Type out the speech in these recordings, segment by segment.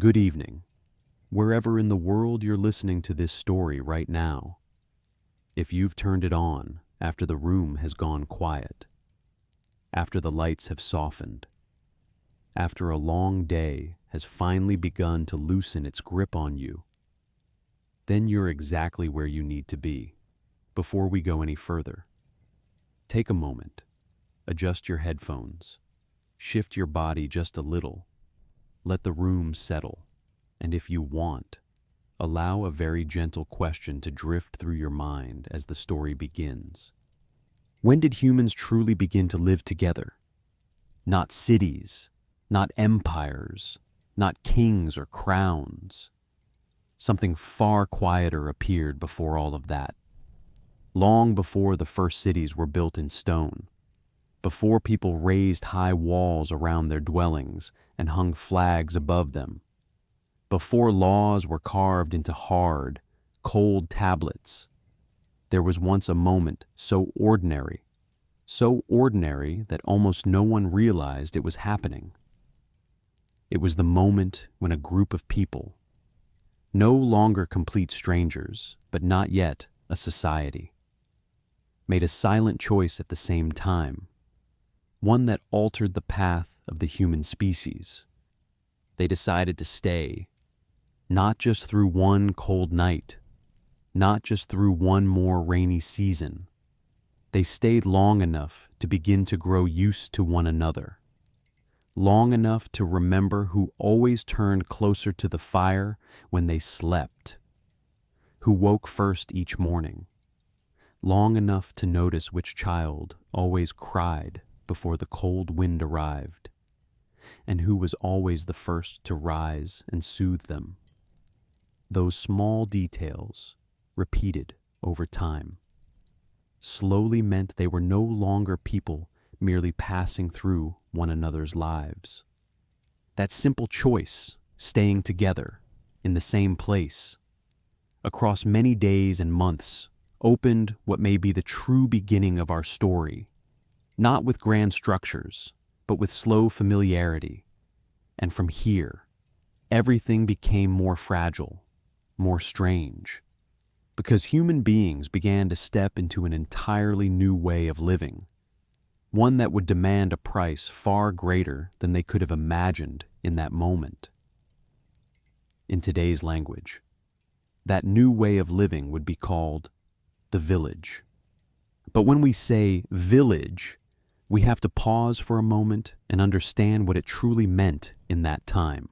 Good evening, wherever in the world you're listening to this story right now. If you've turned it on after the room has gone quiet, after the lights have softened, after a long day has finally begun to loosen its grip on you, then you're exactly where you need to be. Before we go any further, take a moment, adjust your headphones, shift your body just a little, let the room settle, and if you want, allow a very gentle question to drift through your mind as the story begins. When did humans truly begin to live together? Not cities, not empires, not kings or crowns. Something far quieter appeared before all of that. Long before the first cities were built in stone, before people raised high walls around their dwellings and hung flags above them, before laws were carved into hard, cold tablets, there was once a moment so ordinary that almost no one realized it was happening. It was the moment when a group of people, no longer complete strangers, but not yet a society, made a silent choice at the same time, one that altered the path of the human species. They decided to stay, not just through one cold night, not just through one more rainy season. They stayed long enough to begin to grow used to one another, long enough to remember who always turned closer to the fire when they slept, who woke first each morning, long enough to notice which child always cried before the cold wind arrived, and who was always the first to rise and soothe them. Those small details, repeated over time, slowly meant they were no longer people merely passing through one another's lives. That simple choice, staying together in the same place, across many days and months, opened what may be the true beginning of our story, not with grand structures, but with slow familiarity. And from here, everything became more fragile, more strange, because human beings began to step into an entirely new way of living, one that would demand a price far greater than they could have imagined in that moment. In today's language, that new way of living would be called the village. But when we say village, we have to pause for a moment and understand what it truly meant in that time.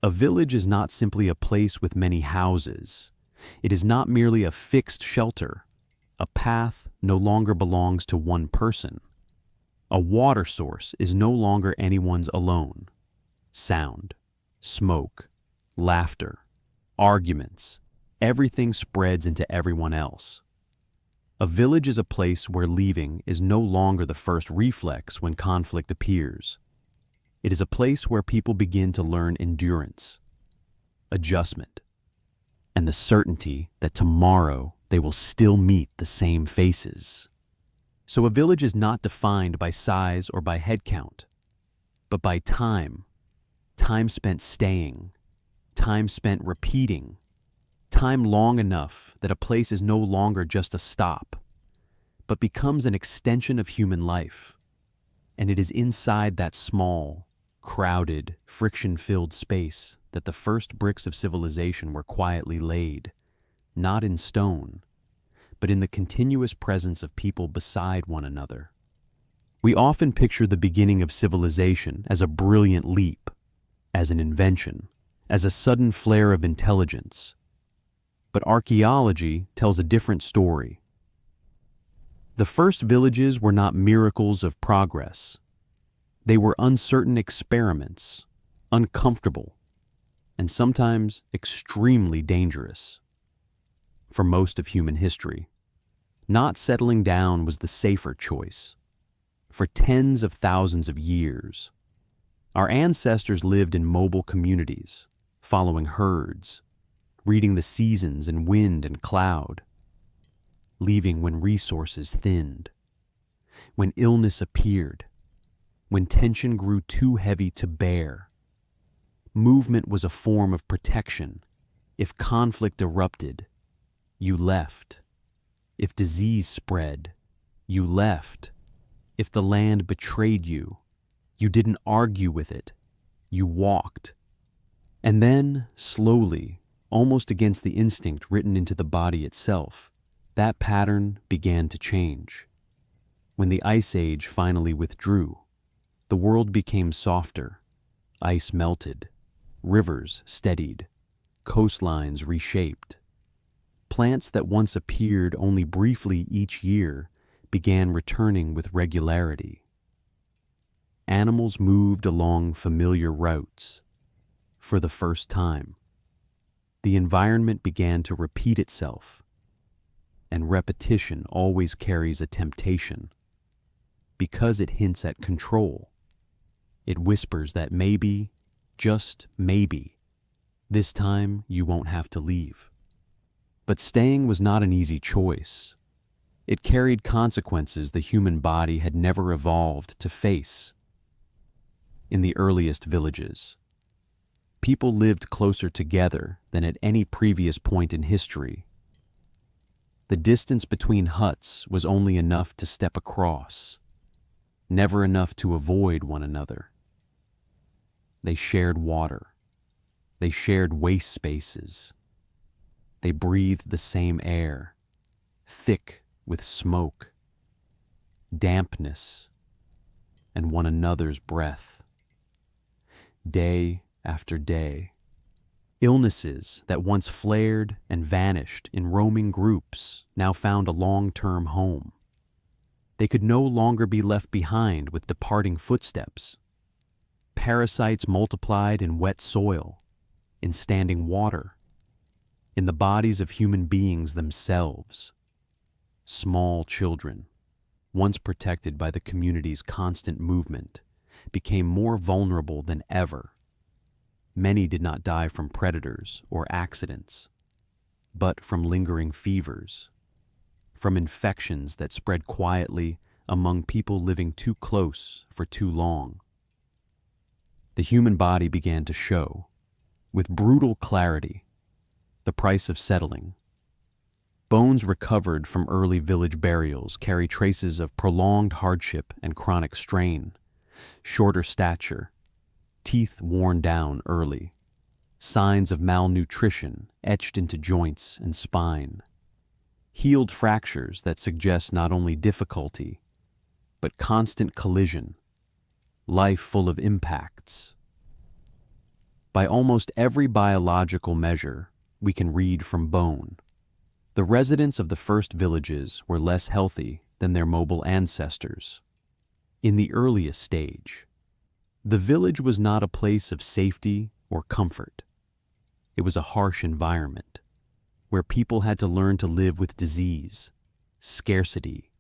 A village is not simply a place with many houses. It is not merely a fixed shelter. A path no longer belongs to one person. A water source is no longer anyone's alone. Sound, smoke, laughter, arguments, everything spreads into everyone else. A village is a place where leaving is no longer the first reflex when conflict appears. It is a place where people begin to learn endurance, adjustment, and the certainty that tomorrow they will still meet the same faces. So a village is not defined by size or by head count, but by time spent staying, time spent repeating, time long enough that a place is no longer just a stop, but becomes an extension of human life. And it is inside that small, crowded, friction-filled space that the first bricks of civilization were quietly laid, not in stone, but in the continuous presence of people beside one another. We often picture the beginning of civilization as a brilliant leap, as an invention, as a sudden flare of intelligence. But archaeology tells a different story. The first villages were not miracles of progress. They were uncertain experiments, uncomfortable, and sometimes extremely dangerous. For most of human history, not settling down was the safer choice. For tens of thousands of years, our ancestors lived in mobile communities, following herds, reading the seasons in wind and cloud, leaving when resources thinned, when illness appeared, when tension grew too heavy to bear. Movement was a form of protection. If conflict erupted, you left. If disease spread, you left. If the land betrayed you, you didn't argue with it. You walked. And then, slowly, almost against the instinct written into the body itself, that pattern began to change. When the Ice Age finally withdrew, the world became softer. Ice melted. Rivers steadied. Coastlines reshaped. Plants that once appeared only briefly each year began returning with regularity. Animals moved along familiar routes. For the first time, the environment began to repeat itself, and repetition always carries a temptation. Because it hints at control, it whispers that maybe, just maybe, this time you won't have to leave. But staying was not an easy choice. It carried consequences the human body had never evolved to face. In the earliest villages, people lived closer together than at any previous point in history. The distance between huts was only enough to step across, never enough to avoid one another. They shared water. They shared waste spaces. They breathed the same air, thick with smoke, dampness, and one another's breath. Day after day, illnesses that once flared and vanished in roaming groups now found a long-term home. They could no longer be left behind with departing footsteps. Parasites multiplied in wet soil, in standing water, in the bodies of human beings themselves. Small children, once protected by the community's constant movement, became more vulnerable than ever. Many did not die from predators or accidents, but from lingering fevers, from infections that spread quietly among people living too close for too long. The human body began to show, with brutal clarity, the price of settling. Bones recovered from early village burials carry traces of prolonged hardship and chronic strain. Shorter stature, teeth worn down early, signs of malnutrition etched into joints and spine, healed fractures that suggest not only difficulty, but constant collision, life full of impacts. By almost every biological measure we can read from bone, the residents of the first villages were less healthy than their mobile ancestors. In the earliest stage, the village was not a place of safety or comfort. It was a harsh environment where people had to learn to live with disease, scarcity,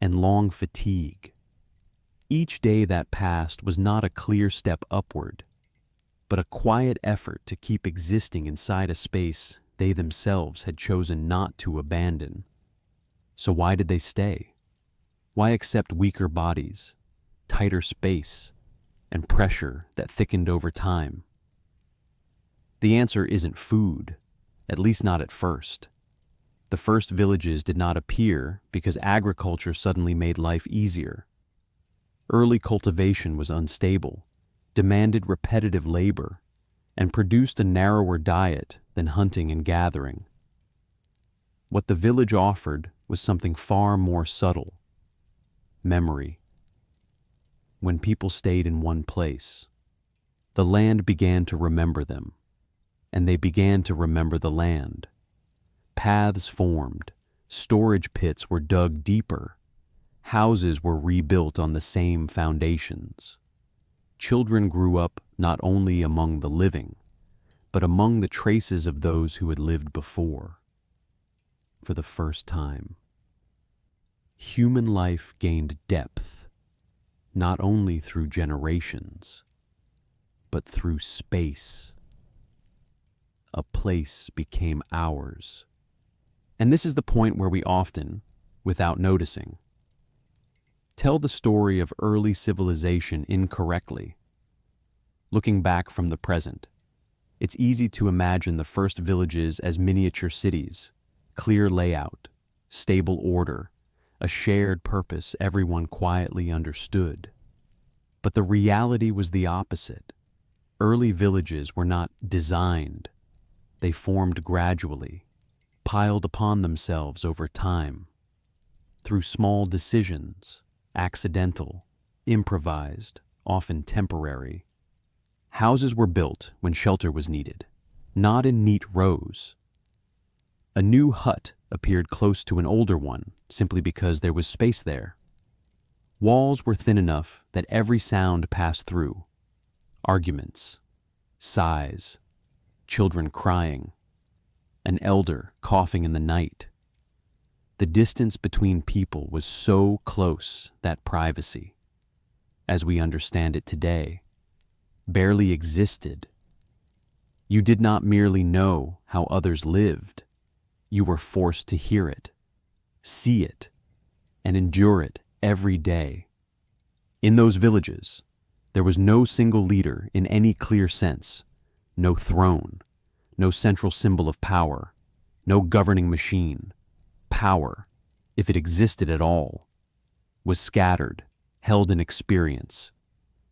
and long fatigue. Each day that passed was not a clear step upward, but a quiet effort to keep existing inside a space they themselves had chosen not to abandon. So why did they stay? Why accept weaker bodies, tighter space, and pressure that thickened over time? The answer isn't food, at least not at first. The first villages did not appear because agriculture suddenly made life easier. Early cultivation was unstable, demanded repetitive labor, and produced a narrower diet than hunting and gathering. What the village offered was something far more subtle: memory. When people stayed in one place, the land began to remember them, and they began to remember the land. Paths formed, storage pits were dug deeper, houses were rebuilt on the same foundations. Children grew up not only among the living, but among the traces of those who had lived before. For the first time, human life gained depth, not only through generations, but through space. A place became ours. And this is the point where we often, without noticing, tell the story of early civilization incorrectly. Looking back from the present, It's easy to imagine the first villages as miniature cities, clear layout, stable order, a shared purpose everyone quietly understood. But the reality was the opposite. Early villages were not designed. They formed gradually, piled upon themselves over time, through small decisions, accidental, improvised, often temporary. Houses were built when shelter was needed, not in neat rows. A new hut appeared close to an older one simply because there was space there. Walls were thin enough that every sound passed through. Arguments, sighs, children crying, an elder coughing in the night. The distance between people was so close that privacy, as we understand it today, barely existed. You did not merely know how others lived, you were forced to hear it, see it, and endure it every day. In those villages, there was no single leader in any clear sense, no throne, no central symbol of power, no governing machine. Power, if it existed at all, was scattered, held in experience,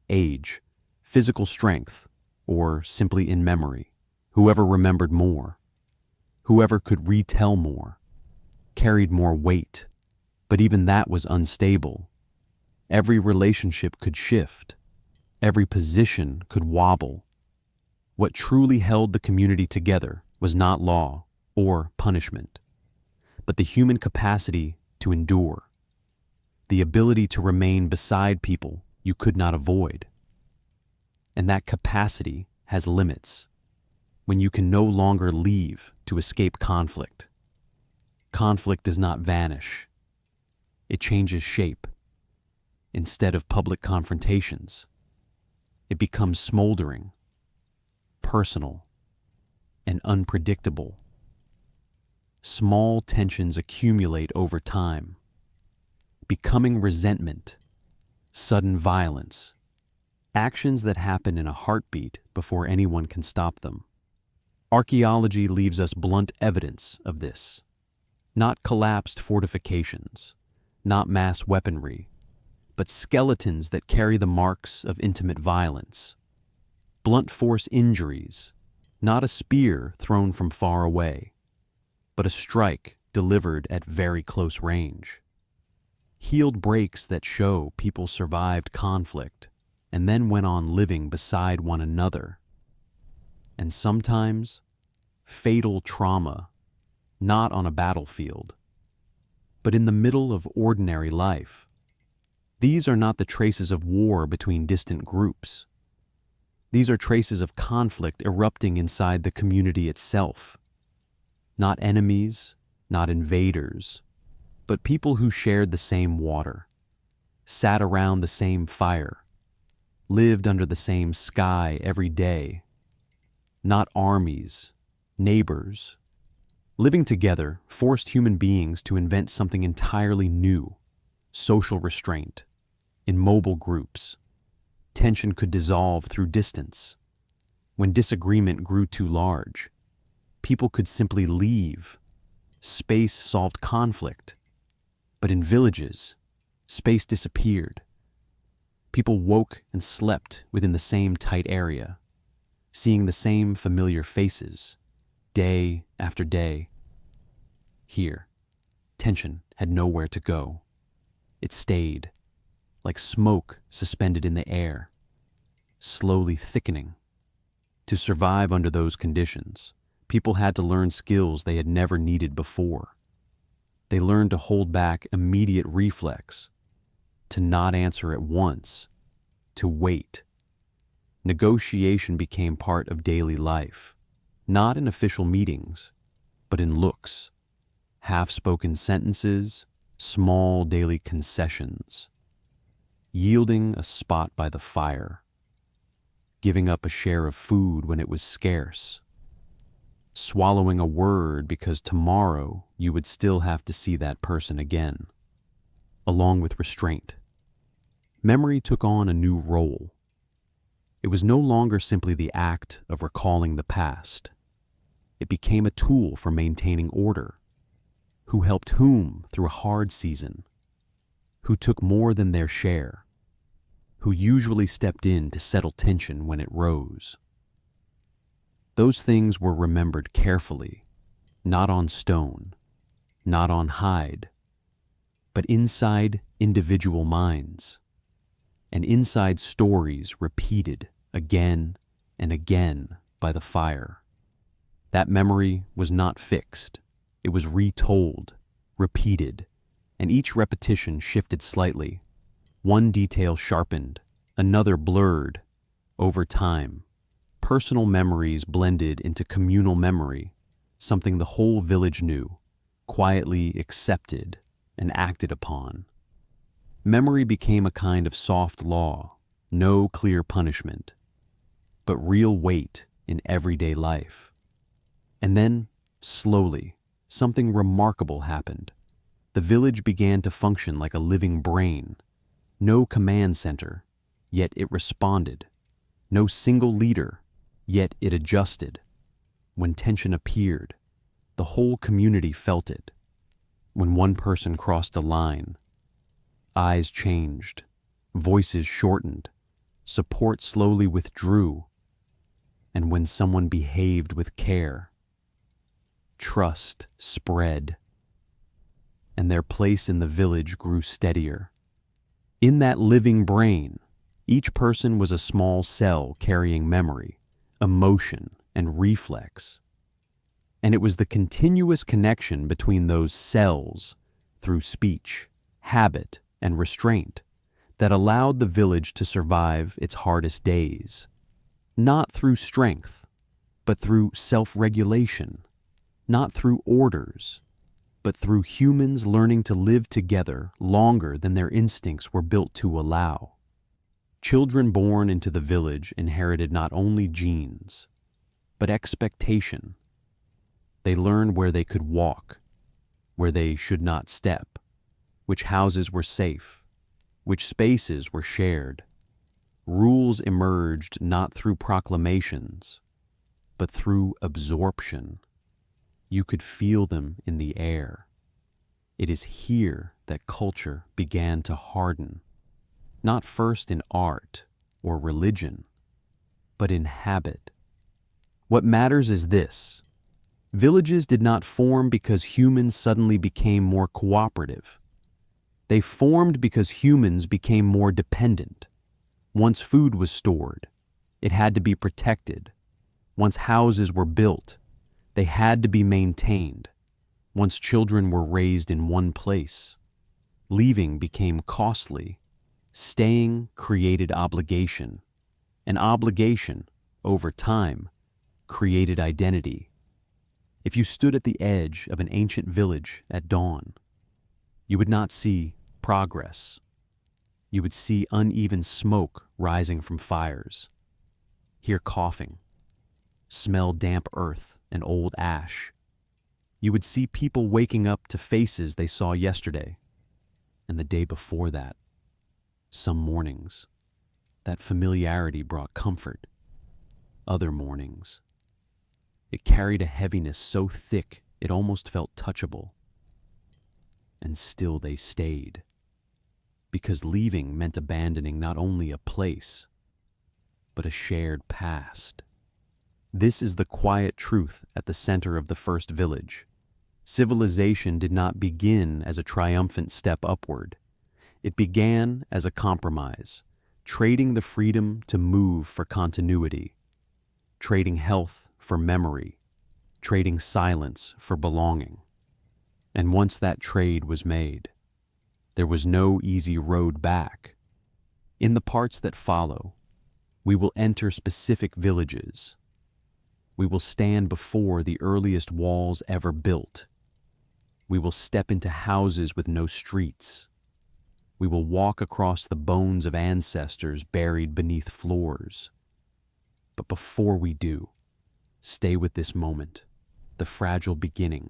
age, physical strength, or simply in memory. Whoever remembered more, whoever could retell more, carried more weight. But even that was unstable. Every relationship could shift. Every position could wobble. What truly held the community together was not law or punishment, but the human capacity to endure, the ability to remain beside people you could not avoid. And that capacity has limits when you can no longer leave to escape conflict. Conflict does not vanish. It changes shape. Instead of public confrontations, it becomes smoldering, personal, and unpredictable. Small tensions accumulate over time, becoming resentment, sudden violence, actions that happen in a heartbeat before anyone can stop them. Archaeology leaves us blunt evidence of this. Not collapsed fortifications, not mass weaponry, but skeletons that carry the marks of intimate violence. Blunt force injuries, not a spear thrown from far away, but a strike delivered at very close range. Healed breaks that show people survived conflict and then went on living beside one another. And sometimes, fatal trauma, not on a battlefield, but in the middle of ordinary life. These are not the traces of war between distant groups. These are traces of conflict erupting inside the community itself. Not enemies, not invaders, but people who shared the same water, sat around the same fire, lived under the same sky every day. Not armies, neighbors. Living together forced human beings to invent something entirely new: social restraint. In mobile groups, tension could dissolve through distance. When disagreement grew too large, people could simply leave. Space solved conflict. But in villages, space disappeared. People woke and slept within the same tight area, seeing the same familiar faces, day after day. Here, tension had nowhere to go. It stayed, like smoke suspended in the air, slowly thickening. To survive under those conditions, people had to learn skills they had never needed before. They learned to hold back immediate reflex, to not answer at once, to wait. Negotiation became part of daily life, not in official meetings, but in looks, half-spoken sentences, small daily concessions. Yielding a spot by the fire, giving up a share of food when it was scarce, swallowing a word because tomorrow you would still have to see that person again, along with restraint. Memory took on a new role. It was no longer simply the act of recalling the past. It became a tool for maintaining order. Who helped whom through a hard season? Who took more than their share? Who usually stepped in to settle tension when it rose? Those things were remembered carefully, not on stone, not on hide, but inside individual minds, and inside stories repeated again and again by the fire. That memory was not fixed. It was retold, repeated, and each repetition shifted slightly. One detail sharpened, another blurred. Over time, personal memories blended into communal memory, something the whole village knew, quietly accepted, and acted upon. Memory became a kind of soft law, no clear punishment, but real weight in everyday life. And then, slowly, something remarkable happened. The village began to function like a living brain. No command center, yet it responded. No single leader, yet it adjusted. When tension appeared, the whole community felt it. When one person crossed a line, eyes changed, voices shortened, support slowly withdrew, and when someone behaved with care, trust spread, and their place in the village grew steadier. In that living brain, each person was a small cell carrying memory, emotion, and reflex. And it was the continuous connection between those cells, through speech, habit, and restraint, that allowed the village to survive its hardest days. Not through strength, but through self-regulation. Not through orders, but through humans learning to live together longer than their instincts were built to allow. Children born into the village inherited not only genes, but expectation. They learned where they could walk, where they should not step, which houses were safe, which spaces were shared. Rules emerged not through proclamations, but through absorption. You could feel them in the air. It is here that culture began to harden, not first in art or religion, but in habit. What matters is this: villages did not form because humans suddenly became more cooperative. They formed because humans became more dependent. Once food was stored, it had to be protected. Once houses were built, they had to be maintained. Once children were raised in one place, leaving became costly. Staying created obligation. An obligation, over time, created identity. If you stood at the edge of an ancient village at dawn, you would not see progress. You would see uneven smoke rising from fires, hear coughing, smell damp earth and old ash. You would see people waking up to faces they saw yesterday and the day before that. Some mornings, that familiarity brought comfort. Other mornings, it carried a heaviness so thick it almost felt touchable. And still they stayed, because leaving meant abandoning not only a place, but a shared past. This is the quiet truth at the center of the first village. Civilization did not begin as a triumphant step upward. It began as a compromise, trading the freedom to move for continuity, trading health for memory, trading silence for belonging. And once that trade was made, there was no easy road back. In the parts that follow, we will enter specific villages. We will stand before the earliest walls ever built. We will step into houses with no streets. We will walk across the bones of ancestors buried beneath floors. But before we do, stay with this moment, the fragile beginning,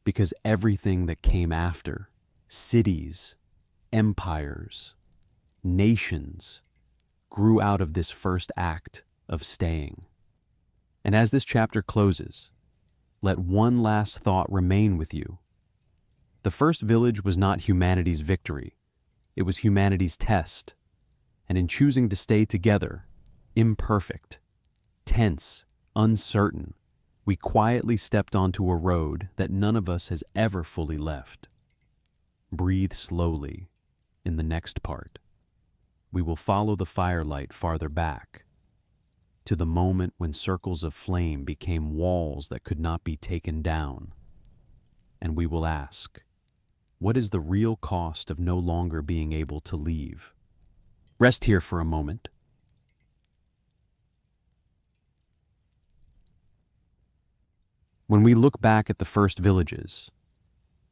because everything that came after, cities, empires, nations, grew out of this first act of staying. And as this chapter closes, let one last thought remain with you. The first village was not humanity's victory. It was humanity's test. And in choosing to stay together, imperfect, tense, uncertain, we quietly stepped onto a road that none of us has ever fully left. Breathe slowly in the next part. We will follow the firelight farther back, to the moment when circles of flame became walls that could not be taken down. And we will ask, what is the real cost of no longer being able to leave? Rest here for a moment. When we look back at the first villages,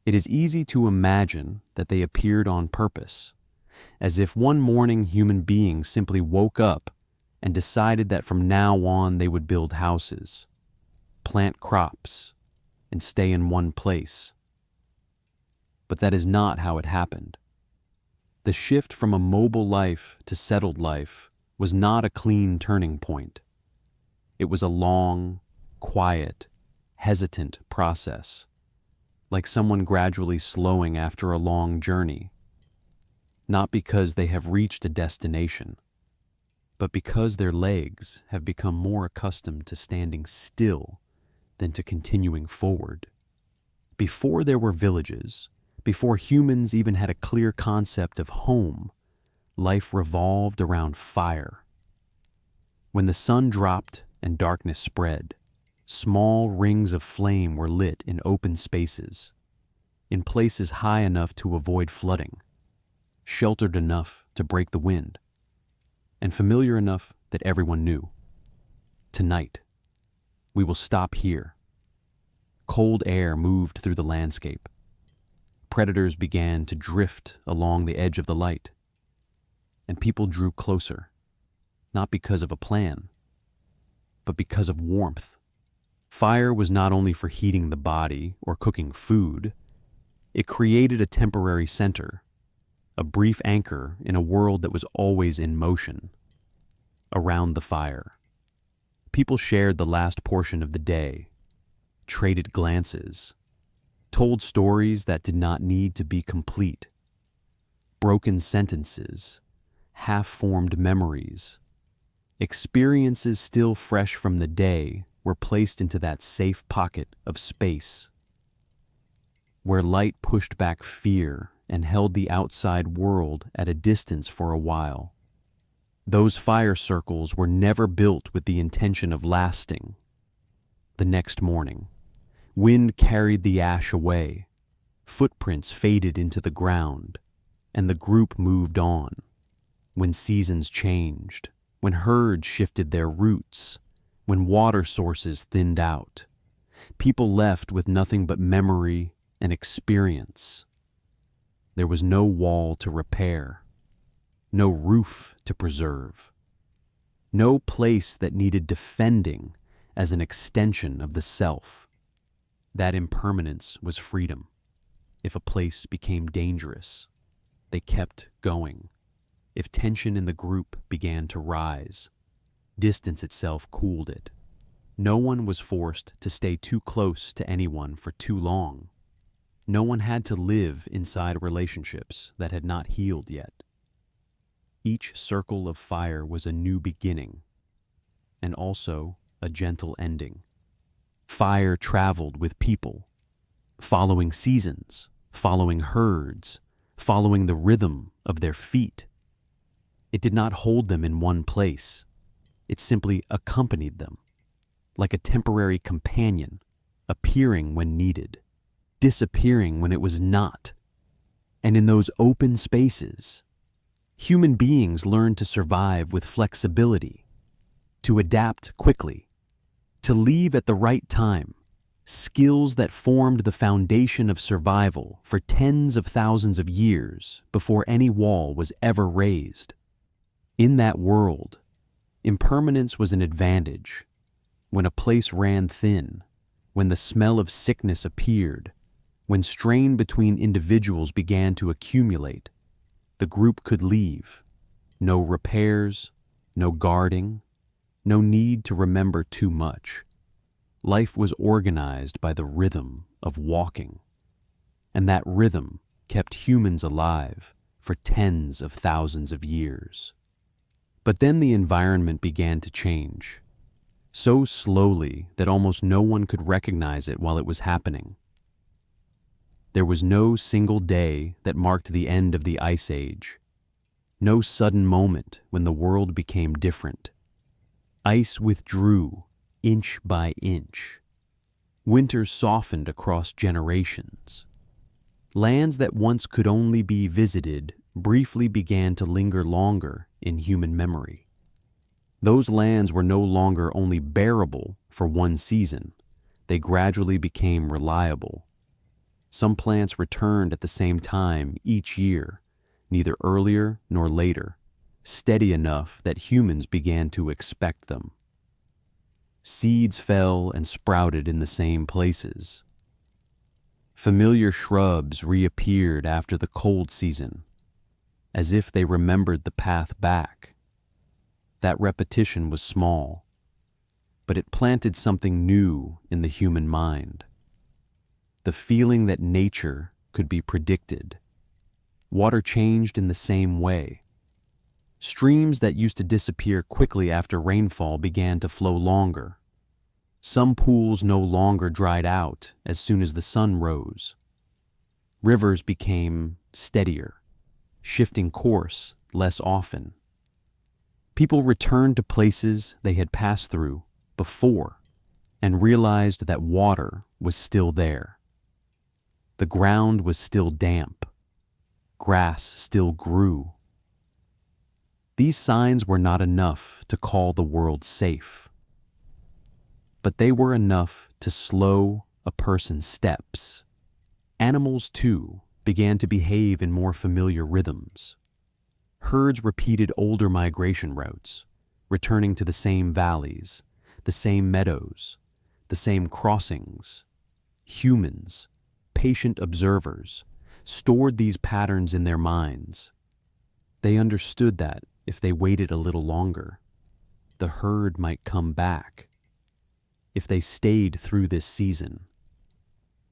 it is easy to imagine that they appeared on purpose, as if one morning human beings simply woke up and decided that from now on they would build houses, plant crops, and stay in one place. But that is not how it happened. The shift from a mobile life to settled life was not a clean turning point. It was a long, quiet, hesitant process, like someone gradually slowing after a long journey, not because they have reached a destination, but because their legs have become more accustomed to standing still than to continuing forward. Before there were villages, before humans even had a clear concept of home, life revolved around fire. When the sun dropped and darkness spread, small rings of flame were lit in open spaces, in places high enough to avoid flooding, sheltered enough to break the wind, and familiar enough that everyone knew. Tonight, we will stop here. Cold air moved through the landscape. Predators began to drift along the edge of the light, and people drew closer, not because of a plan, but because of warmth. Fire was not only for heating the body or cooking food, it created a temporary center, a brief anchor in a world that was always in motion. Around the fire, people shared the last portion of the day, traded glances, told stories that did not need to be complete, broken sentences, half-formed memories, experiences still fresh from the day were placed into that safe pocket of space, where light pushed back fear and held the outside world at a distance for a while. Those fire circles were never built with the intention of lasting. The next morning, wind carried the ash away, footprints faded into the ground, and the group moved on. When seasons changed, when herds shifted their routes, when water sources thinned out, people left with nothing but memory and experience. There was no wall to repair, no roof to preserve, no place that needed defending as an extension of the self. That impermanence was freedom. If a place became dangerous, they kept going. If tension in the group began to rise, distance itself cooled it. No one was forced to stay too close to anyone for too long. No one had to live inside relationships that had not healed yet. Each circle of fire was a new beginning, and also a gentle ending. Fire traveled with people, following seasons, following herds, following the rhythm of their feet. It did not hold them in one place. It simply accompanied them, like a temporary companion, appearing when needed, disappearing when it was not. And in those open spaces, human beings learned to survive with flexibility, to adapt quickly, to leave at the right time, skills that formed the foundation of survival for tens of thousands of years before any wall was ever raised. In that world, impermanence was an advantage. When a place ran thin, when the smell of sickness appeared, when strain between individuals began to accumulate, the group could leave. No repairs, no guarding, no need to remember too much. Life was organized by the rhythm of walking, and that rhythm kept humans alive for tens of thousands of years. But then the environment began to change, so slowly that almost no one could recognize it while it was happening. There was no single day that marked the end of the Ice Age, no sudden moment when the world became different. Ice withdrew inch by inch. Winters softened across generations. Lands that once could only be visited briefly began to linger longer in human memory. Those lands were no longer only bearable for one season, they gradually became reliable. Some plants returned at the same time each year, neither earlier nor later, steady enough that humans began to expect them. Seeds fell and sprouted in the same places. Familiar shrubs reappeared after the cold season, as if they remembered the path back. That repetition was small, but it planted something new in the human mind. The feeling that nature could be predicted. Water changed in the same way. Streams that used to disappear quickly after rainfall began to flow longer. Some pools no longer dried out as soon as the sun rose. Rivers became steadier, shifting course less often. People returned to places they had passed through before and realized that water was still there. The ground was still damp. Grass still grew. These signs were not enough to call the world safe, but they were enough to slow a person's steps. Animals, too, began to behave in more familiar rhythms. Herds repeated older migration routes, returning to the same valleys, the same meadows, the same crossings. Humans, patient observers, stored these patterns in their minds. They understood that if they waited a little longer, the herd might come back. If they stayed through this season,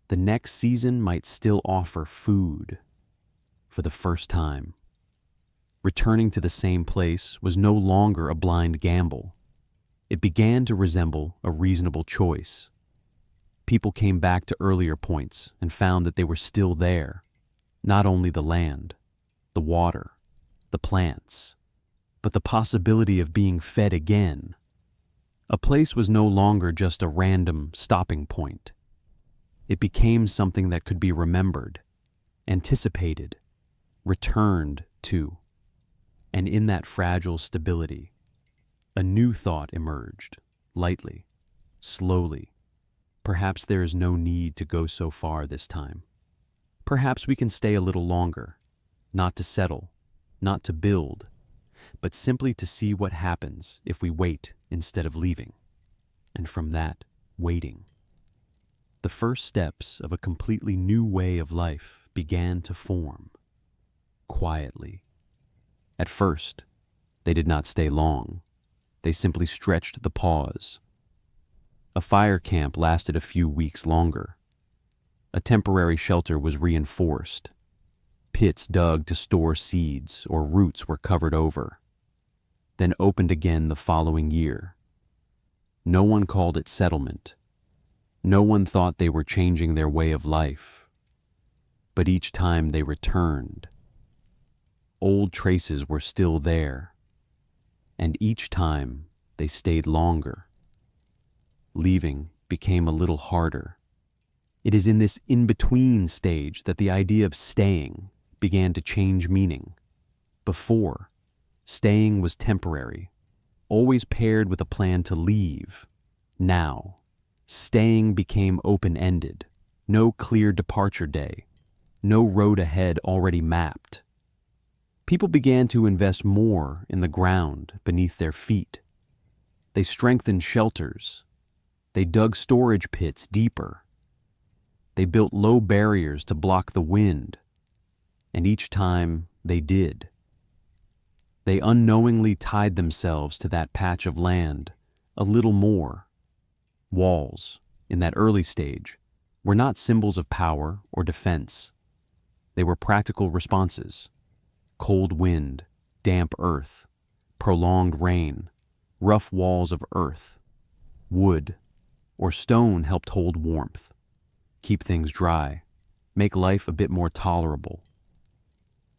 the next season might still offer food. For the first time, returning to the same place was no longer a blind gamble. It began to resemble a reasonable choice. People came back to earlier points and found that they were still there. Not only the land, the water, the plants, but the possibility of being fed again. A place was no longer just a random stopping point. It became something that could be remembered, anticipated, returned to. And in that fragile stability, a new thought emerged, lightly, slowly. Perhaps there is no need to go so far this time. Perhaps we can stay a little longer, not to settle, not to build, but simply to see what happens if we wait instead of leaving. And from that, waiting, the first steps of a completely new way of life began to form, quietly. At first, they did not stay long. They simply stretched the pause. A fire camp lasted a few weeks longer. A temporary shelter was reinforced. Pits dug to store seeds or roots were covered over, then opened again the following year. No one called it settlement. No one thought they were changing their way of life. But each time they returned, old traces were still there, and each time they stayed longer. Leaving became a little harder. It is in this in-between stage that the idea of staying began to change meaning. Before, staying was temporary, always paired with a plan to leave. Now, staying became open-ended, no clear departure day, no road ahead already mapped. People began to invest more in the ground beneath their feet. They strengthened shelters. They dug storage pits deeper. They built low barriers to block the wind. And each time they did, They unknowingly tied themselves to that patch of land a little more. Walls, in that early stage, were not symbols of power or defense. They were practical responses. Cold wind, damp earth, prolonged rain, rough walls of earth, wood, or stone helped hold warmth, keep things dry, make life a bit more tolerable.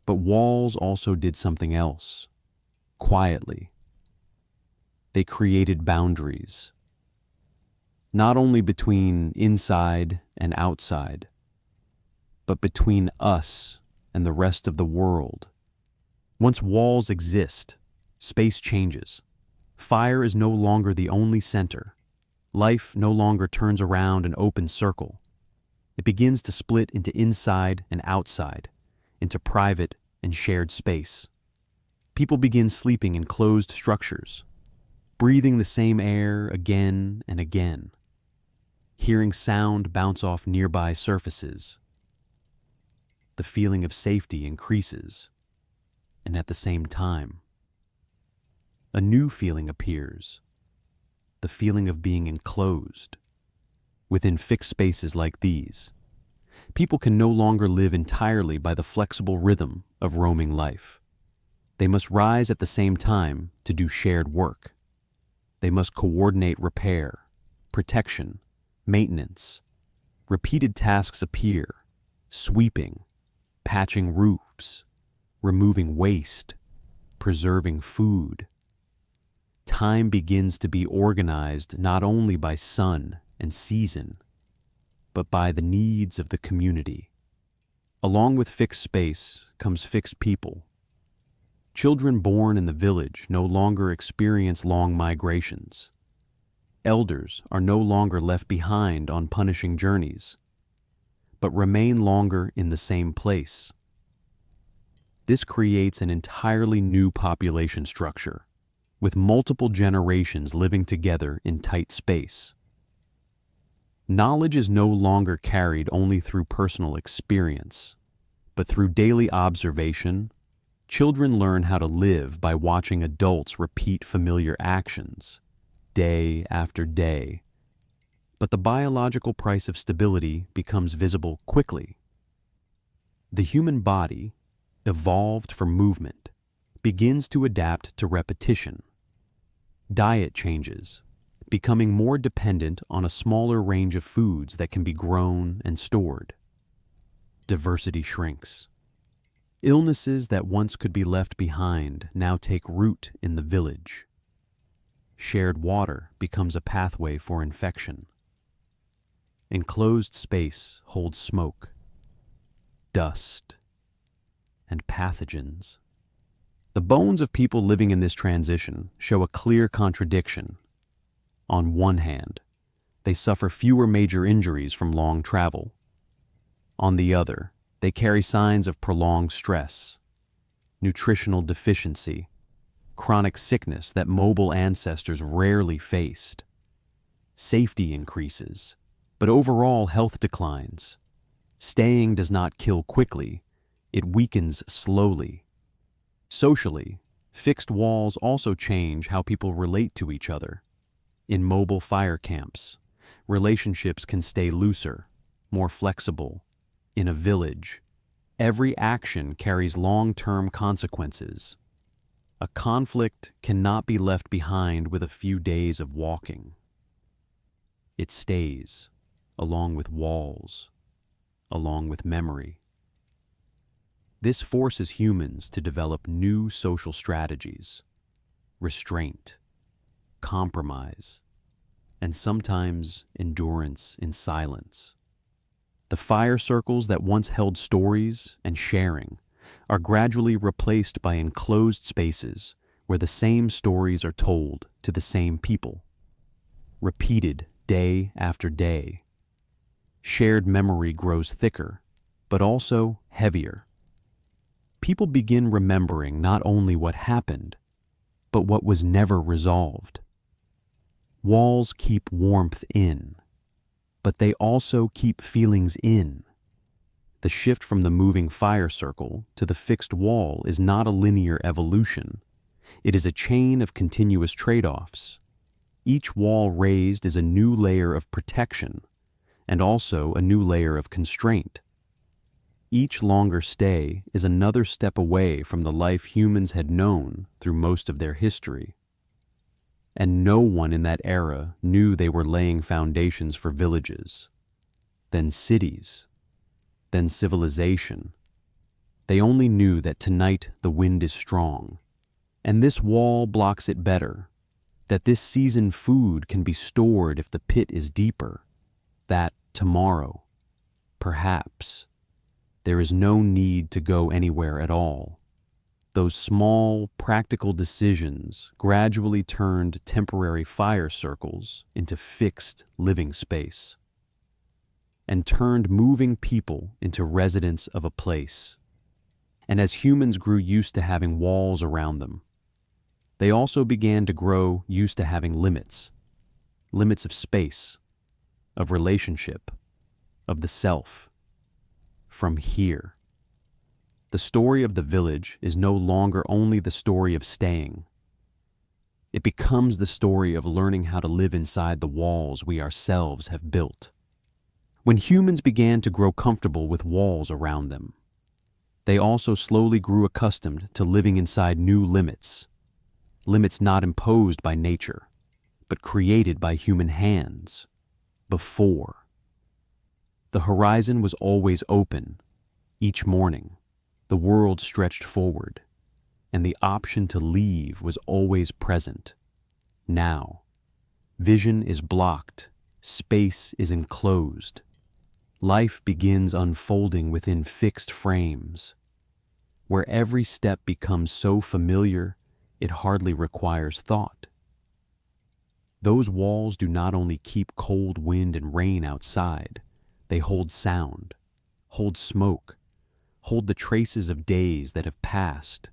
But walls also did something else, quietly. They created boundaries, not only between inside and outside, but between us and the rest of the world. Once walls exist, space changes. Fire is no longer the only center. Life no longer turns around an open circle. It begins to split into inside and outside, into private and shared space. People begin sleeping in closed structures, breathing the same air again and again, hearing sound bounce off nearby surfaces. The feeling of safety increases, and at the same time, a new feeling appears, the feeling of being enclosed. Within fixed spaces like these, people can no longer live entirely by the flexible rhythm of roaming life. They must rise at the same time to do shared work. They must coordinate repair, protection, maintenance. Repeated tasks appear, sweeping, patching roofs, removing waste, preserving food. Time begins to be organized not only by sun and season, but by the needs of the community. Along with fixed space comes fixed people. Children born in the village no longer experience long migrations. Elders are no longer left behind on punishing journeys, but remain longer in the same place. This creates an entirely new population structure, with multiple generations living together in tight space. Knowledge is no longer carried only through personal experience, but through daily observation. Children learn how to live by watching adults repeat familiar actions, day after day. But the biological price of stability becomes visible quickly. The human body, evolved for movement, begins to adapt to repetition. Diet changes, becoming more dependent on a smaller range of foods that can be grown and stored. Diversity shrinks. Illnesses that once could be left behind now take root in the village. Shared water becomes a pathway for infection. Enclosed space holds smoke, dust, and pathogens. The bones of people living in this transition show a clear contradiction. On one hand, they suffer fewer major injuries from long travel. On the other, they carry signs of prolonged stress, nutritional deficiency, chronic sickness that mobile ancestors rarely faced. Safety increases, but overall health declines. Staying does not kill quickly, it weakens slowly. Socially, fixed walls also change how people relate to each other. In mobile fire camps, relationships can stay looser, more flexible. In a village, every action carries long-term consequences. A conflict cannot be left behind with a few days of walking. It stays, along with walls, along with memory. This forces humans to develop new social strategies, restraint, compromise, and sometimes endurance in silence. The fire circles that once held stories and sharing are gradually replaced by enclosed spaces where the same stories are told to the same people, repeated day after day. Shared memory grows thicker, but also heavier. People begin remembering not only what happened, but what was never resolved. Walls keep warmth in, but they also keep feelings in. The shift from the moving fire circle to the fixed wall is not a linear evolution. It is a chain of continuous trade-offs. Each wall raised is a new layer of protection and also a new layer of constraint. Each longer stay is another step away from the life humans had known through most of their history. And no one in that era knew they were laying foundations for villages, then cities, then civilization. They only knew that tonight the wind is strong, and this wall blocks it better, that this seasoned food can be stored if the pit is deeper, that tomorrow, perhaps, there is no need to go anywhere at all. Those small, practical decisions gradually turned temporary fire circles into fixed living space, and turned moving people into residents of a place. And as humans grew used to having walls around them, they also began to grow used to having limits of space, of relationship, of the self. From here, the story of the village is no longer only the story of staying. It becomes the story of learning how to live inside the walls we ourselves have built. When humans began to grow comfortable with walls around them, they also slowly grew accustomed to living inside new limits not imposed by nature, but created by human hands. Before, the horizon was always open. Each morning, the world stretched forward, and the option to leave was always present. Now, vision is blocked, space is enclosed. Life begins unfolding within fixed frames, where every step becomes so familiar it hardly requires thought. Those walls do not only keep cold wind and rain outside, they hold sound, hold smoke, hold the traces of days that have passed.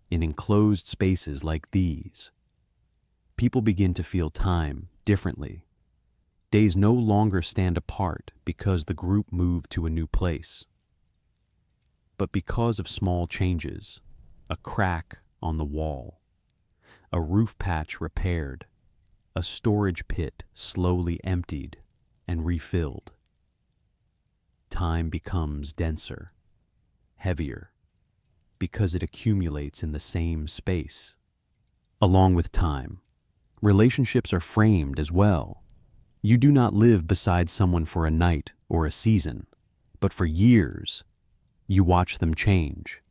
In enclosed spaces like these, people begin to feel time differently. Days no longer stand apart because the group moved to a new place, but because of small changes, a crack on the wall, a roof patch repaired, a storage pit slowly emptied and refilled. Time becomes denser, heavier, because it accumulates in the same space. Along with time, relationships are framed as well. You do not live beside someone for a night or a season, but for years. You watch them change,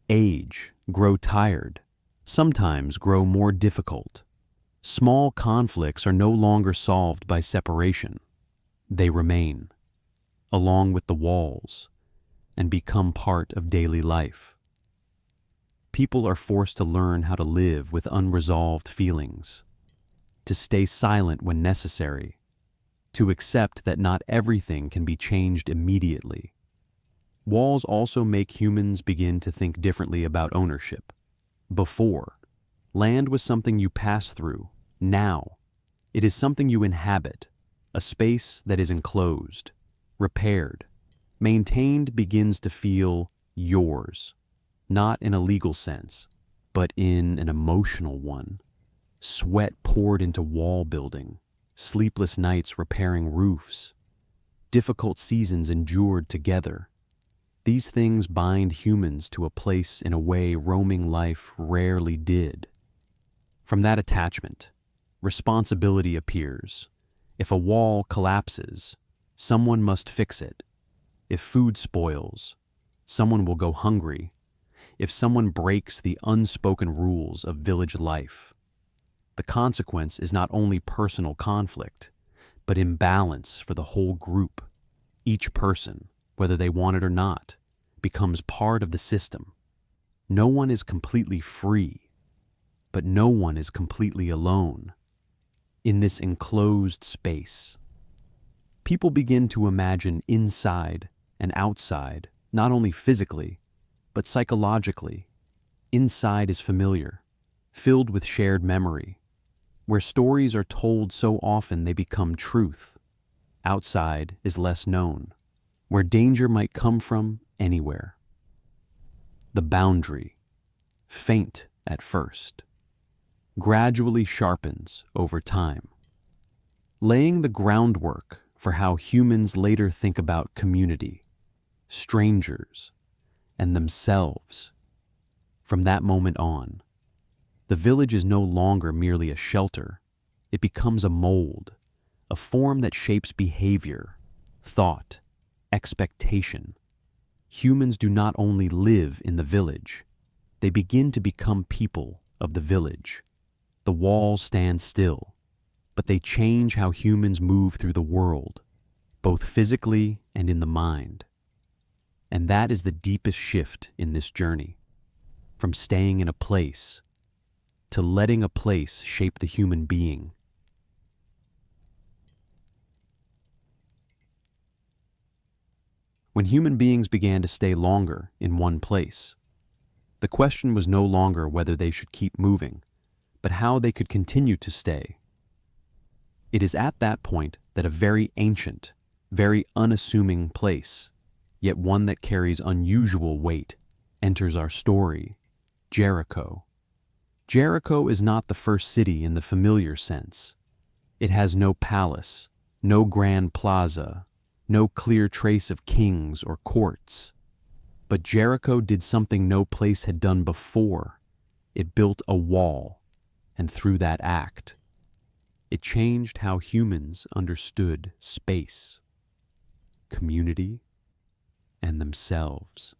age, grow tired, sometimes grow more difficult. Small conflicts are no longer solved by separation. They remain, along with the walls, and become part of daily life. People are forced to learn how to live with unresolved feelings, to stay silent when necessary, to accept that not everything can be changed immediately. Walls also make humans begin to think differently about ownership. Before, land was something you pass through. Now, it is something you inhabit, a space that is enclosed, repaired, maintained, begins to feel yours, not in a legal sense, but in an emotional one. Sweat poured into wall building, sleepless nights repairing roofs, difficult seasons endured together. These things bind humans to a place in a way roaming life rarely did. From that attachment, responsibility appears. If a wall collapses, someone must fix it. If food spoils, someone will go hungry. If someone breaks the unspoken rules of village life, the consequence is not only personal conflict, but imbalance for the whole group. Each person, whether they want it or not, becomes part of the system. No one is completely free, but no one is completely alone. In this enclosed space, people begin to imagine inside and outside, not only physically, but psychologically. Inside is familiar, filled with shared memory, where stories are told so often they become truth. Outside is less known, where danger might come from anywhere. The boundary, faint at first, gradually sharpens over time, laying the groundwork for how humans later think about community, strangers, and themselves. From that moment on, the village is no longer merely a shelter. It becomes a mold, a form that shapes behavior, thought, expectation. Humans do not only live in the village, they begin to become people of the village. The walls stand still, but they change how humans move through the world, both physically and in the mind. And that is the deepest shift in this journey, from staying in a place to letting a place shape the human being. When human beings began to stay longer in one place, the question was no longer whether they should keep moving, but how they could continue to stay. It is at that point that a very ancient, very unassuming place, yet one that carries unusual weight, enters our story: Jericho. Jericho is not the first city in the familiar sense. It has no palace, no grand plaza, no clear trace of kings or courts. But Jericho did something no place had done before. It built a wall, and through that act, it changed how humans understood space, community, and themselves.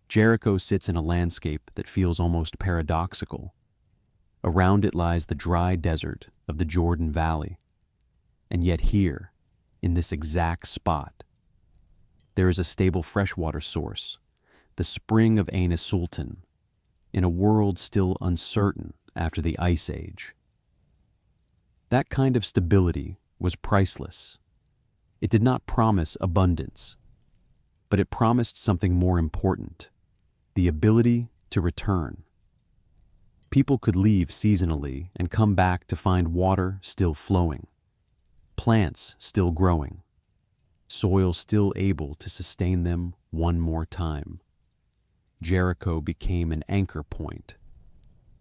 Jericho sits in a landscape that feels almost paradoxical. Around it lies the dry desert of the Jordan Valley. And yet here, in this exact spot, there is a stable freshwater source, the spring of Ain Sultan, in a world still uncertain after the Ice Age. That kind of stability was priceless. It did not promise abundance, but it promised something more important: the ability to return. People could leave seasonally and come back to find water still flowing, plants still growing, soil still able to sustain them one more time. Jericho became an anchor point,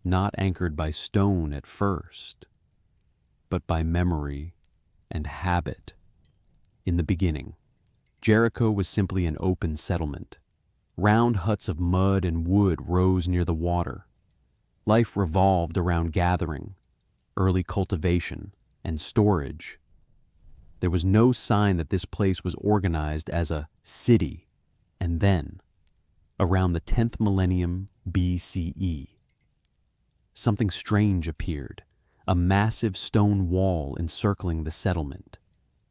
not anchored by stone at first, but by memory and habit. In the beginning, Jericho was simply an open settlement. Round huts of mud and wood rose near the water. Life revolved around gathering, early cultivation, and storage. There was no sign that this place was organized as a city. And then, around the 10th millennium BCE, something strange appeared: a massive stone wall encircling the settlement,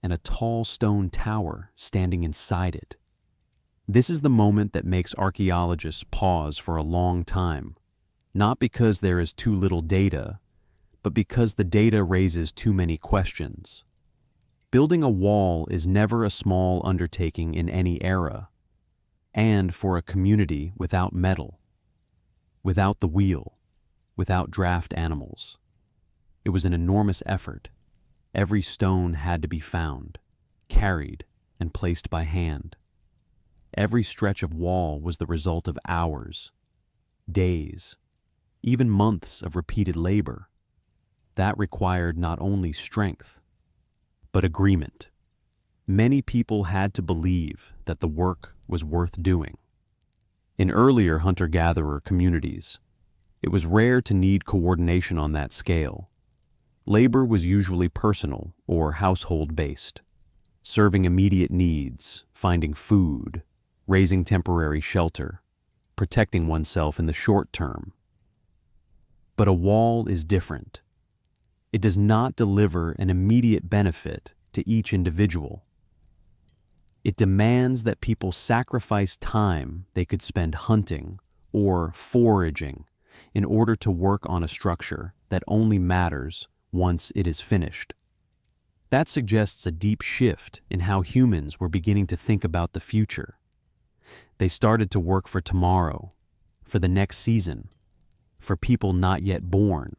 and a tall stone tower standing inside it. This is the moment that makes archaeologists pause for a long time, not because there is too little data, but because the data raises too many questions. Building a wall is never a small undertaking in any era, and for a community without metal, without the wheel, without draft animals, it was an enormous effort. Every stone had to be found, carried, and placed by hand. Every stretch of wall was the result of hours, days, even months of repeated labor. That required not only strength, but agreement. Many people had to believe that the work was worth doing. In earlier hunter-gatherer communities, it was rare to need coordination on that scale. Labor was usually personal or household-based, serving immediate needs, finding food, raising temporary shelter, protecting oneself in the short term. But a wall is different. It does not deliver an immediate benefit to each individual. It demands that people sacrifice time they could spend hunting or foraging in order to work on a structure that only matters once it is finished. That suggests a deep shift in how humans were beginning to think about the future. They started to work for tomorrow, for the next season, for people not yet born.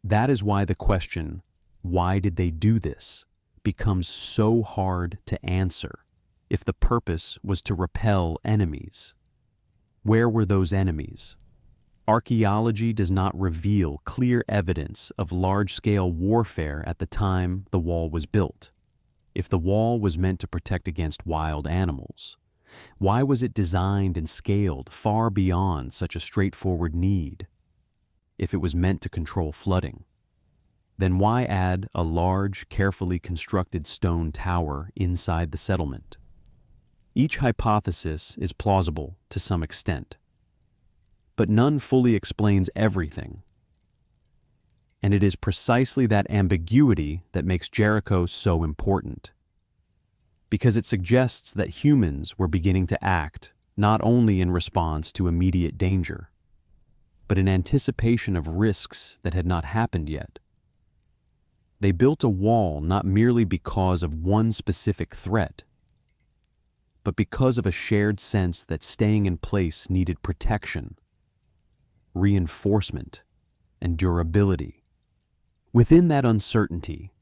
That is why the question, why did they do this, becomes so hard to answer. If the purpose was to repel enemies, where were those enemies? Archaeology does not reveal clear evidence of large-scale warfare at the time the wall was built. If the wall was meant to protect against wild animals, why was it designed and scaled far beyond such a straightforward need? If it was meant to control flooding, then why add a large, carefully constructed stone tower inside the settlement? Each hypothesis is plausible to some extent, but none fully explains everything. And it is precisely that ambiguity that makes Jericho so important, because it suggests that humans were beginning to act not only in response to immediate danger, but in anticipation of risks that had not happened yet. They built a wall not merely because of one specific threat, but because of a shared sense that staying in place needed protection, reinforcement, and durability. Within that uncertainty,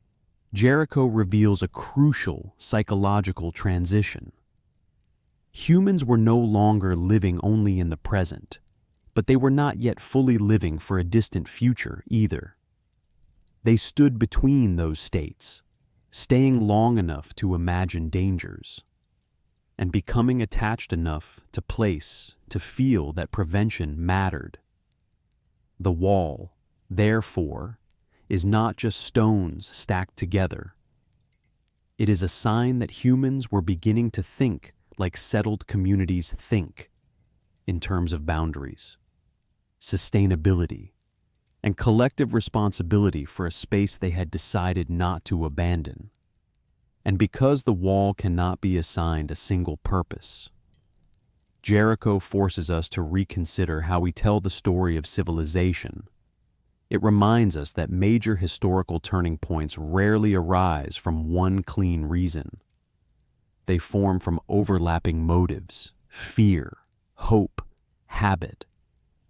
Jericho reveals a crucial psychological transition. Humans were no longer living only in the present, but they were not yet fully living for a distant future either. They stood between those states, staying long enough to imagine dangers, and becoming attached enough to place to feel that prevention mattered. The wall, therefore, is not just stones stacked together. It is a sign that humans were beginning to think like settled communities think, in terms of boundaries, sustainability, and collective responsibility for a space they had decided not to abandon. And because the wall cannot be assigned a single purpose, Jericho forces us to reconsider how we tell the story of civilization. It reminds us that major historical turning points rarely arise from one clean reason. They form from overlapping motives, fear, hope, habit,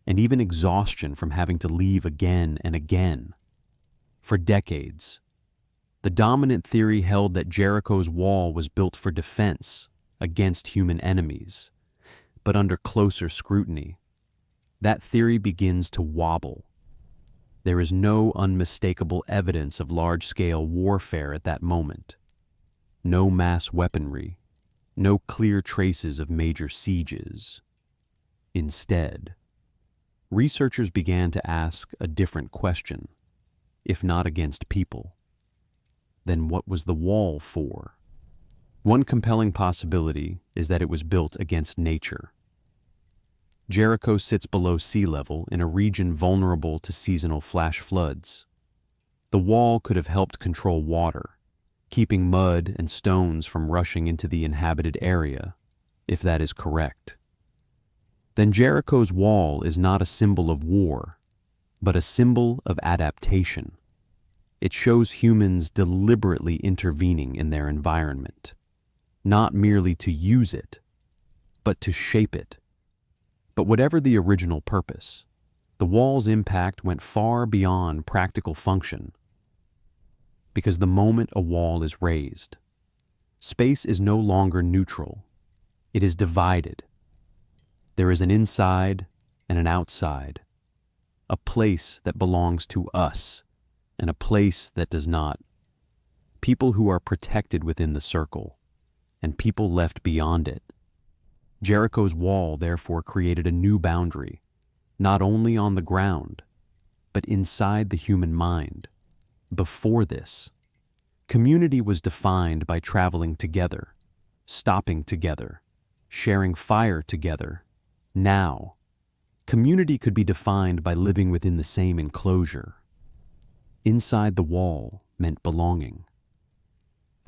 and even exhaustion from having to leave again and again. For decades, the dominant theory held that Jericho's wall was built for defense against human enemies. But under closer scrutiny, that theory begins to wobble. There is no unmistakable evidence of large-scale warfare at that moment. No mass weaponry, no clear traces of major sieges. Instead, researchers began to ask a different question. If not against people, then what was the wall for? One compelling possibility is that it was built against nature. Jericho sits below sea level in a region vulnerable to seasonal flash floods. The wall could have helped control water, keeping mud and stones from rushing into the inhabited area, if that is correct. Then Jericho's wall is not a symbol of war, but a symbol of adaptation. It shows humans deliberately intervening in their environment, not merely to use it, but to shape it. But whatever the original purpose, the wall's impact went far beyond practical function. Because the moment a wall is raised, space is no longer neutral. It is divided. There is an inside and an outside, a place that belongs to us and a place that does not. People who are protected within the circle and people left beyond it. Jericho's wall therefore created a new boundary, not only on the ground, but inside the human mind. Before this, community was defined by traveling together, stopping together, sharing fire together. Now, community could be defined by living within the same enclosure. Inside the wall meant belonging.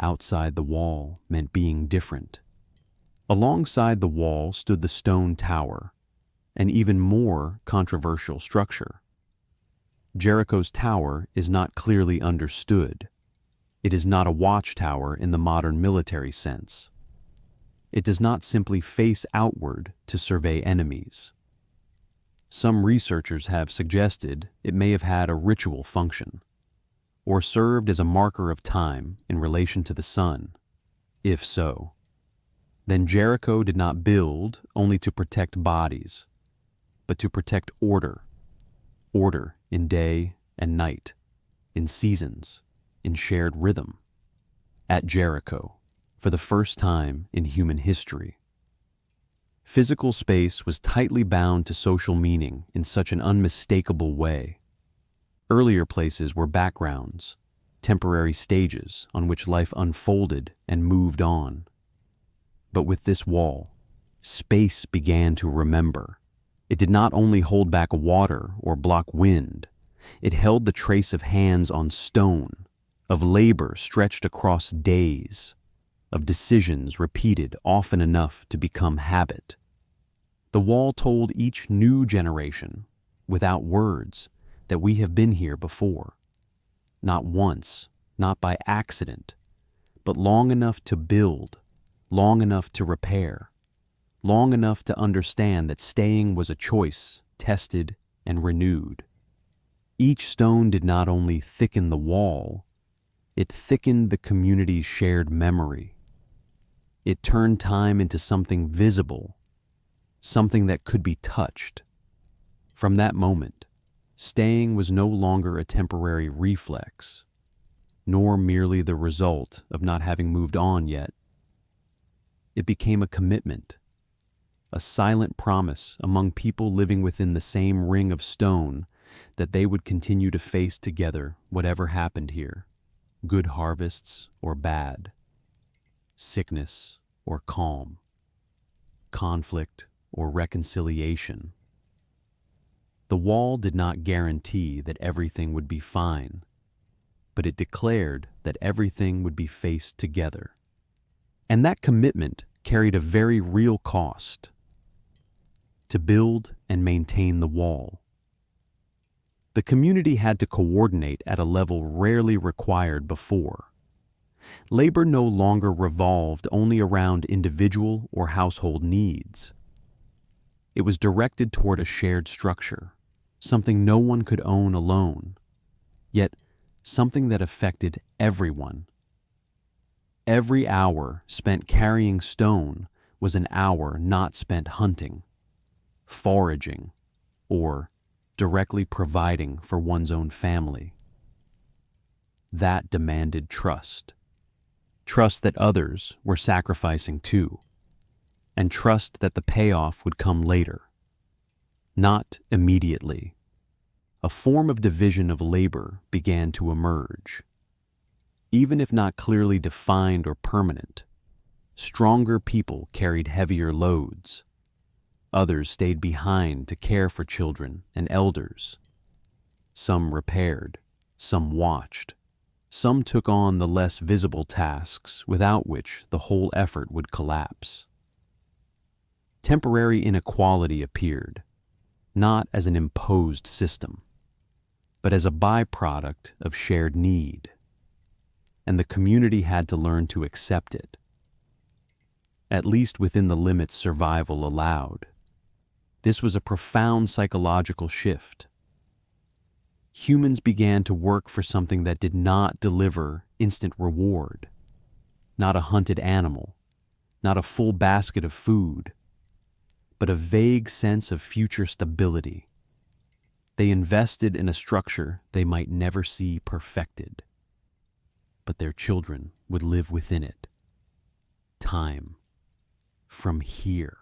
Outside the wall meant being different. Alongside the wall stood the stone tower, an even more controversial structure. Jericho's tower is not clearly understood. It is not a watchtower in the modern military sense. It does not simply face outward to survey enemies. Some researchers have suggested it may have had a ritual function, or served as a marker of time in relation to the sun. If so, then Jericho did not build only to protect bodies. but to protect order. Order in day and night, in seasons, in shared rhythm. At Jericho, for the first time in human history, physical space was tightly bound to social meaning in such an unmistakable way. Earlier places were backgrounds, temporary stages on which life unfolded and moved on. But with this wall, space began to remember. It did not only hold back water or block wind, it held the trace of hands on stone, of labor stretched across days, of decisions repeated often enough to become habit. The wall told each new generation, without words, that we have been here before. Not once, not by accident, but long enough to build, long enough to repair, long enough to understand that staying was a choice, tested and renewed. Each stone did not only thicken the wall, it thickened the community's shared memory. It turned time into something visible, something that could be touched. From that moment, staying was no longer a temporary reflex, nor merely the result of not having moved on yet. It became a commitment, a silent promise among people living within the same ring of stone that they would continue to face together whatever happened here, good harvests or bad, sickness or calm, conflict or reconciliation. The wall did not guarantee that everything would be fine, but it declared that everything would be faced together. And that commitment carried a very real cost: to build and maintain the wall. The community had to coordinate at a level rarely required before. Labor no longer revolved only around individual or household needs. It was directed toward a shared structure, something no one could own alone, yet something that affected everyone. Every hour spent carrying stone was an hour not spent hunting, foraging, or directly providing for one's own family. That demanded trust. Trust that others were sacrificing too, and trust that the payoff would come later, not immediately. A form of division of labor began to emerge. Even if not clearly defined or permanent, stronger people carried heavier loads. Others stayed behind to care for children and elders. Some repaired, some watched, some took on the less visible tasks without which the whole effort would collapse. Temporary inequality appeared, not as an imposed system, but as a byproduct of shared need, and the community had to learn to accept it, at least within the limits survival allowed. This was a profound psychological shift. Humans began to work for something that did not deliver instant reward, not a hunted animal, not a full basket of food, but a vague sense of future stability. They invested in a structure they might never see perfected, but their children would live within it. Time, from here,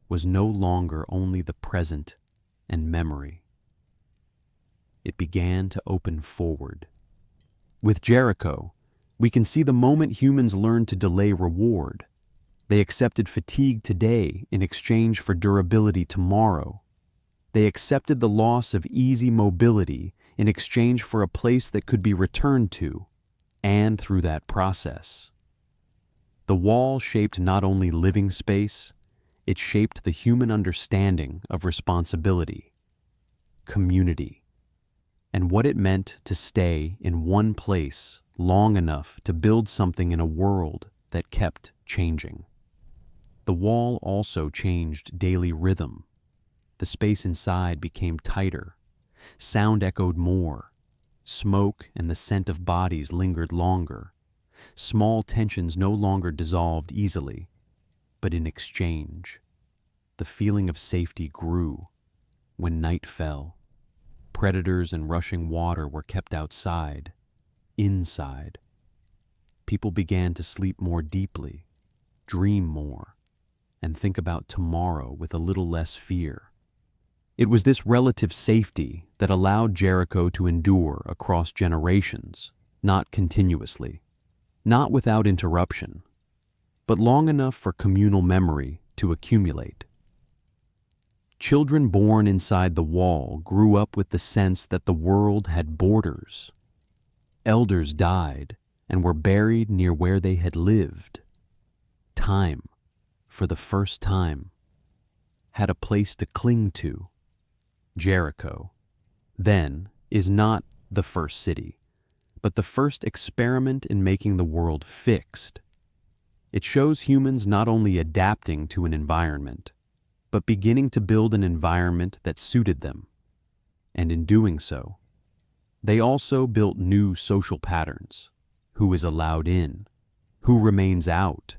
was no longer only the present and memory. It began to open forward. With Jericho, we can see the moment humans learned to delay reward. They accepted fatigue today in exchange for durability tomorrow. They accepted the loss of easy mobility in exchange for a place that could be returned to, and through that process. The wall shaped not only living space, it shaped the human understanding of responsibility, community, and what it meant to stay in one place long enough to build something in a world that kept changing. The wall also changed daily rhythm. The space inside became tighter. Sound echoed more. Smoke and the scent of bodies lingered longer. Small tensions no longer dissolved easily, but in exchange. the feeling of safety grew. When night fell, predators and rushing water were kept outside, inside. People began to sleep more deeply, dream more, and think about tomorrow with a little less fear. It was this relative safety that allowed Jericho to endure across generations, not continuously, not without interruption, but long enough for communal memory to accumulate. Children born inside the wall grew up with the sense that the world had borders. Elders died and were buried near where they had lived. Time, for the first time, had a place to cling to. Jericho, then, is not the first city, but the first experiment in making the world fixed. It shows humans not only adapting to an environment, but beginning to build an environment that suited them. And in doing so, they also built new social patterns. Who is allowed in? Who remains out?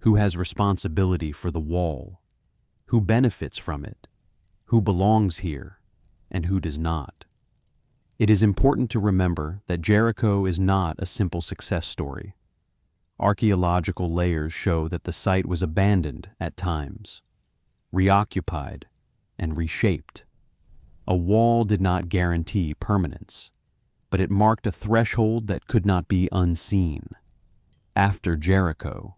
Who has responsibility for the wall? Who benefits from it? Who belongs here? And who does not? It is important to remember that Jericho is not a simple success story. Archaeological layers show that the site was abandoned at times, reoccupied, and reshaped. A wall did not guarantee permanence, but it marked a threshold that could not be unseen. After Jericho,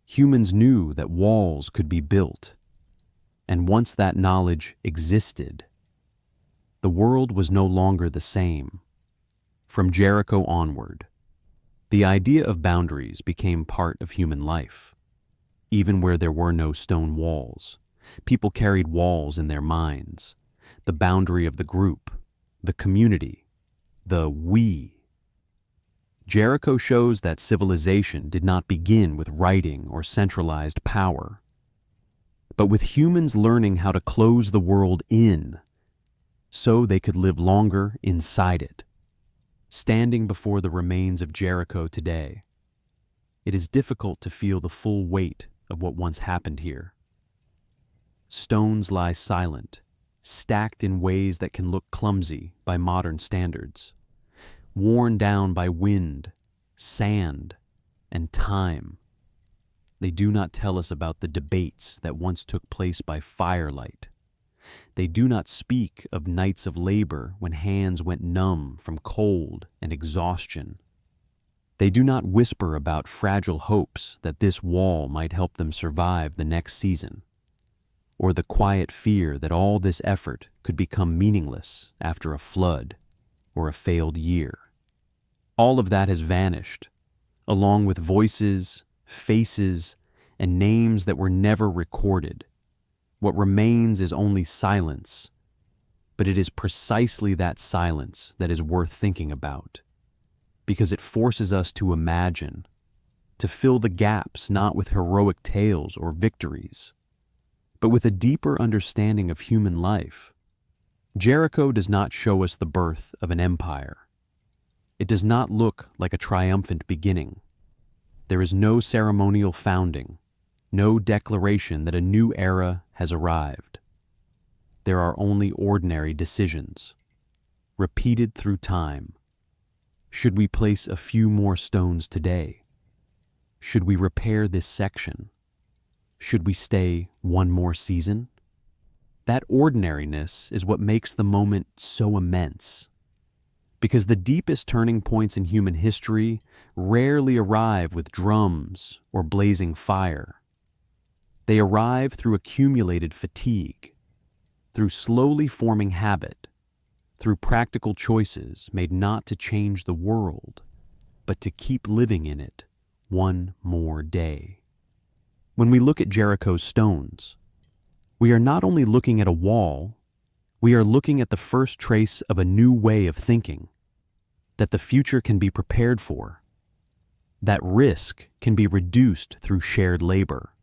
humans knew that walls could be built, and once that knowledge existed, the world was no longer the same. From Jericho onward, the idea of boundaries became part of human life. Even where there were no stone walls, people carried walls in their minds, the boundary of the group, the community, the we. Jericho shows that civilization did not begin with writing or centralized power, but with humans learning how to close the world in so they could live longer inside it. Standing before the remains of Jericho today, it is difficult to feel the full weight of what once happened here. Stones lie silent, stacked in ways that can look clumsy by modern standards, worn down by wind, sand, and time. They do not tell us about the debates that once took place by firelight. They do not speak of nights of labor when hands went numb from cold and exhaustion. They do not whisper about fragile hopes that this wall might help them survive the next season, or the quiet fear that all this effort could become meaningless after a flood or a failed year. All of that has vanished, along with voices, faces, and names that were never recorded. What remains is only silence, but it is precisely that silence that is worth thinking about, because it forces us to imagine, to fill the gaps not with heroic tales or victories, but with a deeper understanding of human life. Jericho does not show us the birth of an empire. It does not look like a triumphant beginning. There is no ceremonial founding, no declaration that a new era has arrived. There are only ordinary decisions, repeated through time. Should we place a few more stones today? Should we repair this section? Should we stay one more season? That ordinariness is what makes the moment so immense, because the deepest turning points in human history rarely arrive with drums or blazing fire. They arrive through accumulated fatigue, through slowly forming habit, through practical choices made not to change the world, but to keep living in it one more day. When we look at Jericho's stones, we are not only looking at a wall, we are looking at the first trace of a new way of thinking, that the future can be prepared for, that risk can be reduced through shared labor,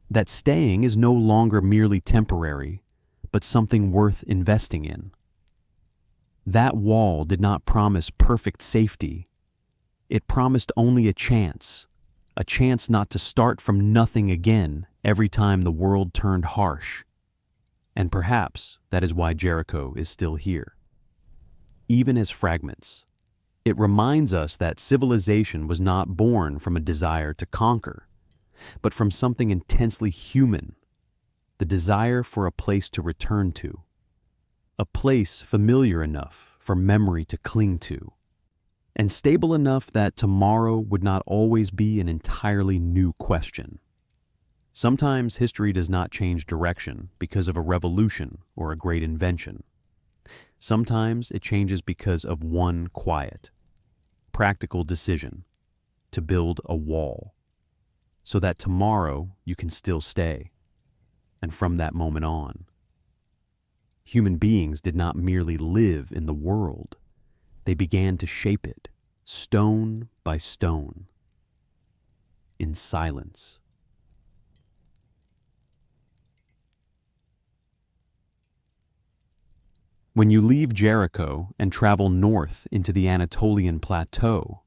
that staying is no longer merely temporary, but something worth investing in. That wall did not promise perfect safety. It promised only a chance, a chance not to start from nothing again every time the world turned harsh. And perhaps that is why Jericho is still here. Even as fragments, it reminds us that civilization was not born from a desire to conquer, but from something intensely human, the desire for a place to return to, a place familiar enough for memory to cling to, and stable enough that tomorrow would not always be an entirely new question. Sometimes history does not change direction because of a revolution or a great invention. Sometimes it changes because of one quiet, practical decision to build a wall, so that tomorrow you can still stay. And from that moment on, human beings did not merely live in the world, they began to shape it, stone by stone, in silence. When you leave Jericho and travel north into the Anatolian Plateau,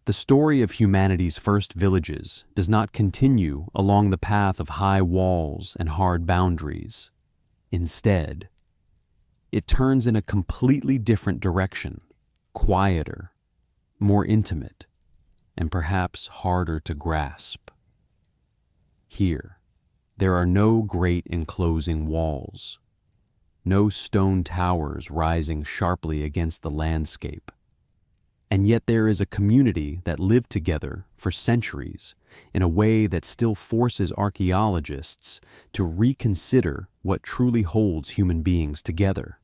the story of humanity's first villages does not continue along the path of high walls and hard boundaries. Instead, it turns in a completely different direction, quieter, more intimate, and perhaps harder to grasp. Here, there are no great enclosing walls, no stone towers rising sharply against the landscape. And yet there is a community that lived together for centuries in a way that still forces archaeologists to reconsider what truly holds human beings together.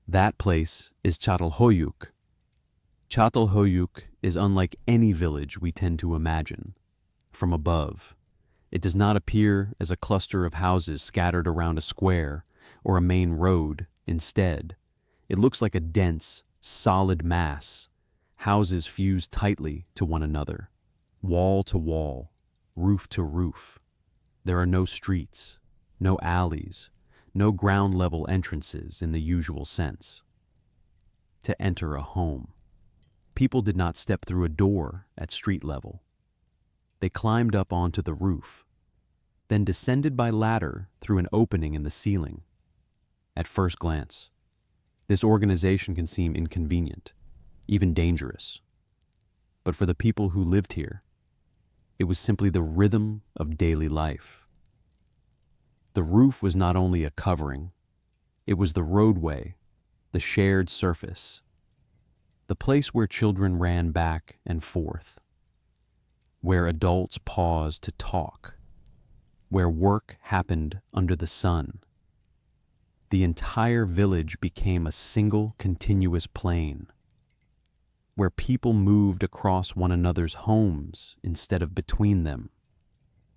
That place is Çatalhöyük. Çatalhöyük is unlike any village we tend to imagine. From above, it does not appear as a cluster of houses scattered around a square or a main road. Instead, it looks like a dense, solid mass, houses fused tightly to one another, wall to wall, roof to roof. There are no streets, no alleys, no ground-level entrances in the usual sense. To enter a home, people did not step through a door at street level. They climbed up onto the roof, then descended by ladder through an opening in the ceiling. At first glance, this organization can seem inconvenient, even dangerous. But for the people who lived here, it was simply the rhythm of daily life. The roof was not only a covering, it was the roadway, the shared surface, the place where children ran back and forth, where adults paused to talk, where work happened under the sun. The entire village became a single continuous plain, where people moved across one another's homes instead of between them.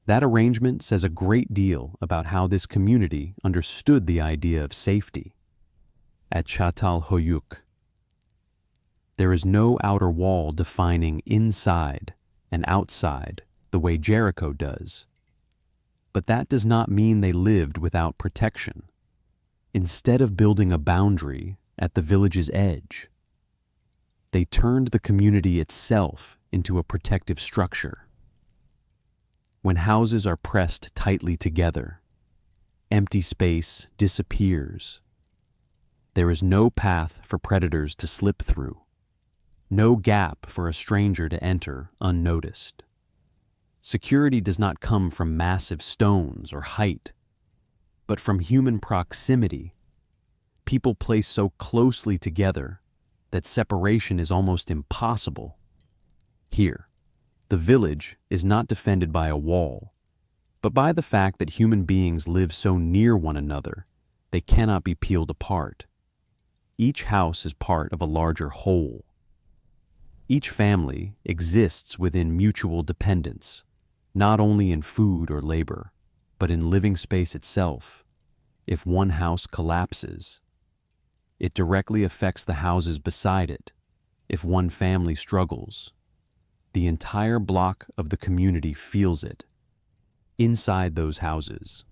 That arrangement says a great deal about how this community understood the idea of safety. At Çatalhöyük, there is no outer wall defining inside and outside the way Jericho does. But that does not mean they lived without protection. Instead of building a boundary at the village's edge, they turned the community itself into a protective structure. When houses are pressed tightly together, empty space disappears. There is no path for predators to slip through, no gap for a stranger to enter unnoticed. Security does not come from massive stones or height, but from human proximity. People place so closely together that separation is almost impossible. Here, the village is not defended by a wall, but by the fact that human beings live so near one another, they cannot be peeled apart. Each house is part of a larger whole. Each family exists within mutual dependence, not only in food or labor, but in living space itself. If one house collapses, it directly affects the houses beside it. If one family struggles, the entire block of the community feels it. Inside those houses,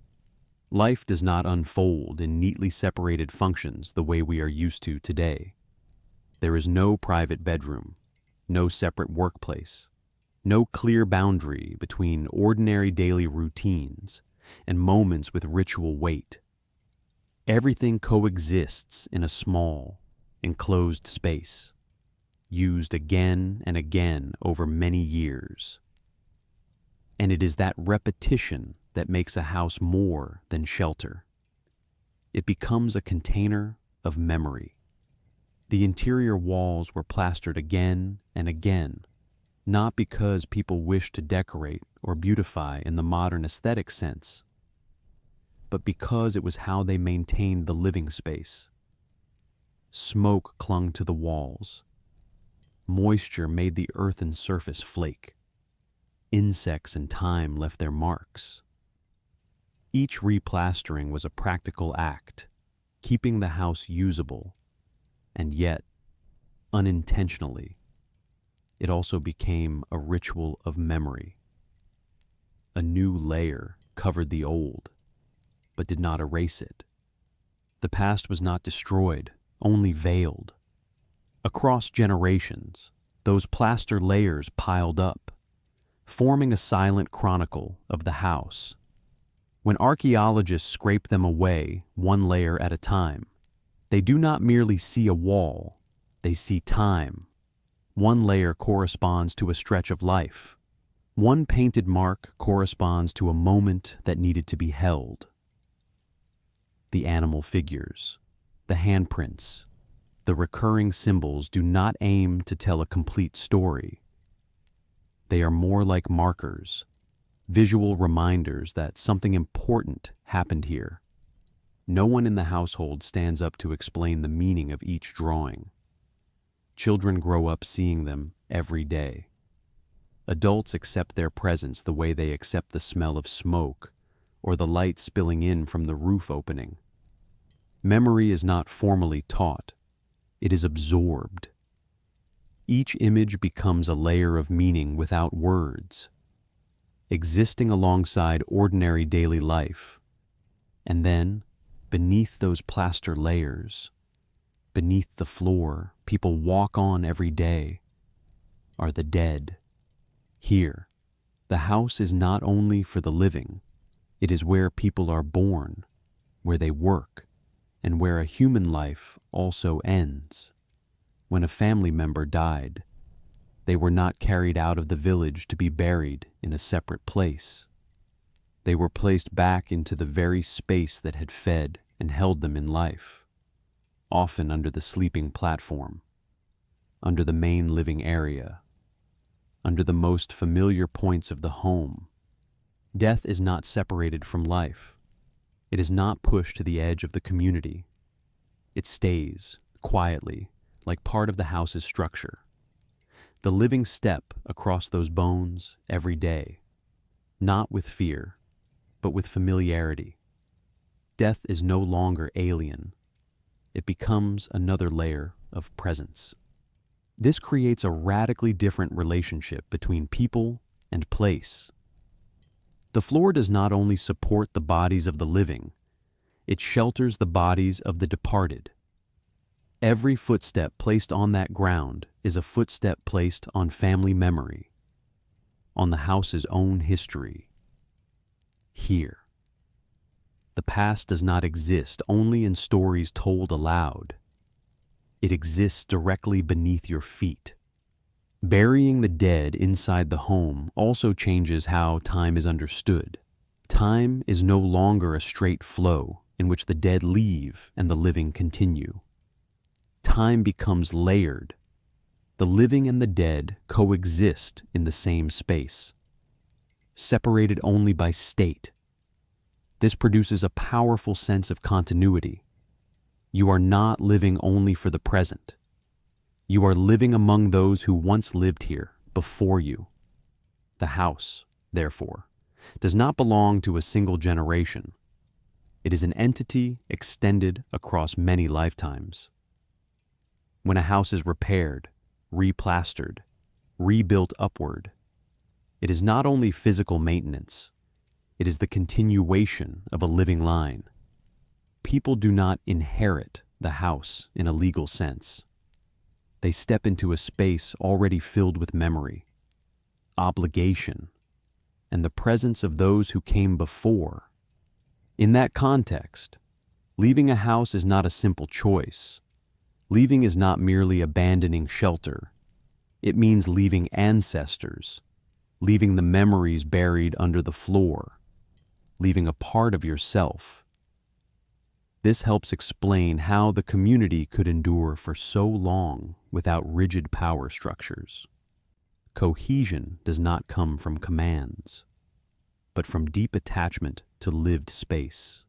life does not unfold in neatly separated functions the way we are used to today. There is no private bedroom, no separate workplace, No clear boundary between ordinary daily routines and moments with ritual weight. Everything coexists in a small, enclosed space, used again and again over many years. And it is that repetition that makes a house more than shelter. It becomes a container of memory. The interior walls were plastered again and again, not because people wished to decorate or beautify in the modern aesthetic sense, but because it was how they maintained the living space. Smoke clung to the walls. Moisture made the earthen surface flake. Insects and time left their marks. Each replastering was a practical act, keeping the house usable, and yet, unintentionally, it also became a ritual of memory. A new layer covered the old, but did not erase it. The past was not destroyed, only veiled. Across generations, those plaster layers piled up, forming a silent chronicle of the house. When archaeologists scrape them away, one layer at a time, they do not merely see a wall, they see time. One layer corresponds to a stretch of life. One painted mark corresponds to a moment that needed to be held. The animal figures, the handprints, the recurring symbols do not aim to tell a complete story. They are more like markers, visual reminders that something important happened here. No one in the household stands up to explain the meaning of each drawing. Children grow up seeing them every day. Adults accept their presence the way they accept the smell of smoke or the light spilling in from the roof opening. Memory is not formally taught, it is absorbed. Each image becomes a layer of meaning without words, existing alongside ordinary daily life. And then, beneath those plaster layers, beneath the floor people walk on every day, are the dead. Here, the house is not only for the living, it is where people are born, where they work, and where a human life also ends. When a family member died, they were not carried out of the village to be buried in a separate place. They were placed back into the very space that had fed and held them in life, often under the sleeping platform, under the main living area, under the most familiar points of the home. Death is not separated from life. It is not pushed to the edge of the community. It stays, quietly, like part of the house's structure. The living step across those bones every day, not with fear, but with familiarity. Death is no longer alien. It becomes another layer of presence. This creates a radically different relationship between people and place. The floor does not only support the bodies of the living, it shelters the bodies of the departed. Every footstep placed on that ground is a footstep placed on family memory, on the house's own history. Here, the past does not exist only in stories told aloud. It exists directly beneath your feet. Burying the dead inside the home also changes how time is understood. Time is no longer a straight flow in which the dead leave and the living continue. Time becomes layered. The living and the dead coexist in the same space, separated only by state. This produces a powerful sense of continuity. You are not living only for the present. You are living among those who once lived here before you. The house, therefore, does not belong to a single generation. It is an entity extended across many lifetimes. When a house is repaired, replastered, rebuilt upward, it is not only physical maintenance, it is the continuation of a living line. People do not inherit the house in a legal sense. They step into a space already filled with memory, obligation and the presence of those who came before. In that context, leaving a house is not a simple choice. Leaving is not merely abandoning shelter. It means leaving ancestors, leaving the memories buried under the floor, leaving a part of yourself. This helps explain how the community could endure for so long without rigid power structures. Cohesion does not come from commands, but from deep attachment to lived space.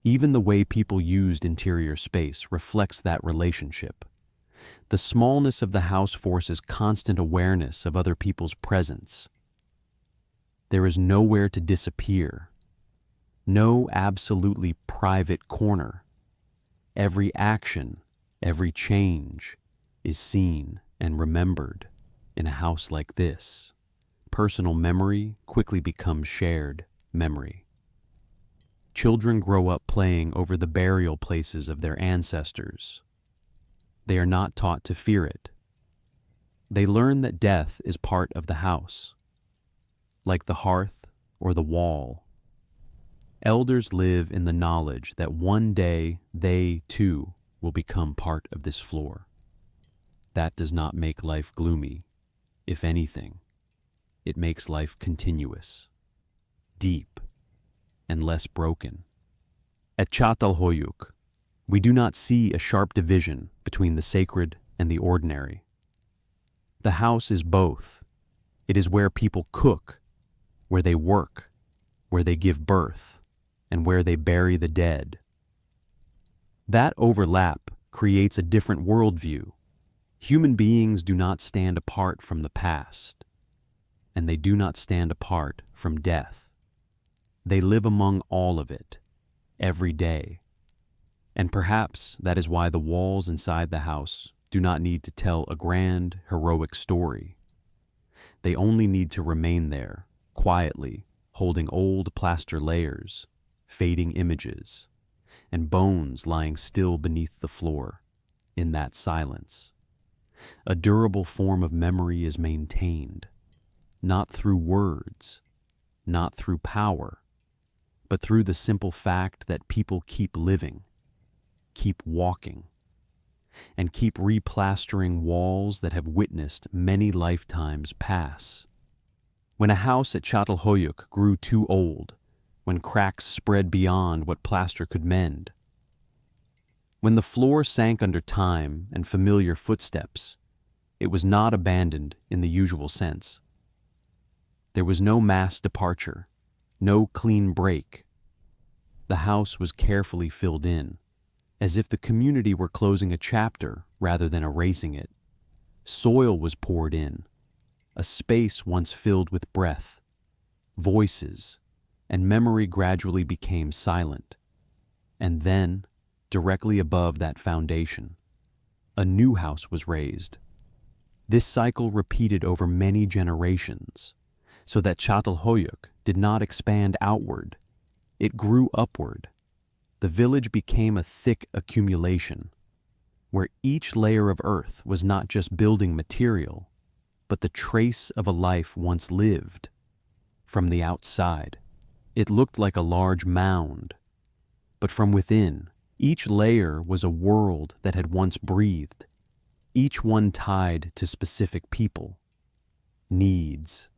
Even the way people used interior space reflects that relationship. The smallness of the house forces constant awareness of other people's presence. There is nowhere to disappear, no absolutely private corner. Every action, every change is seen and remembered. In a house like this, personal memory quickly becomes shared memory. Children grow up playing over the burial places of their ancestors. They are not taught to fear it. They learn that death is part of the house, like the hearth or the wall. Elders live in the knowledge that one day they, too, will become part of this floor. That does not make life gloomy. If anything, it makes life continuous, deep, and less broken. At Çatalhöyük, we do not see a sharp division between the sacred and the ordinary. The house is both. It is where people cook, where they work, where they give birth, and where they bury the dead. That overlap creates a different worldview. Human beings do not stand apart from the past, and they do not stand apart from death. They live among all of it, every day. And perhaps that is why the walls inside the house do not need to tell a grand, heroic story. They only need to remain there, quietly, holding old plaster layers, fading images, and bones lying still beneath the floor, in that silence. A durable form of memory is maintained, not through words, not through power, but through the simple fact that people keep living, keep walking, and keep replastering walls that have witnessed many lifetimes pass. When a house at Çatalhöyük grew too old, when cracks spread beyond what plaster could mend, when the floor sank under time and familiar footsteps, it was not abandoned in the usual sense. There was no mass departure, no clean break. The house was carefully filled in, as if the community were closing a chapter rather than erasing it. Soil was poured in, a space once filled with breath, voices, and memory gradually became silent. And then, directly above that foundation, a new house was raised. This cycle repeated over many generations, so that Çatalhöyük did not expand outward. It grew upward. The village became a thick accumulation, where each layer of earth was not just building material, but the trace of a life once lived. From the outside, it looked like a large mound, but from within, each layer was a world that had once breathed, each one tied to specific people, needs,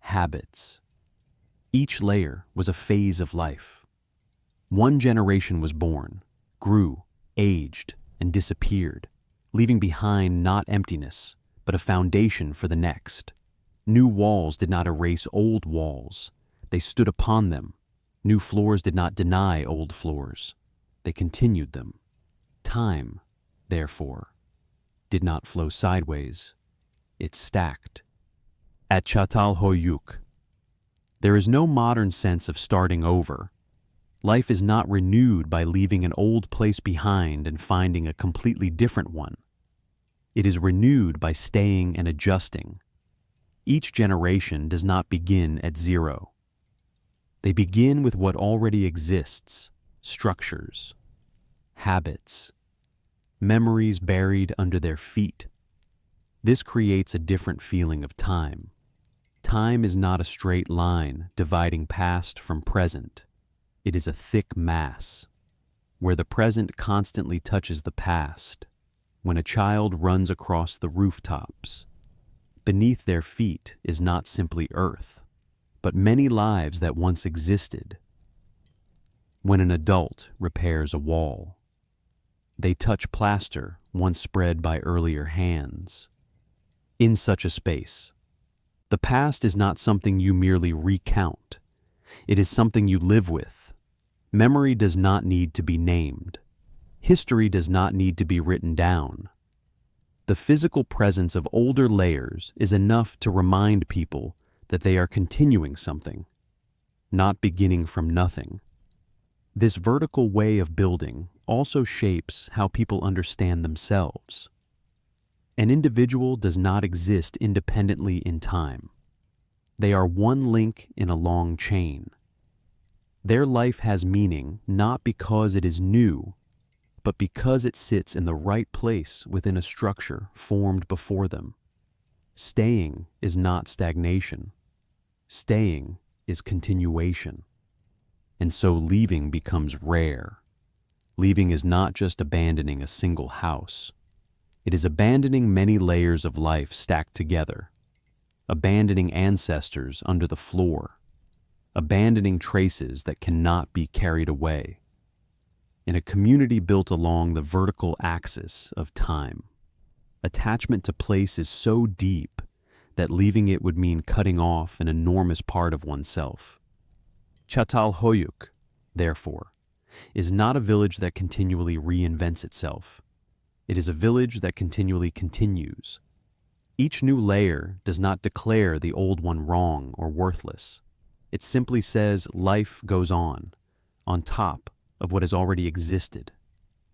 habits. Each layer was a phase of life. One generation was born, grew, aged, and disappeared, leaving behind not emptiness, but a foundation for the next. New walls did not erase old walls. They stood upon them. New floors did not deny old floors. They continued them. Time, therefore, did not flow sideways. It stacked. At Çatalhöyük, there is no modern sense of starting over. Life is not renewed by leaving an old place behind and finding a completely different one. It is renewed by staying and adjusting. Each generation does not begin at zero. They begin with what already exists, structures, habits, memories buried under their feet. This creates a different feeling of time. Time is not a straight line dividing past from present. It is a thick mass, where the present constantly touches the past. When a child runs across the rooftops, beneath their feet is not simply earth, but many lives that once existed. When an adult repairs a wall, they touch plaster once spread by earlier hands. In such a space, the past is not something you merely recount. It is something you live with. Memory does not need to be named. History does not need to be written down. The physical presence of older layers is enough to remind people that they are continuing something, not beginning from nothing. This vertical way of building also shapes how people understand themselves. An individual does not exist independently in time. They are one link in a long chain. Their life has meaning not because it is new, but because it sits in the right place within a structure formed before them. Staying is not stagnation. Staying is continuation. And so leaving becomes rare. Leaving is not just abandoning a single house. It is abandoning many layers of life stacked together, abandoning ancestors under the floor, abandoning traces that cannot be carried away. In a community built along the vertical axis of time, attachment to place is so deep that leaving it would mean cutting off an enormous part of oneself. Çatalhöyük, therefore, is not a village that continually reinvents itself. It is a village that continually continues. Each new layer does not declare the old one wrong or worthless. It simply says life goes on top of what has already existed,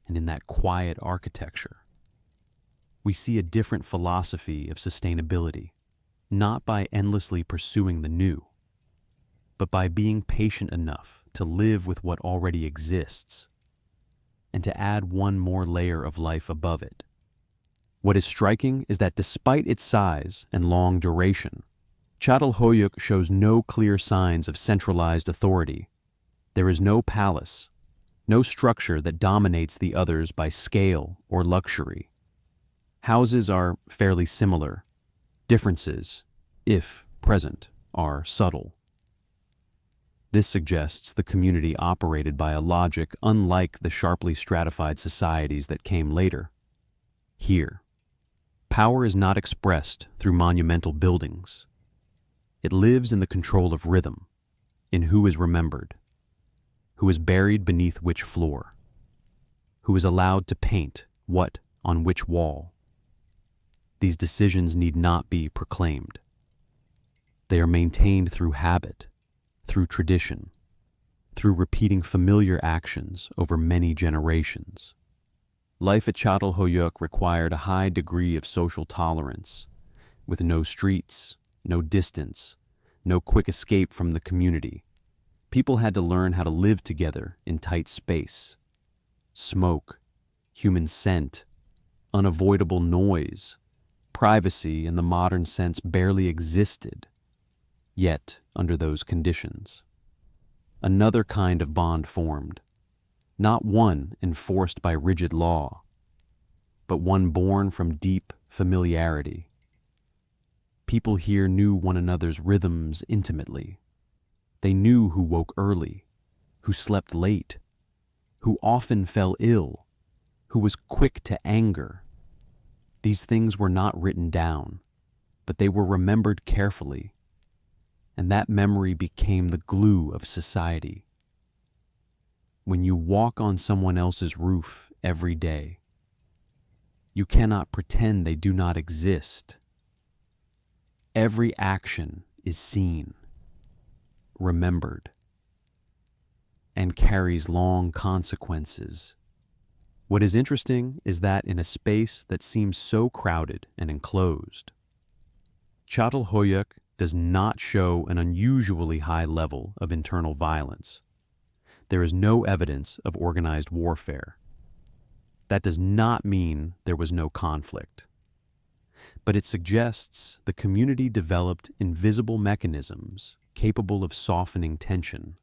and in that quiet architecture. We see a different philosophy of sustainability, not by endlessly pursuing the new, but by being patient enough to live with what already exists, and to add one more layer of life above it. What is striking is that despite its size and long duration, Çatalhöyük shows no clear signs of centralized authority. There is no palace, no structure that dominates the others by scale or luxury. Houses are fairly similar. Differences, if present, are subtle. This suggests the community operated by a logic unlike the sharply stratified societies that came later. Here, power is not expressed through monumental buildings. It lives in the control of rhythm, in who is remembered, who is buried beneath which floor, who is allowed to paint what on which wall. These decisions need not be proclaimed. They are maintained through habit, through tradition, through repeating familiar actions over many generations. Life at Çatalhöyük required a high degree of social tolerance, with no streets, no distance, no quick escape from the community. People had to learn how to live together in tight space. Smoke, human scent, unavoidable noise, privacy in the modern sense barely existed. Yet, under those conditions, another kind of bond formed, not one enforced by rigid law, but one born from deep familiarity. People here knew one another's rhythms intimately. They knew who woke early, who slept late, who often fell ill, who was quick to anger. These things were not written down, but they were remembered carefully, and that memory became the glue of society. When you walk on someone else's roof every day, you cannot pretend they do not exist. Every action is seen, remembered, and carries long consequences. What is interesting is that in a space that seems so crowded and enclosed, Çatalhöyük does not show an unusually high level of internal violence. There is no evidence of organized warfare. That does not mean there was no conflict. but it suggests the community developed invisible mechanisms capable of softening tension.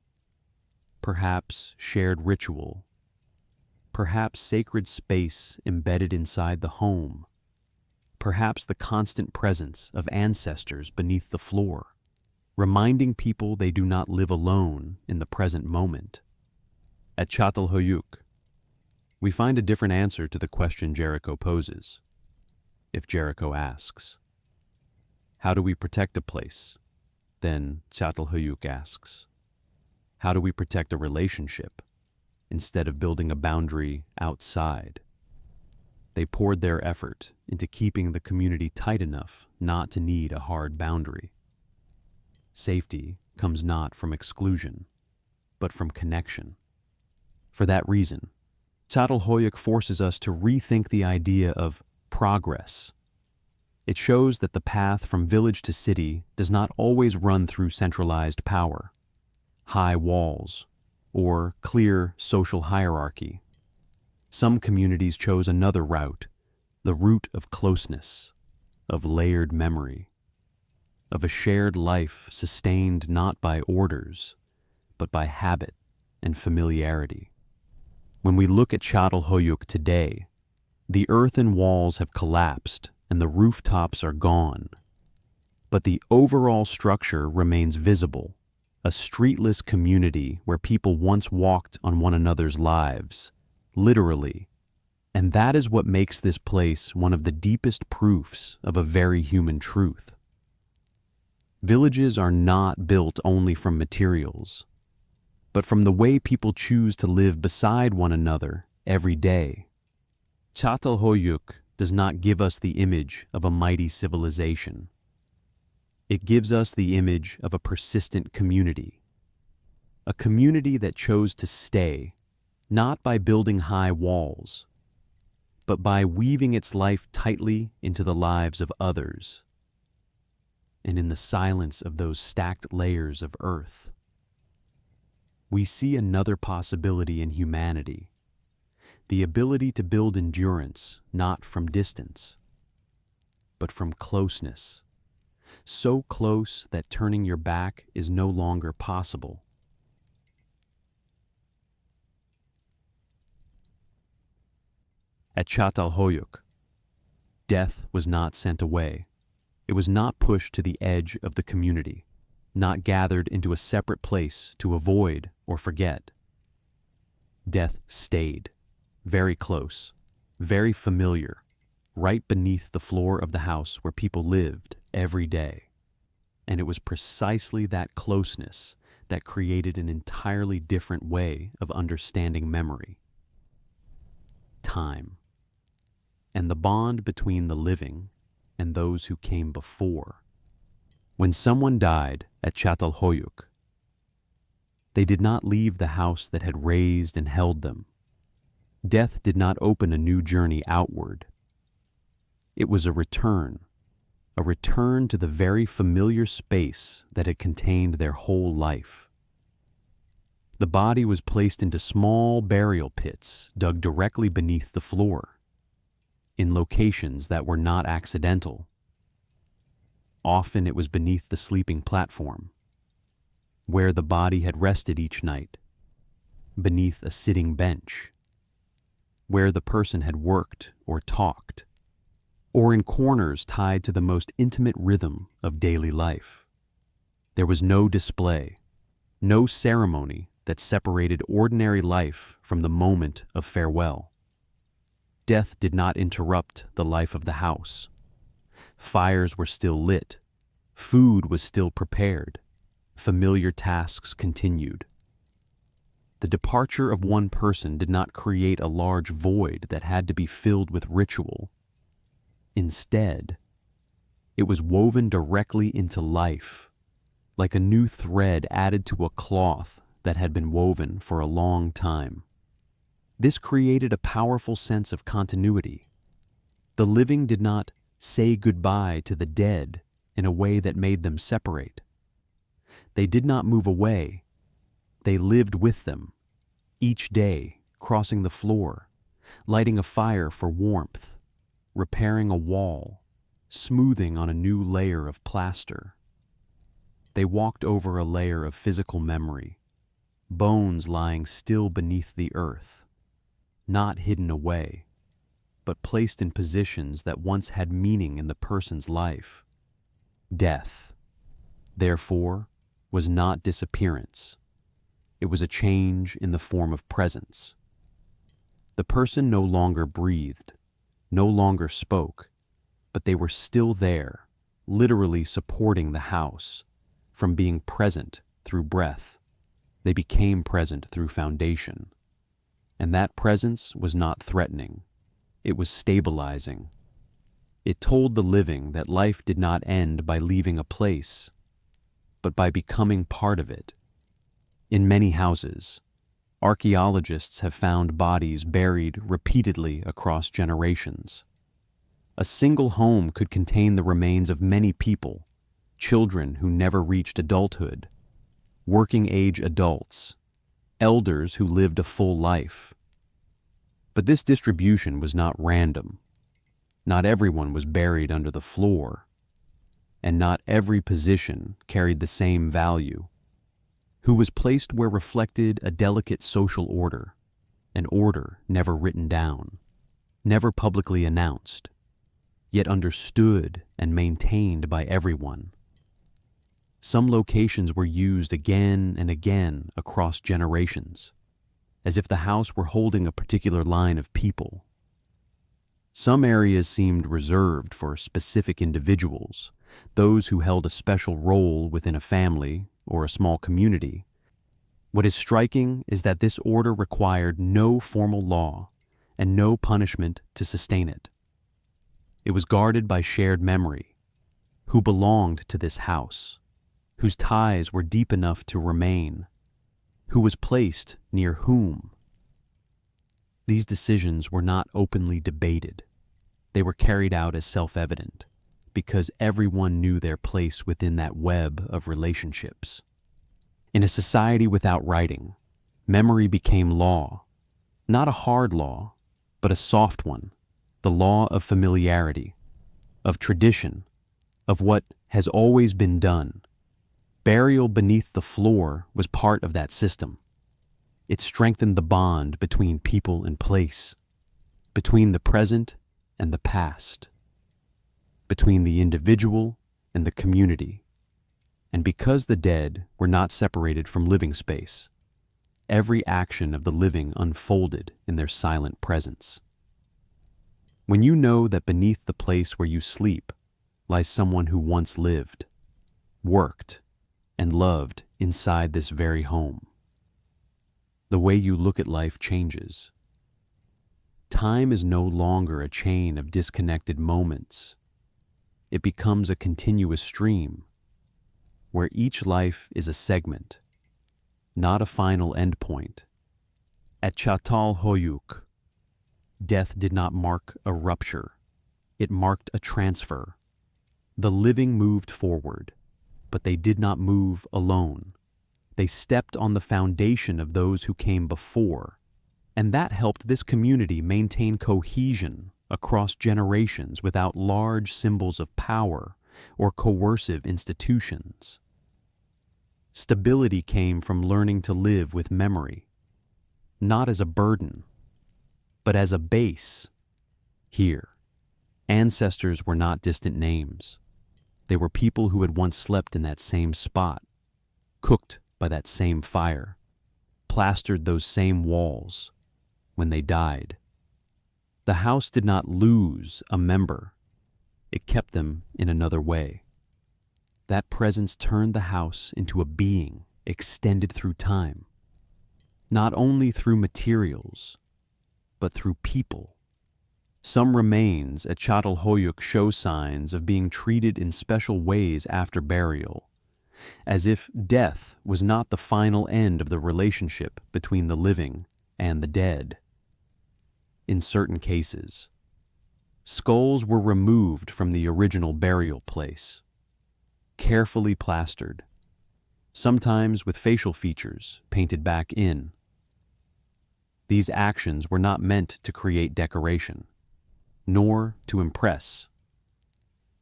Perhaps shared ritual, perhaps sacred space embedded inside the home, perhaps the constant presence of ancestors beneath the floor, reminding people they do not live alone in the present moment. At Çatalhöyük, we find a different answer to the question Jericho poses. If Jericho asks, "How do we protect a place?" then Çatalhöyük asks, "How do we protect a relationship instead of building a boundary outside?" They poured their effort into keeping the community tight enough not to need a hard boundary. Safety comes not from exclusion, but from connection. For that reason, Çatalhöyük forces us to rethink the idea of progress. It shows that the path from village to city does not always run through centralized power, high walls, or clear social hierarchy. Some communities chose another route, the route of closeness, of layered memory, of a shared life sustained not by orders, but by habit and familiarity. When we look at Çatalhöyük today, the earthen walls have collapsed and the rooftops are gone, but the overall structure remains visible, a streetless community where people once walked on one another's lives, literally, and that is what makes this place one of the deepest proofs of a very human truth. Villages are not built only from materials, but from the way people choose to live beside one another every day. Çatalhöyük does not give us the image of a mighty civilization. It gives us the image of a persistent community, a community that chose to stay, not by building high walls, but by weaving its life tightly into the lives of others. And in the silence of those stacked layers of earth, we see another possibility in humanity, the ability to build endurance not from distance, but from closeness, so close that turning your back is no longer possible. At Çatalhöyük, death was not sent away. It was not pushed to the edge of the community, not gathered into a separate place to avoid or forget. Death stayed, very close, very familiar, right beneath the floor of the house where people lived every day. And it was precisely that closeness that created an entirely different way of understanding memory. Time, and the bond between the living and those who came before. When someone died at Çatalhöyük, they did not leave the house that had raised and held them. Death did not open a new journey outward. It was a return to the very familiar space that had contained their whole life. The body was placed into small burial pits dug directly beneath the floor, in locations that were not accidental. Often it was beneath the sleeping platform, where the body had rested each night, beneath a sitting bench, where the person had worked or talked, or in corners tied to the most intimate rhythm of daily life. There was no display, no ceremony that separated ordinary life from the moment of farewell. Death did not interrupt the life of the house. Fires were still lit, food was still prepared, familiar tasks continued. The departure of one person did not create a large void that had to be filled with ritual. Instead, it was woven directly into life, like a new thread added to a cloth that had been woven for a long time. This created a powerful sense of continuity. The living did not say goodbye to the dead in a way that made them separate. They did not move away. They lived with them, each day crossing the floor, lighting a fire for warmth, repairing a wall, smoothing on a new layer of plaster. They walked over a layer of physical memory, bones lying still beneath the earth, not hidden away, but placed in positions that once had meaning in the person's life. Death, therefore, was not disappearance. It was a change in the form of presence. The person no longer breathed, no longer spoke, but they were still there, literally supporting the house. From being present through breath, they became present through foundation. And that presence was not threatening. It was stabilizing. It told the living that life did not end by leaving a place, but by becoming part of it. In many houses, archaeologists have found bodies buried repeatedly across generations. A single home could contain the remains of many people, children who never reached adulthood, working-age adults, elders who lived a full life. But this distribution was not random. Not everyone was buried under the floor, and not every position carried the same value. Who was placed where reflected a delicate social order, an order never written down, never publicly announced, yet understood and maintained by everyone. Some locations were used again and again across generations, as if the house were holding a particular line of people. Some areas seemed reserved for specific individuals, those who held a special role within a family or a small community. What is striking is that this order required no formal law and no punishment to sustain it. It was guarded by shared memory, who belonged to this house, whose ties were deep enough to remain, who was placed near whom. These decisions were not openly debated. They were carried out as self-evident, because everyone knew their place within that web of relationships. In a society without writing, memory became law, not a hard law, but a soft one, the law of familiarity, of tradition, of what has always been done. Burial beneath the floor was part of that system. It strengthened the bond between people and place, between the present and the past, between the individual and the community. And because the dead were not separated from living space, every action of the living unfolded in their silent presence. When you know that beneath the place where you sleep lies someone who once lived, worked, and loved inside this very home, the way you look at life changes. Time is no longer a chain of disconnected moments. It becomes a continuous stream, where each life is a segment, not a final endpoint. At Çatalhöyük, death did not mark a rupture, it marked a transfer. The living moved forward, but they did not move alone. They stepped on the foundation of those who came before, and that helped this community maintain cohesion across generations without large symbols of power or coercive institutions. Stability came from learning to live with memory, not as a burden, but as a base. Here, ancestors were not distant names. They were people who had once slept in that same spot, cooked by that same fire, plastered those same walls. When they died, the house did not lose a member. It kept them in another way. That presence turned the house into a being extended through time, not only through materials, but through people. Some remains at Çatalhöyük show signs of being treated in special ways after burial, as if death was not the final end of the relationship between the living and the dead. In certain cases, skulls were removed from the original burial place, carefully plastered, sometimes with facial features painted back in. These actions were not meant to create decoration, nor to impress.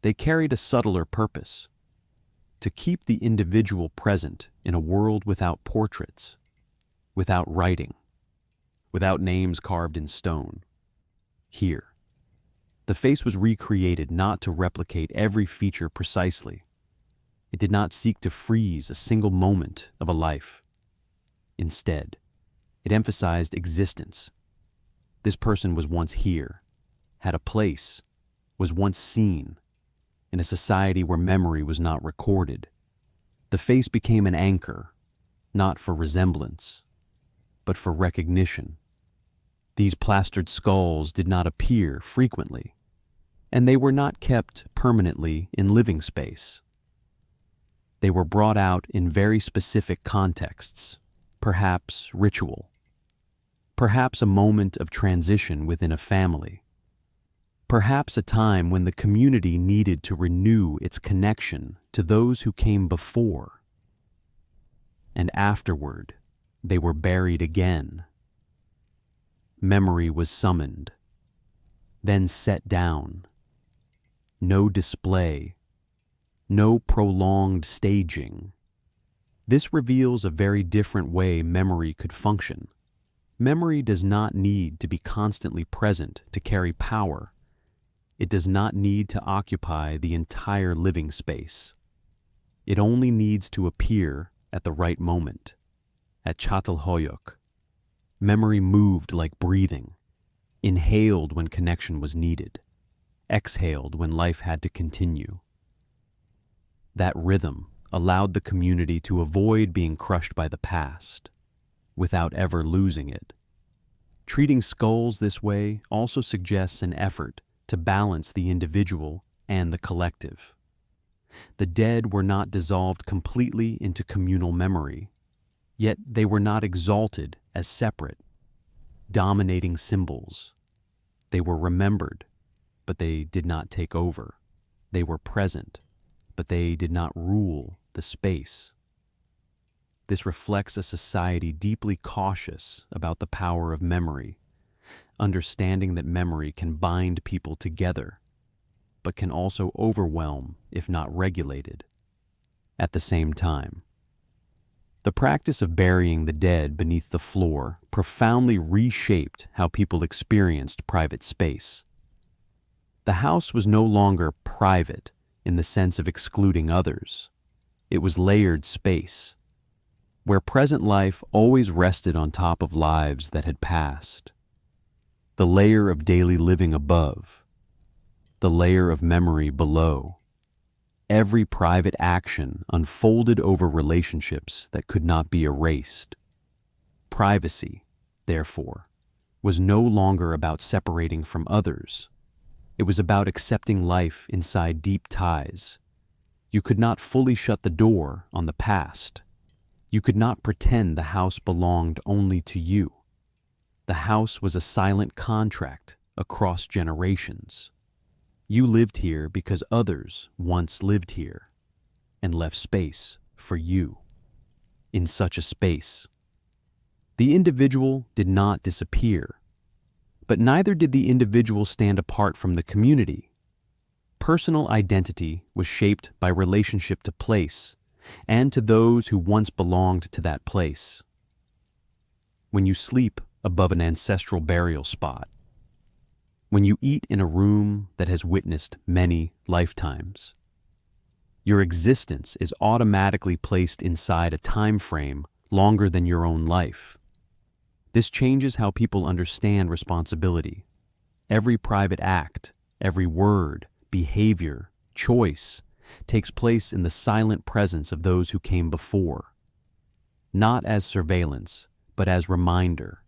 they carried a subtler purpose: to keep the individual present in a world without portraits, without writing, without names carved in stone. Here, the face was recreated not to replicate every feature precisely. It did not seek to freeze a single moment of a life. Instead, it emphasized existence. This person was once here, had a place, was once seen, in a society where memory was not recorded. The face became an anchor, not for resemblance, but for recognition. These plastered skulls did not appear frequently, and they were not kept permanently in living space. They were brought out in very specific contexts, perhaps ritual, perhaps a moment of transition within a family, perhaps a time when the community needed to renew its connection to those who came before. And afterward, they were buried again. Memory was summoned, then set down. No display, no prolonged staging. This reveals a very different way memory could function. Memory does not need to be constantly present to carry power. It does not need to occupy the entire living space. It only needs to appear at the right moment. At Çatalhöyük, memory moved like breathing, inhaled when connection was needed, exhaled when life had to continue. That rhythm allowed the community to avoid being crushed by the past, without ever losing it. Treating skulls this way also suggests an effort to balance the individual and the collective. The dead were not dissolved completely into communal memory, yet they were not exalted as separate, dominating symbols. They were remembered, but they did not take over. They were present, but they did not rule the space. This reflects a society deeply cautious about the power of memory, understanding that memory can bind people together, but can also overwhelm if not regulated. At the same time, the practice of burying the dead beneath the floor profoundly reshaped how people experienced private space. The house was no longer private in the sense of excluding others. It was layered space, where present life always rested on top of lives that had passed. The layer of daily living above, the layer of memory below. Every private action unfolded over relationships that could not be erased. Privacy, therefore, was no longer about separating from others. It was about accepting life inside deep ties. You could not fully shut the door on the past. You could not pretend the house belonged only to you. The house was a silent contract across generations. You lived here because others once lived here and left space for you. In such a space, the individual did not disappear, but neither did the individual stand apart from the community. Personal identity was shaped by relationship to place and to those who once belonged to that place. When you sleep above an ancestral burial spot, when you eat in a room that has witnessed many lifetimes, your existence is automatically placed inside a time frame longer than your own life. This changes how people understand responsibility. Every private act, every word, behavior, choice takes place in the silent presence of those who came before. Not as surveillance, but as reminder.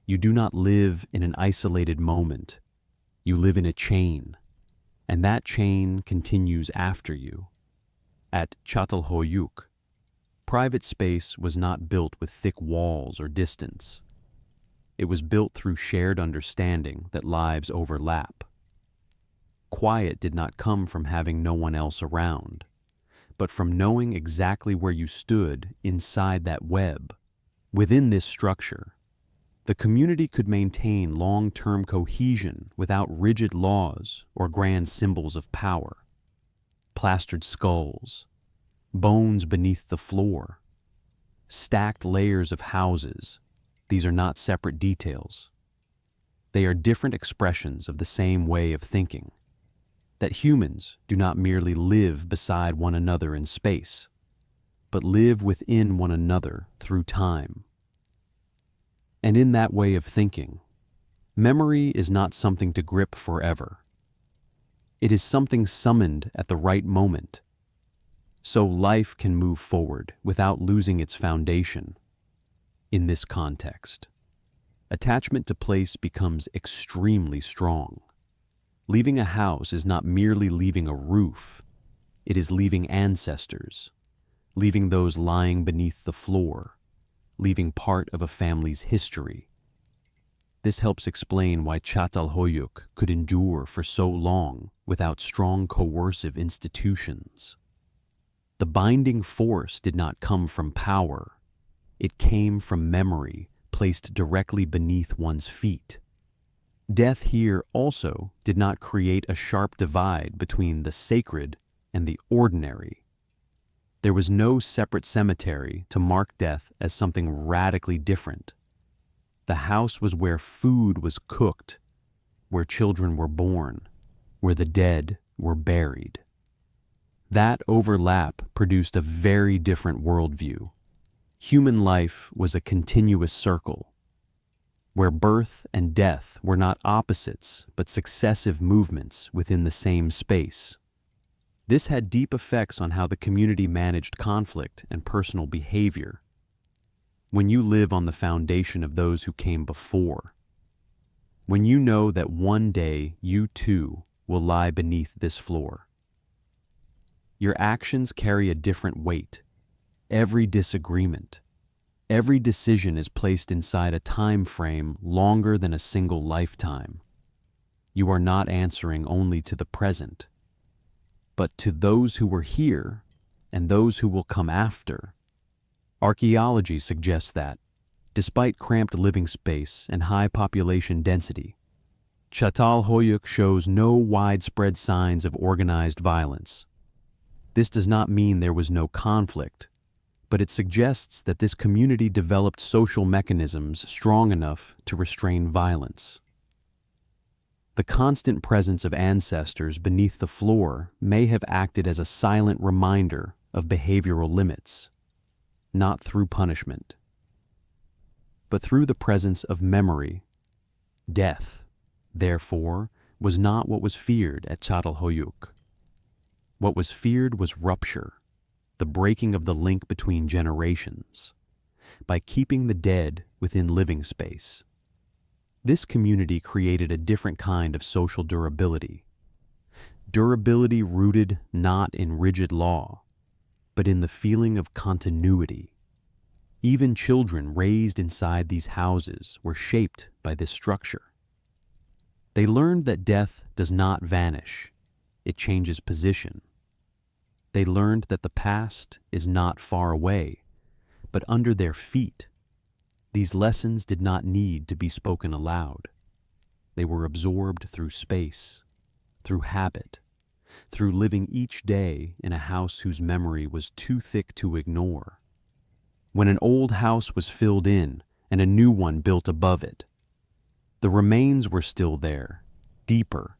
You do not live in an isolated moment. You live in a chain, and that chain continues after you. At Çatalhöyük, private space was not built with thick walls or distance. It was built through shared understanding that lives overlap. Quiet did not come from having no one else around, but from knowing exactly where you stood inside that web. Within this structure, the community could maintain long-term cohesion without rigid laws or grand symbols of power. plastered skulls, bones beneath the floor, stacked layers of houses. These are not separate details. They are different expressions of the same way of thinking, that humans do not merely live beside one another in space, but live within one another through time. And in that way of thinking, memory is not something to grip forever. It is something summoned at the right moment, so life can move forward without losing its foundation. In this context, attachment to place becomes extremely strong. Leaving a house is not merely leaving a roof, it is leaving ancestors, leaving those lying beneath the floor, leaving part of a family's history. This helps explain why Çatalhöyük could endure for so long without strong coercive institutions. The binding force did not come from power, it came from memory placed directly beneath one's feet. Death here also did not create a sharp divide between the sacred and the ordinary. There was no separate cemetery to mark death as something radically different. The house was where food was cooked, where children were born, where the dead were buried. That overlap produced a very different worldview. Human life was a continuous circle, where birth and death were not opposites but successive movements within the same space. This had deep effects on how the community managed conflict and personal behavior. When you live on the foundation of those who came before, when you know that one day you too will lie beneath this floor, your actions carry a different weight. Every disagreement, every decision is placed inside a time frame longer than a single lifetime. You are not answering only to the present, but to those who were here and those who will come after. Archaeology suggests that, despite cramped living space and high population density, Çatalhöyük shows no widespread signs of organized violence. This does not mean there was no conflict, but it suggests that this community developed social mechanisms strong enough to restrain violence. The constant presence of ancestors beneath the floor may have acted as a silent reminder of behavioral limits, not through punishment, but through the presence of memory. Death, therefore, was not what was feared at Çatalhöyük. What was feared was rupture, the breaking of the link between generations, by keeping the dead within living space. This community created a different kind of social durability. Durability rooted not in rigid law, but in the feeling of continuity. Even children raised inside these houses were shaped by this structure. They learned that death does not vanish, it changes position. They learned that the past is not far away, but under their feet. These lessons did not need to be spoken aloud. They were absorbed through space, through habit, through living each day in a house whose memory was too thick to ignore. When an old house was filled in and a new one built above it, the remains were still there, deeper,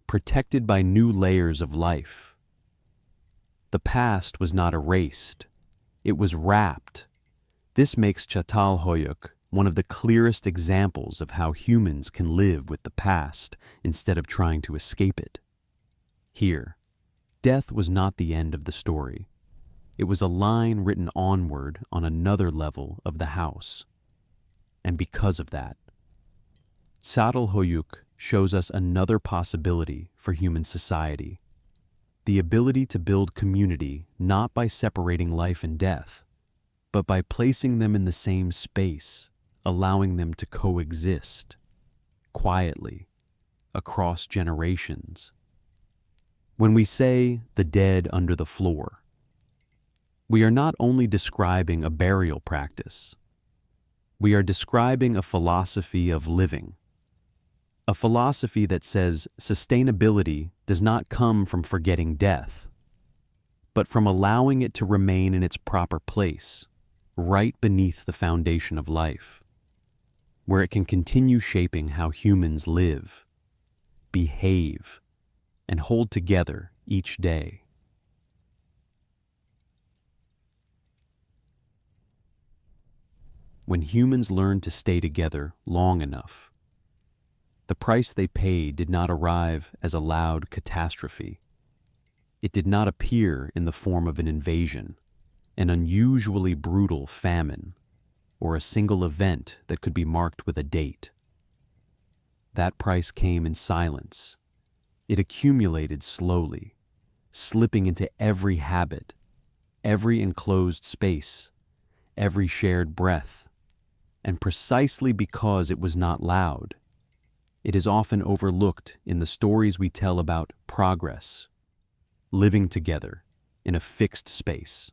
protected by new layers of life. The past was not erased, it was wrapped. This makes Çatalhöyük one of the clearest examples of how humans can live with the past instead of trying to escape it. Here, death was not the end of the story. It was a line written onward on another level of the house. And because of that, Çatalhöyük shows us another possibility for human society. The ability to build community not by separating life and death, but by placing them in the same space, allowing them to coexist, quietly, across generations. When we say the dead under the floor, we are not only describing a burial practice, we are describing a philosophy of living. A philosophy that says sustainability does not come from forgetting death, but from allowing it to remain in its proper place, right beneath the foundation of life, where it can continue shaping how humans live, behave, and hold together each day. When humans learned to stay together long enough, the price they paid did not arrive as a loud catastrophe. It did not appear in the form of an invasion, an unusually brutal famine, or a single event that could be marked with a date. That price came in silence. It accumulated slowly, slipping into every habit, every enclosed space, every shared breath. And precisely because it was not loud, it is often overlooked in the stories we tell about progress. Living together in a fixed space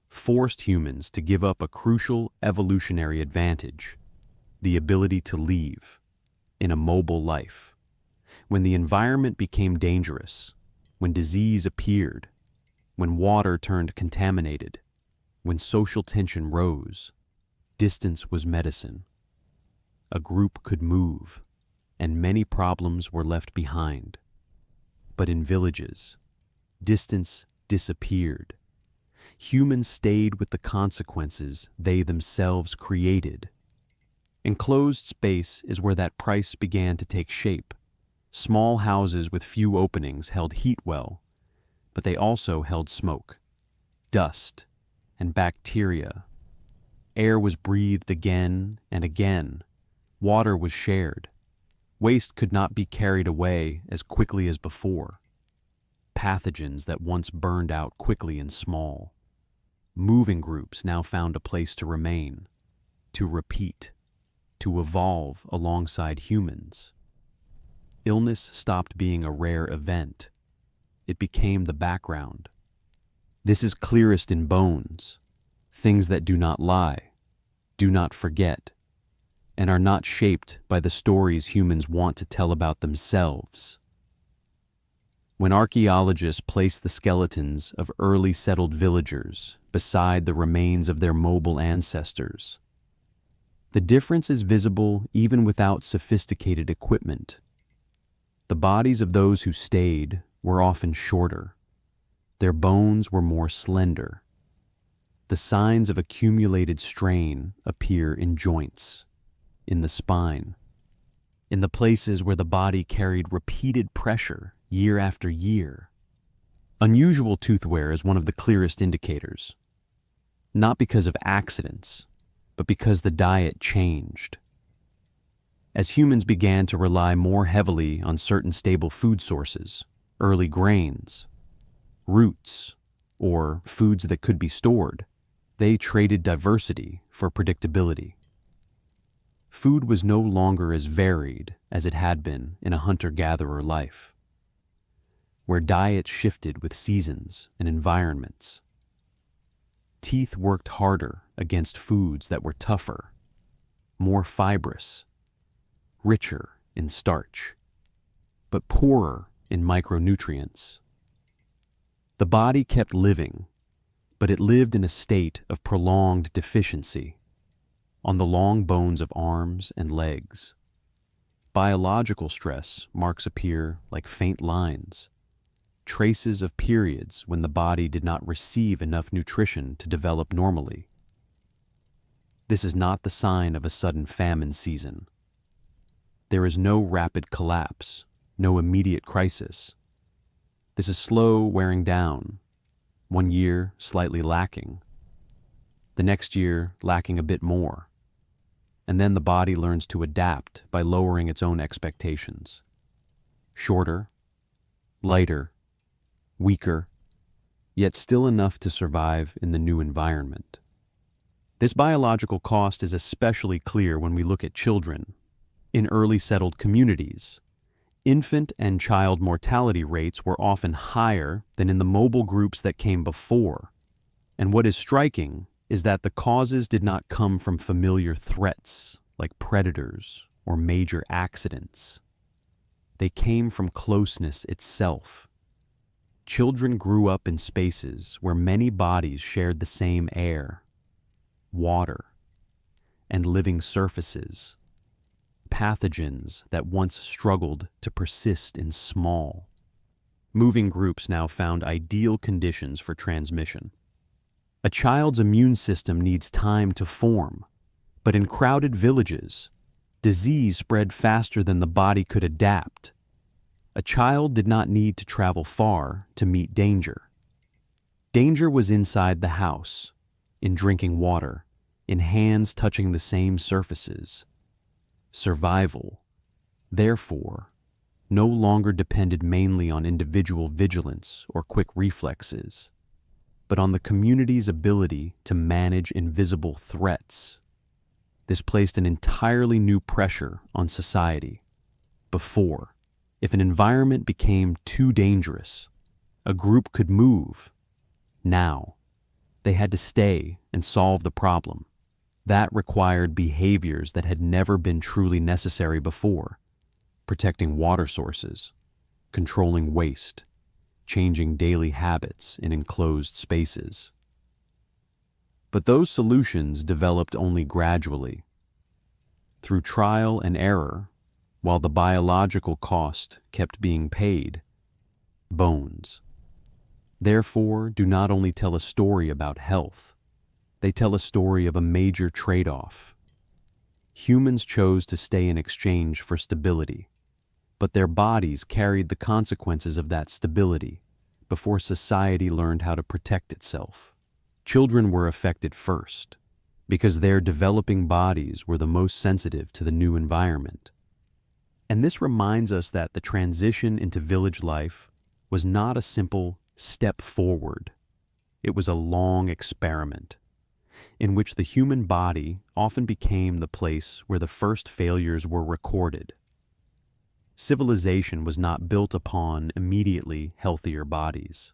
forced humans to give up a crucial evolutionary advantage, the ability to leave in a mobile life. When the environment became dangerous, when disease appeared, when water turned contaminated, when social tension rose, distance was medicine. A group could move, and many problems were left behind. But in villages, distance disappeared. Humans stayed with the consequences they themselves created. Enclosed space is where that price began to take shape. Small houses with few openings held heat well, but they also held smoke, dust, and bacteria. Air was breathed again and again. Water was shared. Waste could not be carried away as quickly as before. Pathogens that once burned out quickly and small. Moving groups now found a place to remain, to repeat, to evolve alongside humans. Illness stopped being a rare event. It became the background. This is clearest in bones, things that do not lie, do not forget, and are not shaped by the stories humans want to tell about themselves. When archaeologists place the skeletons of early settled villagers beside the remains of their mobile ancestors, the difference is visible even without sophisticated equipment. The bodies of those who stayed were often shorter. Their bones were more slender. The signs of accumulated strain appear in joints, in the spine, in the places where the body carried repeated pressure year after year. Unusual tooth wear is one of the clearest indicators, not because of accidents, but because the diet changed. As humans began to rely more heavily on certain stable food sources, early grains, roots, or foods that could be stored, they traded diversity for predictability. Food was no longer as varied as it had been in a hunter-gatherer life, where diets shifted with seasons and environments. Teeth worked harder against foods that were tougher, more fibrous, richer in starch, but poorer in micronutrients. The body kept living, but it lived in a state of prolonged deficiency. On the long bones of arms and legs, biological stress marks appear like faint lines, traces of periods when the body did not receive enough nutrition to develop normally. This is not the sign of a sudden famine season. There is no rapid collapse, no immediate crisis. This is slow wearing down, 1 year slightly lacking, the next year lacking a bit more, and then the body learns to adapt by lowering its own expectations. Shorter, lighter, weaker, yet still enough to survive in the new environment. This biological cost is especially clear when we look at children. In early settled communities, infant and child mortality rates were often higher than in the mobile groups that came before. And what is striking is that the causes did not come from familiar threats like predators or major accidents. They came from closeness itself. Children grew up in spaces where many bodies shared the same air, water, and living surfaces, pathogens that once struggled to persist in small, moving groups now found ideal conditions for transmission. A child's immune system needs time to form, but in crowded villages, disease spread faster than the body could adapt. A child did not need to travel far to meet danger. Danger was inside the house, in drinking water, in hands touching the same surfaces. Survival, therefore, no longer depended mainly on individual vigilance or quick reflexes, but on the community's ability to manage invisible threats. This placed an entirely new pressure on society. Before, if an environment became too dangerous, a group could move. Now, they had to stay and solve the problem. That required behaviors that had never been truly necessary before: protecting water sources, controlling waste, changing daily habits in enclosed spaces. But those solutions developed only gradually, through trial and error, while the biological cost kept being paid. Bones, therefore, do not only tell a story about health, they tell a story of a major trade-off. Humans chose to stay in exchange for stability, but their bodies carried the consequences of that stability before society learned how to protect itself. Children were affected first, because their developing bodies were the most sensitive to the new environment. And this reminds us that the transition into village life was not a simple step forward. It was a long experiment, in which the human body often became the place where the first failures were recorded. Civilization was not built upon immediately healthier bodies,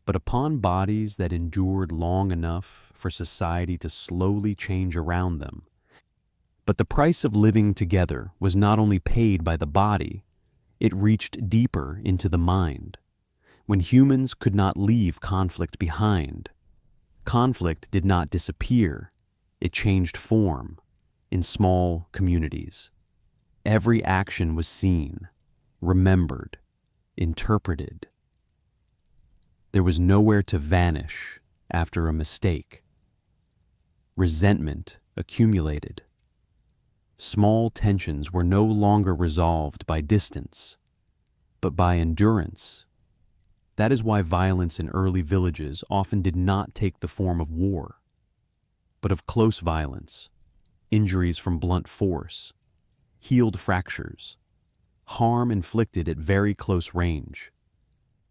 but upon bodies that endured long enough for society to slowly change around them. But the price of living together was not only paid by the body, it reached deeper into the mind. When humans could not leave conflict behind, conflict did not disappear, it changed form in small communities. Every action was seen, remembered, interpreted. There was nowhere to vanish after a mistake. Resentment accumulated. Small tensions were no longer resolved by distance, but by endurance. That is why violence in early villages often did not take the form of war, but of close violence, injuries from blunt force, healed fractures, harm inflicted at very close range.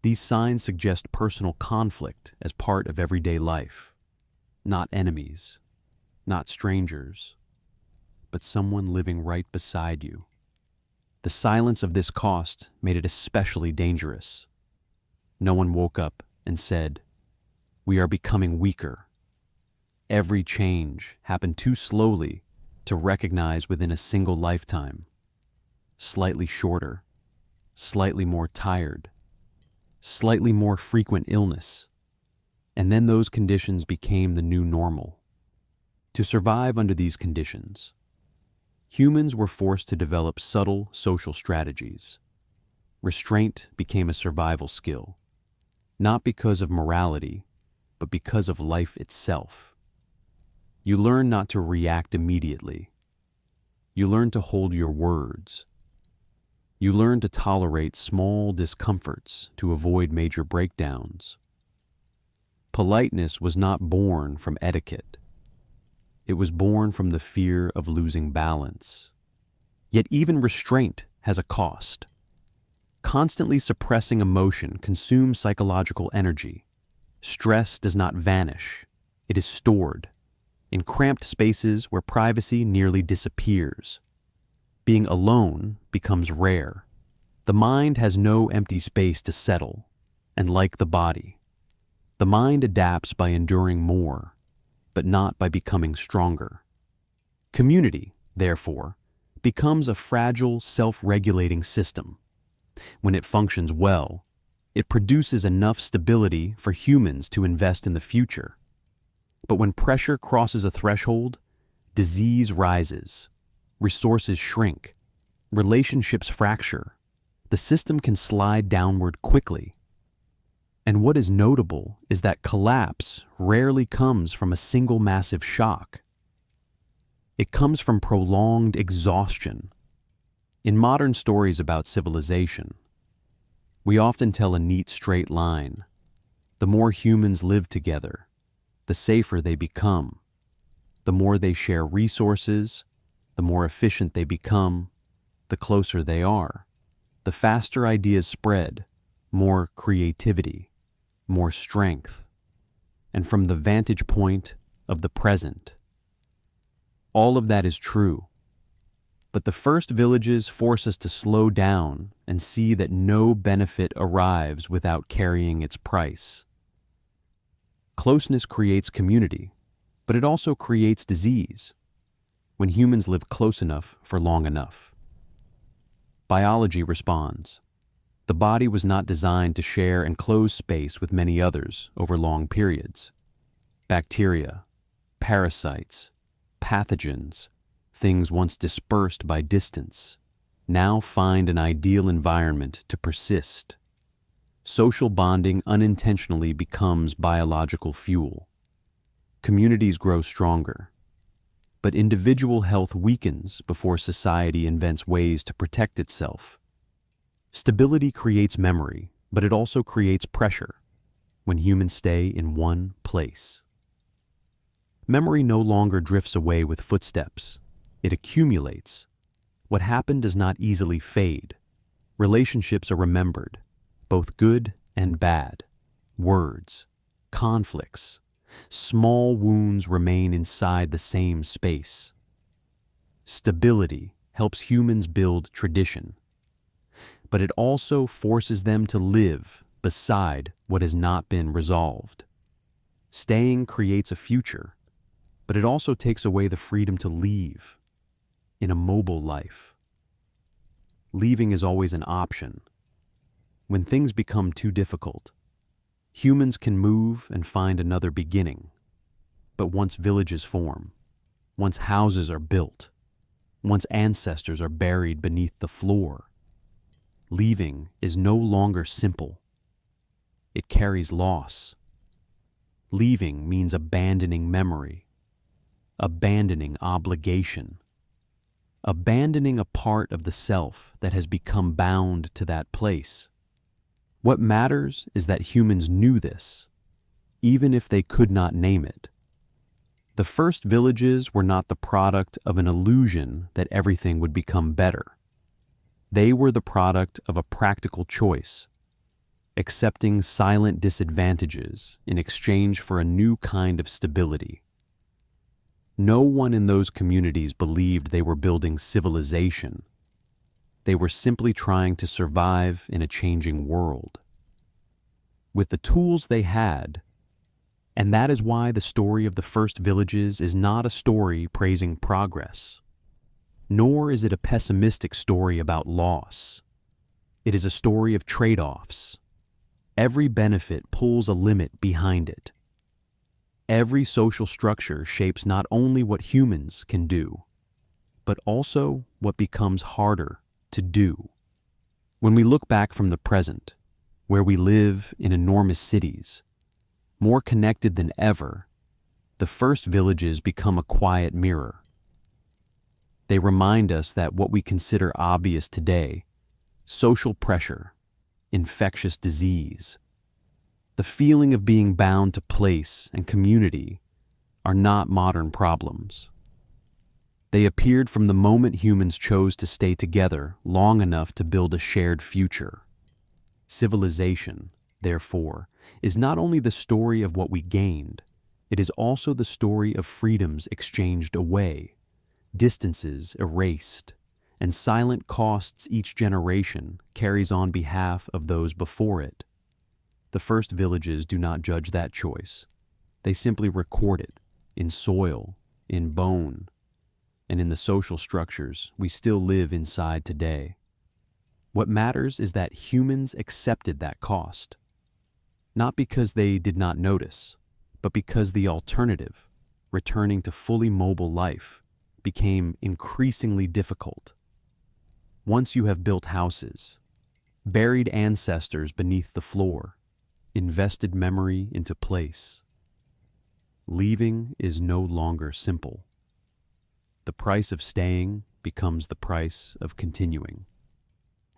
These signs suggest personal conflict as part of everyday life, not enemies, not strangers, but someone living right beside you. The silence of this cost made it especially dangerous. No one woke up and said, "We are becoming weaker." Every change happened too slowly to recognize within a single lifetime. Slightly shorter, slightly more tired, slightly more frequent illness, and then those conditions became the new normal. To survive under these conditions, humans were forced to develop subtle social strategies. Restraint became a survival skill, not because of morality, but because of life itself. You learn not to react immediately. You learn to hold your words. You learn to tolerate small discomforts to avoid major breakdowns. Politeness was not born from etiquette. It was born from the fear of losing balance. Yet even restraint has a cost. Constantly suppressing emotion consumes psychological energy. Stress does not vanish. It is stored in cramped spaces where privacy nearly disappears. Being alone becomes rare. The mind has no empty space to settle, and like the body, the mind adapts by enduring more, but not by becoming stronger. Community, therefore, becomes a fragile, self-regulating system. When it functions well, It produces enough stability for humans to invest in the future. But when pressure crosses a threshold, disease rises, resources shrink, relationships fracture. The system can slide downward quickly. And what is notable is that collapse rarely comes from a single massive shock. It comes from prolonged exhaustion. In modern stories about civilization, we often tell a neat straight line. The more humans live together, the safer they become. The more they share resources, the more efficient they become, the closer they are. The faster ideas spread, more creativity, more strength. And from the vantage point of the present, all of that is true. But the first villages force us to slow down and see that no benefit arrives without carrying its price. Closeness creates community, but it also creates disease when humans live close enough for long enough. Biology responds. The body was not designed to share enclosed space with many others over long periods. Bacteria, parasites, pathogens, things once dispersed by distance, now find an ideal environment to persist. Social bonding unintentionally becomes biological fuel. Communities grow stronger, but individual health weakens before society invents ways to protect itself. Stability creates memory, but it also creates pressure when humans stay in one place. Memory no longer drifts away with footsteps. It accumulates. What happened does not easily fade. Relationships are remembered, both good and bad. Words, conflicts, small wounds remain inside the same space. Stability helps humans build tradition, but it also forces them to live beside what has not been resolved. Staying creates a future, but it also takes away the freedom to leave. In a mobile life, leaving is always an option. When things become too difficult, humans can move and find another beginning. But once villages form, once houses are built, once ancestors are buried beneath the floor, leaving is no longer simple. It carries loss. Leaving means abandoning memory, abandoning obligation, abandoning a part of the self that has become bound to that place. What matters is that humans knew this, even if they could not name it. The first villages were not the product of an illusion that everything would become better. They were the product of a practical choice, accepting silent disadvantages in exchange for a new kind of stability. No one in those communities believed they were building civilization. They were simply trying to survive in a changing world with the tools they had. And that is why the story of the first villages is not a story praising progress, nor is it a pessimistic story about loss. It is a story of trade-offs. Every benefit pulls a limit behind it. Every social structure shapes not only what humans can do, but also what becomes harder to do. When we look back from the present, where we live in enormous cities, more connected than ever, the first villages become a quiet mirror. They remind us that what we consider obvious today, social pressure, infectious disease, the feeling of being bound to place and community, are not modern problems. They appeared from the moment humans chose to stay together long enough to build a shared future. Civilization, therefore, is not only the story of what we gained, it is also the story of freedoms exchanged away, distances erased, and silent costs each generation carries on behalf of those before it. The first villages do not judge that choice. They simply record it in soil, in bone, and in the social structures we still live inside today. What matters is that humans accepted that cost. Not because they did not notice, but because the alternative, returning to fully mobile life, became increasingly difficult. Once you have built houses, buried ancestors beneath the floor, invested memory into place, leaving is no longer simple. The price of staying becomes the price of continuing.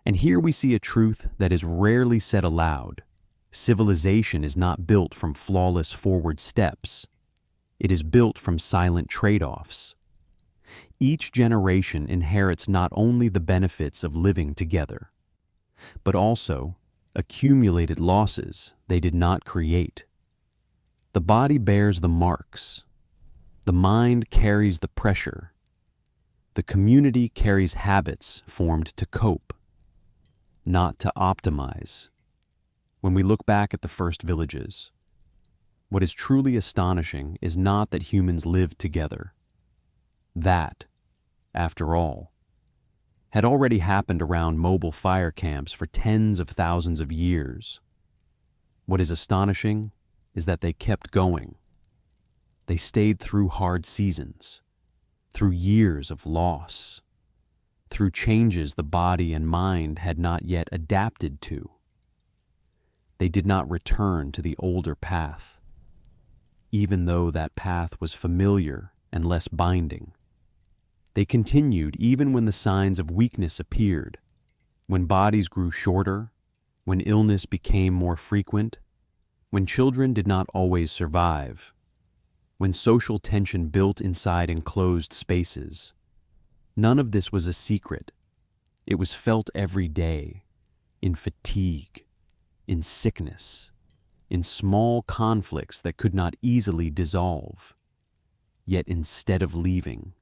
And here we see a truth that is rarely said aloud. Civilization is not built from flawless forward steps. It is built from silent trade-offs. Each generation inherits not only the benefits of living together, but also accumulated losses they did not create. The body bears the marks. The mind carries the pressure. The community carries habits formed to cope, not to optimize. When we look back at the first villages, what is truly astonishing is not that humans lived together. That, after all, had already happened around mobile fire camps for tens of thousands of years. What is astonishing is that they kept going. They stayed through hard seasons, through years of loss, through changes the body and mind had not yet adapted to. They did not return to the older path, even though that path was familiar and less binding. They continued even when the signs of weakness appeared, when bodies grew shorter, when illness became more frequent, when children did not always survive, when social tension built inside enclosed spaces. None of this was a secret. It was felt every day, in fatigue, in sickness, in small conflicts that could not easily dissolve. Yet instead of leaving,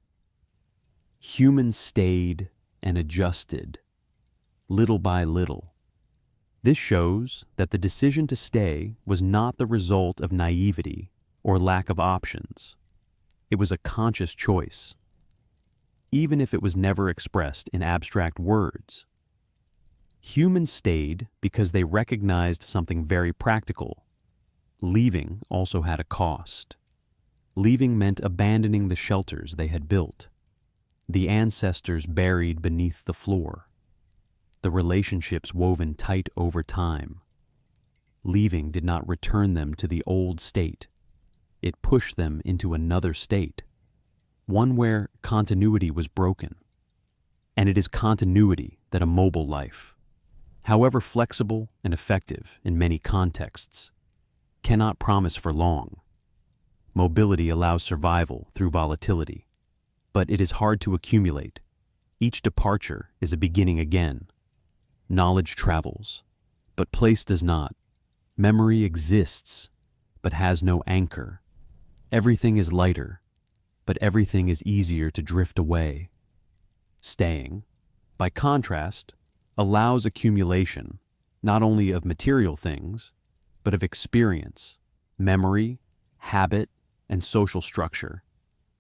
humans stayed and adjusted, little by little. This shows that the decision to stay was not the result of naivety or lack of options. It was a conscious choice, even if it was never expressed in abstract words. Humans stayed because they recognized something very practical. Leaving also had a cost. Leaving meant abandoning the shelters they had built, the ancestors buried beneath the floor, the relationships woven tight over time. Leaving did not return them to the old state. It pushed them into another state, one where continuity was broken. And it is continuity that a mobile life, however flexible and effective in many contexts, cannot promise for long. Mobility allows survival through volatility, but it is hard to accumulate. Each departure is a beginning again. Knowledge travels, but place does not. Memory exists, but has no anchor. Everything is lighter, but everything is easier to drift away. Staying, by contrast, allows accumulation, not only of material things, but of experience, memory, habit, and social structure.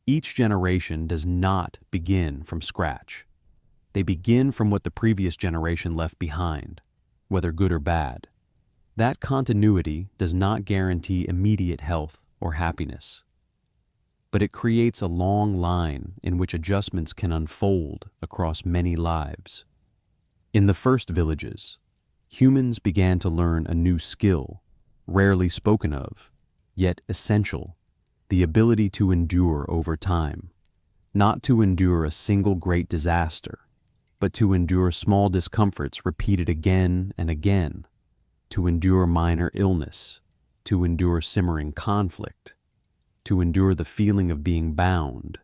Each generation does not begin from scratch. They begin from what the previous generation left behind, whether good or bad. That continuity does not guarantee immediate health or happiness, but it creates a long line in which adjustments can unfold across many lives. In the first villages, humans began to learn a new skill, rarely spoken of, yet essential: the ability to endure over time. Not to endure a single great disaster, but to endure small discomforts repeated again and again, to endure minor illness, to endure simmering conflict, to endure the feeling of being bound,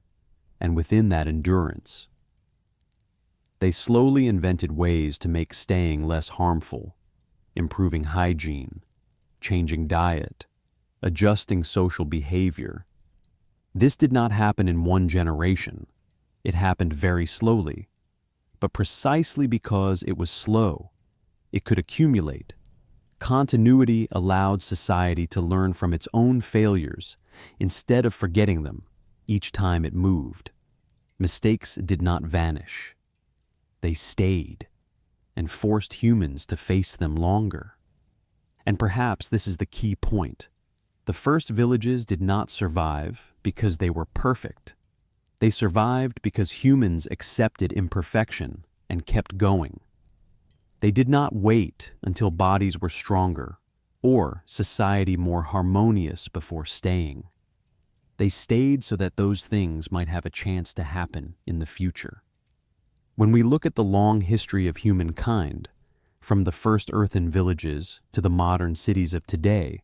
and within that endurance, they slowly invented ways to make staying less harmful, improving hygiene, changing diet, adjusting social behavior. This did not happen in one generation. It happened very slowly, but precisely because it was slow, it could accumulate. Continuity allowed society to learn from its own failures instead of forgetting them each time it moved. Mistakes did not vanish. They stayed, and forced humans to face them longer. And perhaps this is the key point. The first villages did not survive because they were perfect. They survived because humans accepted imperfection and kept going. They did not wait until bodies were stronger or society more harmonious before staying. They stayed so that those things might have a chance to happen in the future. When we look at the long history of humankind, from the first earthen villages to the modern cities of today,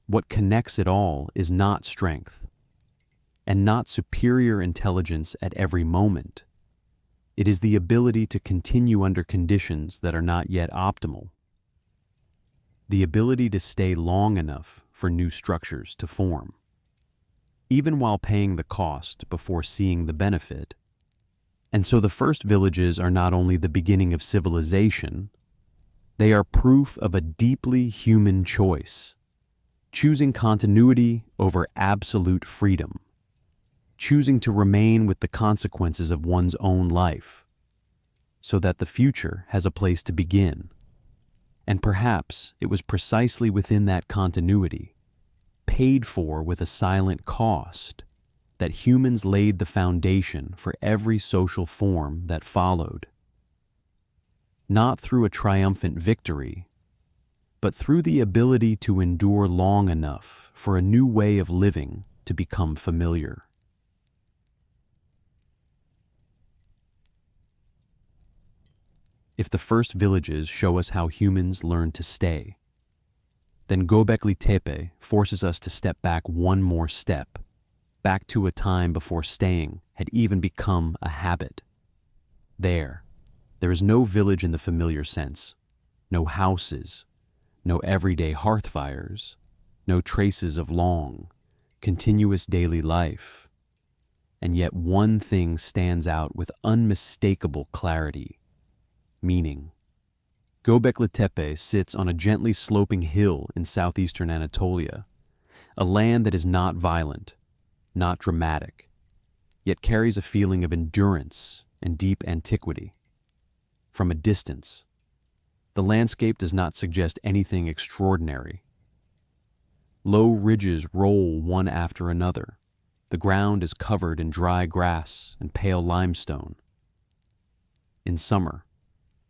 what connects it all is not strength and not superior intelligence at every moment. It is the ability to continue under conditions that are not yet optimal. The ability to stay long enough for new structures to form, even while paying the cost before seeing the benefit. And so the first villages are not only the beginning of civilization, they are proof of a deeply human choice, choosing continuity over absolute freedom, choosing to remain with the consequences of one's own life, so that the future has a place to begin. And perhaps it was precisely within that continuity, paid for with a silent cost, that humans laid the foundation for every social form that followed. Not through a triumphant victory, but through the ability to endure long enough for a new way of living to become familiar. If the first villages show us how humans learn to stay, then Göbekli Tepe forces us to step back one more step, back to a time before staying had even become a habit. There is no village in the familiar sense, no houses, no everyday hearth fires, no traces of long, continuous daily life. And yet one thing stands out with unmistakable clarity: meaning. Göbekli Tepe sits on a gently sloping hill in southeastern Anatolia, a land that is not violent, not dramatic, yet carries a feeling of endurance and deep antiquity. From a distance, the landscape does not suggest anything extraordinary. Low ridges roll one after another. The ground is covered in dry grass and pale limestone. In summer,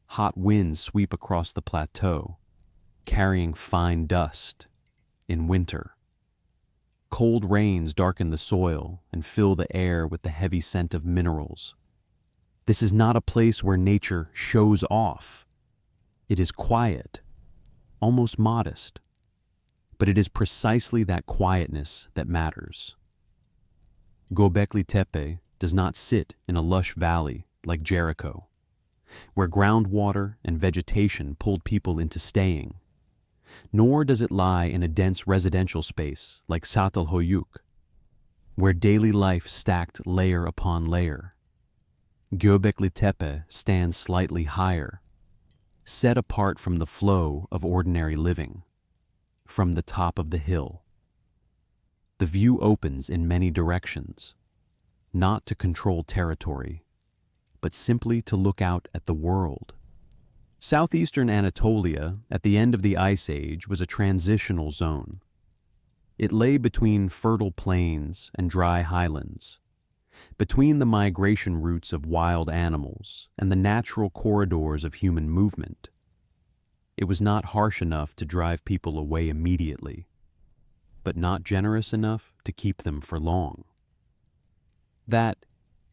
hot winds sweep across the plateau, carrying fine dust. In winter, cold rains darken the soil and fill the air with the heavy scent of minerals. This is not a place where nature shows off. It is quiet, almost modest, but it is precisely that quietness that matters. Göbekli Tepe does not sit in a lush valley like Jericho, where groundwater and vegetation pulled people into staying, nor does it lie in a dense residential space like Çatalhöyük, where daily life stacked layer upon layer. Göbekli Tepe stands slightly higher, set apart from the flow of ordinary living, from the top of the hill. The view opens in many directions, not to control territory, but simply to look out at the world. Southeastern Anatolia, at the end of the Ice Age, was a transitional zone. It lay between fertile plains and dry highlands, between the migration routes of wild animals and the natural corridors of human movement. It was not harsh enough to drive people away immediately, but not generous enough to keep them for long. That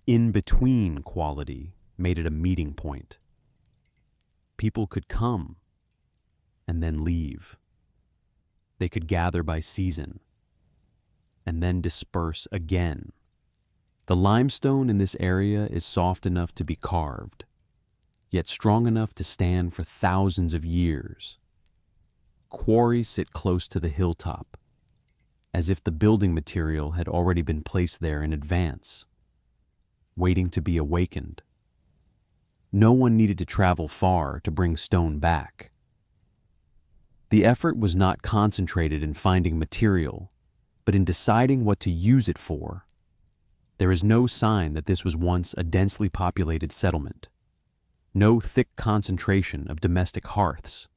in-between quality made it a meeting point. People could come and then leave. They could gather by season and then disperse again. The limestone in this area is soft enough to be carved, yet strong enough to stand for thousands of years. Quarries sit close to the hilltop, as if the building material had already been placed there in advance, waiting to be awakened. No one needed to travel far to bring stone back. The effort was not concentrated in finding material, but in deciding what to use it for. There is no sign that this was once a densely populated settlement. no thick concentration of domestic hearths,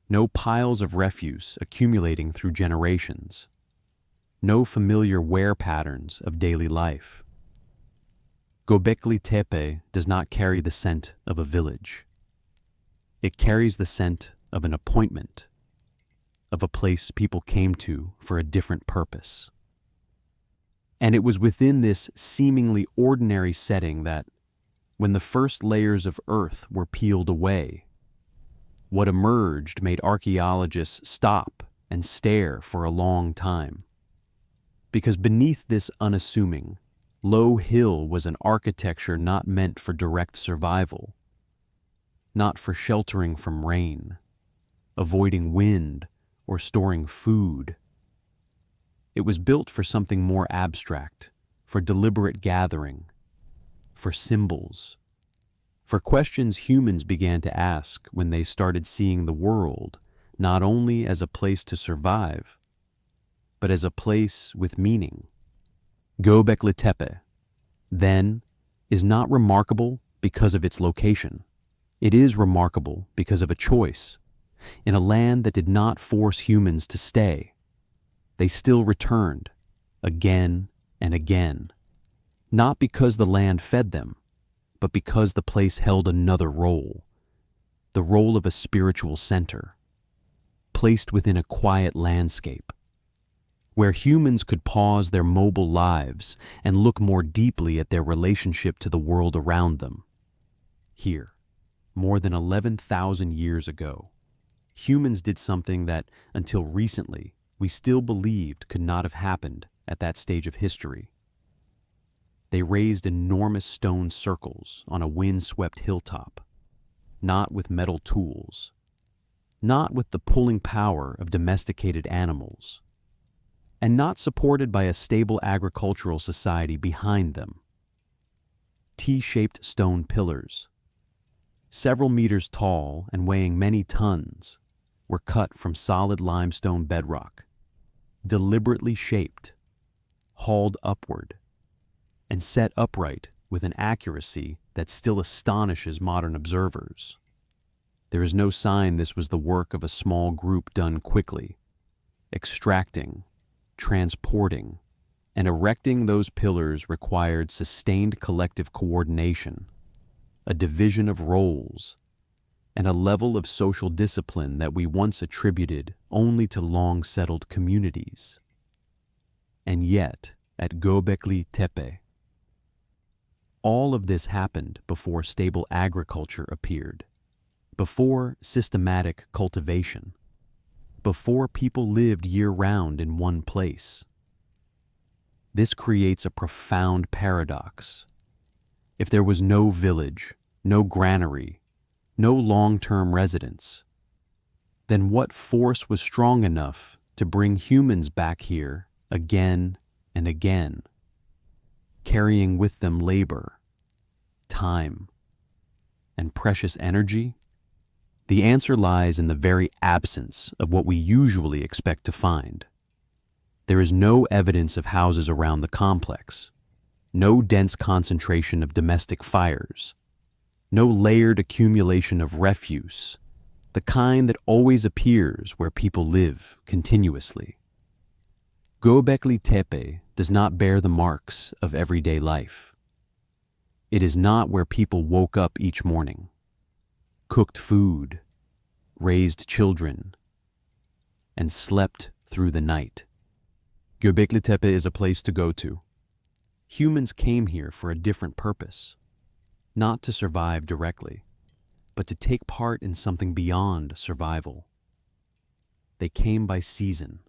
no piles of refuse accumulating through generations, no familiar wear patterns of daily life. Göbekli Tepe does not carry the scent of a village. It carries the scent of an appointment, of a place people came to for a different purpose. And it was within this seemingly ordinary setting that, when the first layers of earth were peeled away, what emerged made archaeologists stop and stare for a long time. Because beneath this unassuming, low hill was an architecture not meant for direct survival, not for sheltering from rain, avoiding wind, or storing food. It was built for something more abstract, for deliberate gathering, for symbols, for questions humans began to ask when they started seeing the world not only as a place to survive, but as a place with meaning. Göbekli Tepe, then, is not remarkable because of its location. It is remarkable because of a choice. In a land that did not force humans to stay, they still returned, again and again, not because the land fed them, but because the place held another role, the role of a spiritual center, placed within a quiet landscape, where humans could pause their mobile lives and look more deeply at their relationship to the world around them. Here, more than 11,000 years ago, humans did something that, until recently, we still believed could not have happened at that stage of history. They raised enormous stone circles on a wind-swept hilltop, not with metal tools, not with the pulling power of domesticated animals, and not supported by a stable agricultural society behind them. T-shaped stone pillars, several meters tall and weighing many tons, were cut from solid limestone bedrock, deliberately shaped, hauled upward, and set upright with an accuracy that still astonishes modern observers. There is no sign this was the work of a small group done quickly, extracting, transporting, and erecting those pillars required sustained collective coordination, a division of roles, and a level of social discipline that we once attributed only to long-settled communities. And yet, at Göbekli Tepe, all of this happened before stable agriculture appeared, before systematic cultivation, before people lived year-round in one place. This creates a profound paradox. If there was no village, no granary, no long-term residence, then what force was strong enough to bring humans back here again and again, carrying with them labor, time, and precious energy? The answer lies in the very absence of what we usually expect to find. There is no evidence of houses around the complex, no dense concentration of domestic fires, no layered accumulation of refuse, the kind that always appears where people live continuously. Göbekli Tepe does not bear the marks of everyday life. It is not where people woke up each morning, cooked food, raised children, and slept through the night. Göbekli Tepe is a place to go to. Humans came here for a different purpose, not to survive directly, but to take part in something beyond survival. They came by season,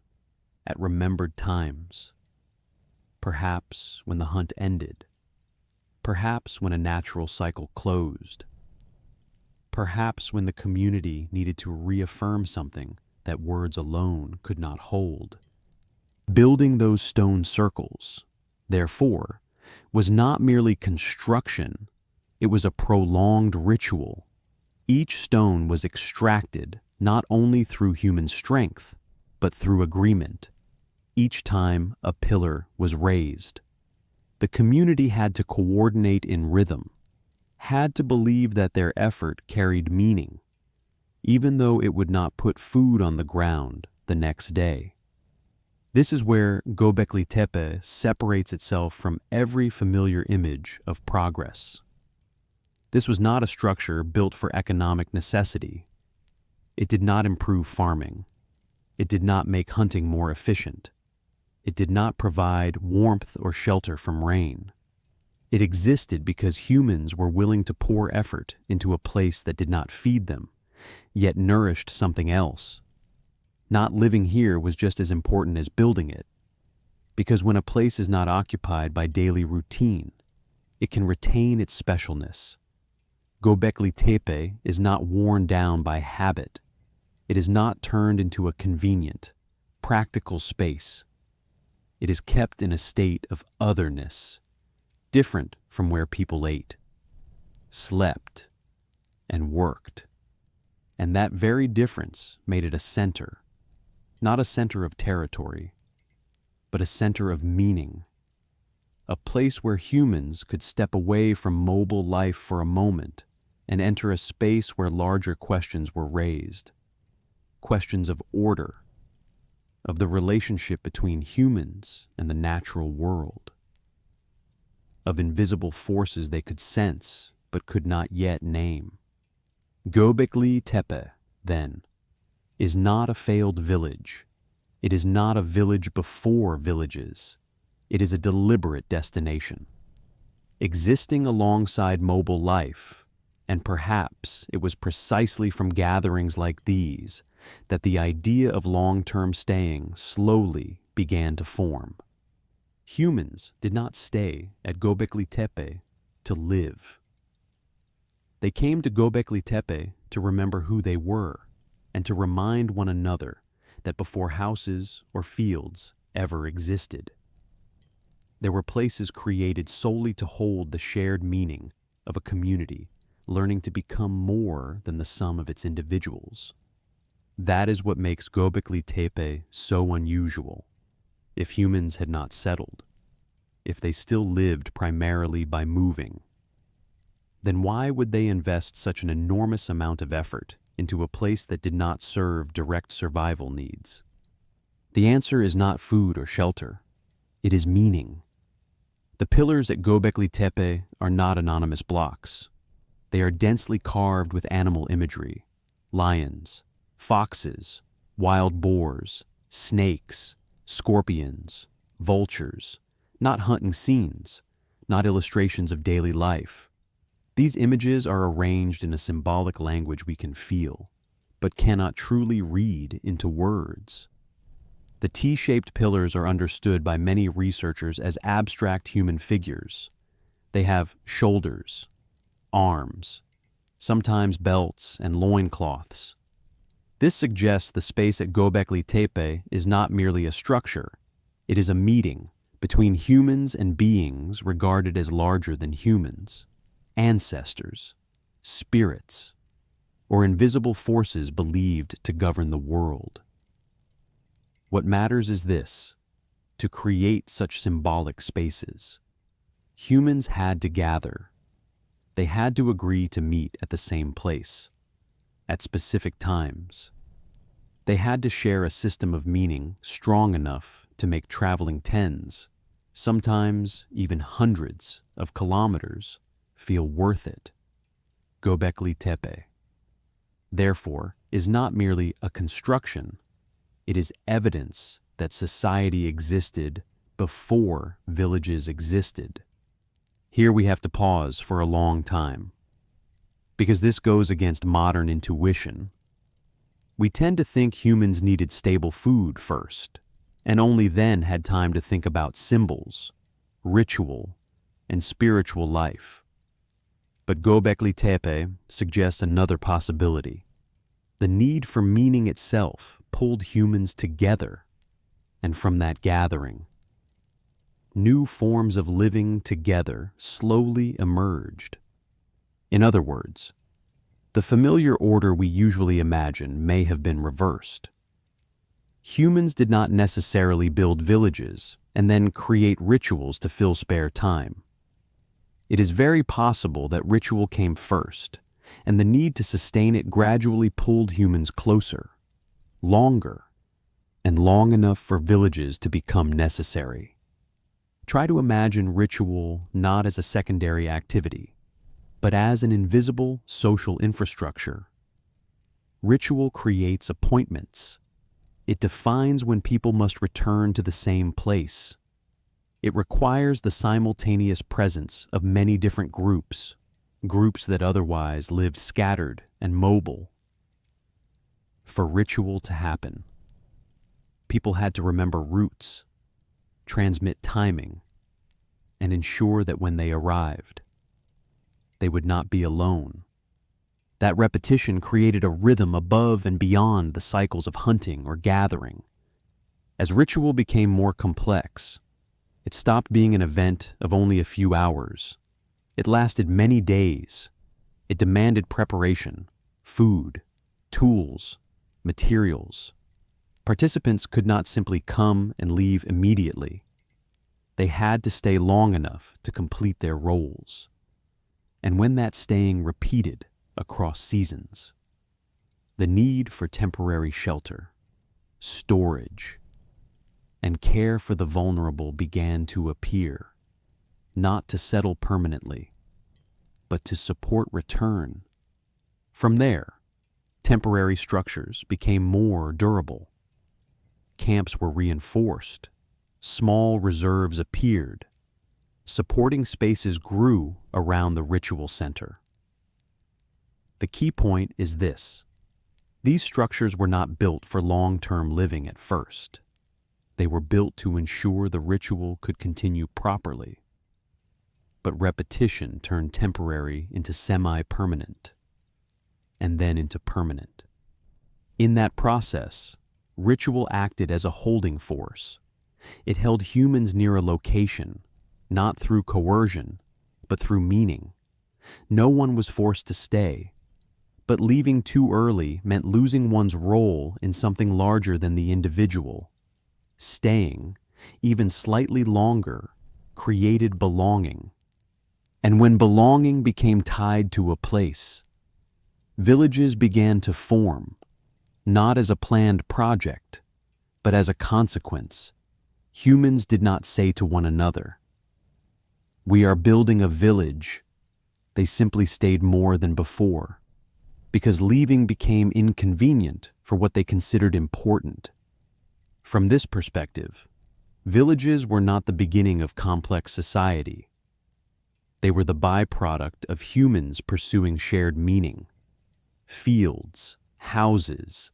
at remembered times, perhaps when the hunt ended, perhaps when a natural cycle closed, perhaps when the community needed to reaffirm something that words alone could not hold. Building those stone circles, therefore, was not merely construction, it was a prolonged ritual. Each stone was extracted not only through human strength, but through agreement. Each time a pillar was raised, the community had to coordinate in rhythm, had to believe that their effort carried meaning, even though it would not put food on the ground the next day. This is where Göbekli Tepe separates itself from every familiar image of progress. This was not a structure built for economic necessity. It did not improve farming. It did not make hunting more efficient. It did not provide warmth or shelter from rain. It existed because humans were willing to pour effort into a place that did not feed them, yet nourished something else. Not living here was just as important as building it, because when a place is not occupied by daily routine, it can retain its specialness. Göbekli Tepe is not worn down by habit. It is not turned into a convenient, practical space. It is kept in a state of otherness, different from where people ate, slept, and worked. And that very difference made it a center, not a center of territory, but a center of meaning, a place where humans could step away from mobile life for a moment and enter a space where larger questions were raised, questions of order, of the relationship between humans and the natural world, of invisible forces they could sense but could not yet name. Göbekli Tepe, then, is not a failed village. It is not a village before villages. It is a deliberate destination, existing alongside mobile life, and perhaps it was precisely from gatherings like these that the idea of long-term staying slowly began to form. Humans did not stay at Göbekli Tepe to live. They came to Göbekli Tepe to remember who they were and to remind one another that before houses or fields ever existed, there were places created solely to hold the shared meaning of a community learning to become more than the sum of its individuals. That is what makes Göbekli Tepe so unusual. If humans had not settled, if they still lived primarily by moving, then why would they invest such an enormous amount of effort into a place that did not serve direct survival needs? The answer is not food or shelter. It is meaning. The pillars at Göbekli Tepe are not anonymous blocks. They are densely carved with animal imagery: lions, foxes, wild boars, snakes, scorpions, vultures, not hunting scenes, not illustrations of daily life. These images are arranged in a symbolic language we can feel, but cannot truly read into words. The T-shaped pillars are understood by many researchers as abstract human figures. They have shoulders, arms, sometimes belts and loincloths. This suggests the space at Göbekli Tepe is not merely a structure. It is a meeting between humans and beings regarded as larger than humans, ancestors, spirits, or invisible forces believed to govern the world. What matters is this: to create such symbolic spaces, humans had to gather. They had to agree to meet at the same place, at specific times. They had to share a system of meaning strong enough to make traveling tens, sometimes even hundreds of kilometers, feel worth it. Göbekli Tepe, therefore, is not merely a construction. It is evidence that society existed before villages existed. Here we have to pause for a long time, because this goes against modern intuition. We tend to think humans needed stable food first, and only then had time to think about symbols, ritual, and spiritual life. But Göbekli Tepe suggests another possibility. The need for meaning itself pulled humans together, and from that gathering, new forms of living together slowly emerged. In other words, the familiar order we usually imagine may have been reversed. Humans did not necessarily build villages and then create rituals to fill spare time. It is very possible that ritual came first, and the need to sustain it gradually pulled humans closer, longer, and long enough for villages to become necessary. Try to imagine ritual not as a secondary activity, but as an invisible social infrastructure. Ritual creates appointments. It defines when people must return to the same place. It requires the simultaneous presence of many different groups that otherwise lived scattered and mobile. For ritual to happen, people had to remember routes, transmit timing, and ensure that when they arrived, they would not be alone. That repetition created a rhythm above and beyond the cycles of hunting or gathering. As ritual became more complex, it stopped being an event of only a few hours. It lasted many days. It demanded preparation, food, tools, materials. Participants could not simply come and leave immediately. They had to stay long enough to complete their roles. And when that staying repeated across seasons, the need for temporary shelter, storage, and care for the vulnerable began to appear, not to settle permanently, but to support return. From there, temporary structures became more durable. Camps were reinforced. Small reserves appeared. Supporting spaces grew around the ritual center. The key point is this: these structures were not built for long-term living at first. They were built to ensure the ritual could continue properly. But repetition turned temporary into semi-permanent, and then into permanent. In that process, ritual acted as a holding force. It held humans near a location, not through coercion, but through meaning. No one was forced to stay, but leaving too early meant losing one's role in something larger than the individual. Staying, even slightly longer, created belonging. And when belonging became tied to a place, villages began to form, not as a planned project, but as a consequence. Humans did not say to one another, "We are building a village." They simply stayed more than before, because leaving became inconvenient for what they considered important. From this perspective, villages were not the beginning of complex society. They were the byproduct of humans pursuing shared meaning. Fields, houses,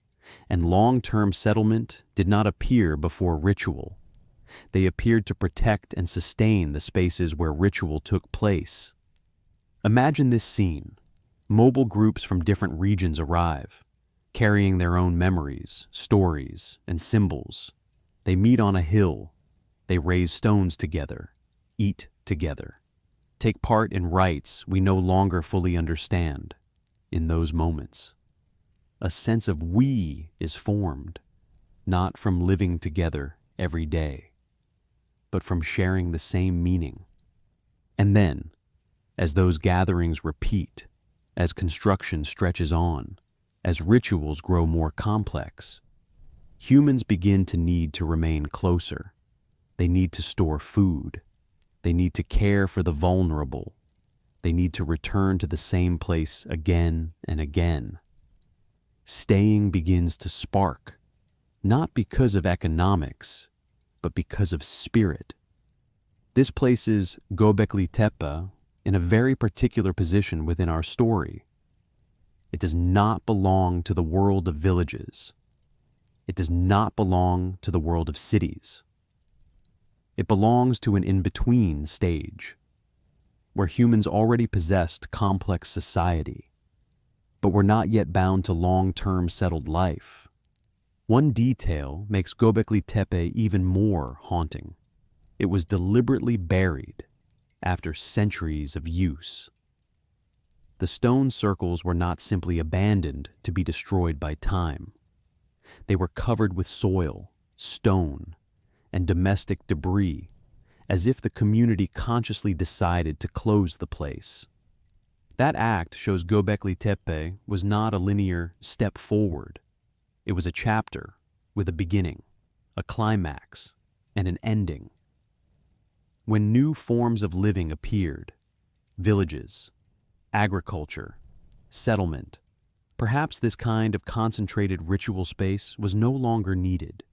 and long-term settlement did not appear before ritual. They appeared to protect and sustain the spaces where ritual took place. Imagine this scene. Mobile groups from different regions arrive, carrying their own memories, stories, and symbols. They meet on a hill. They raise stones together, eat together, take part in rites we no longer fully understand. In those moments, a sense of we is formed, not from living together every day, but from sharing the same meaning. And then, as those gatherings repeat, as construction stretches on, as rituals grow more complex, humans begin to need to remain closer. They need to store food. They need to care for the vulnerable. They need to return to the same place again and again. Staying begins to spark, not because of economics, but because of spirit. This places Göbekli Tepe in a very particular position within our story. It does not belong to the world of villages. It does not belong to the world of cities. It belongs to an in-between stage, where humans already possessed complex society, but were not yet bound to long-term settled life. One detail makes Göbekli Tepe even more haunting. It was deliberately buried after centuries of use. The stone circles were not simply abandoned to be destroyed by time. They were covered with soil, stone, and domestic debris, as if the community consciously decided to close the place. That act shows Göbekli Tepe was not a linear step forward. It was a chapter with a beginning, a climax, and an ending. When new forms of living appeared, villages, agriculture, settlement, perhaps this kind of concentrated ritual space was no longer needed.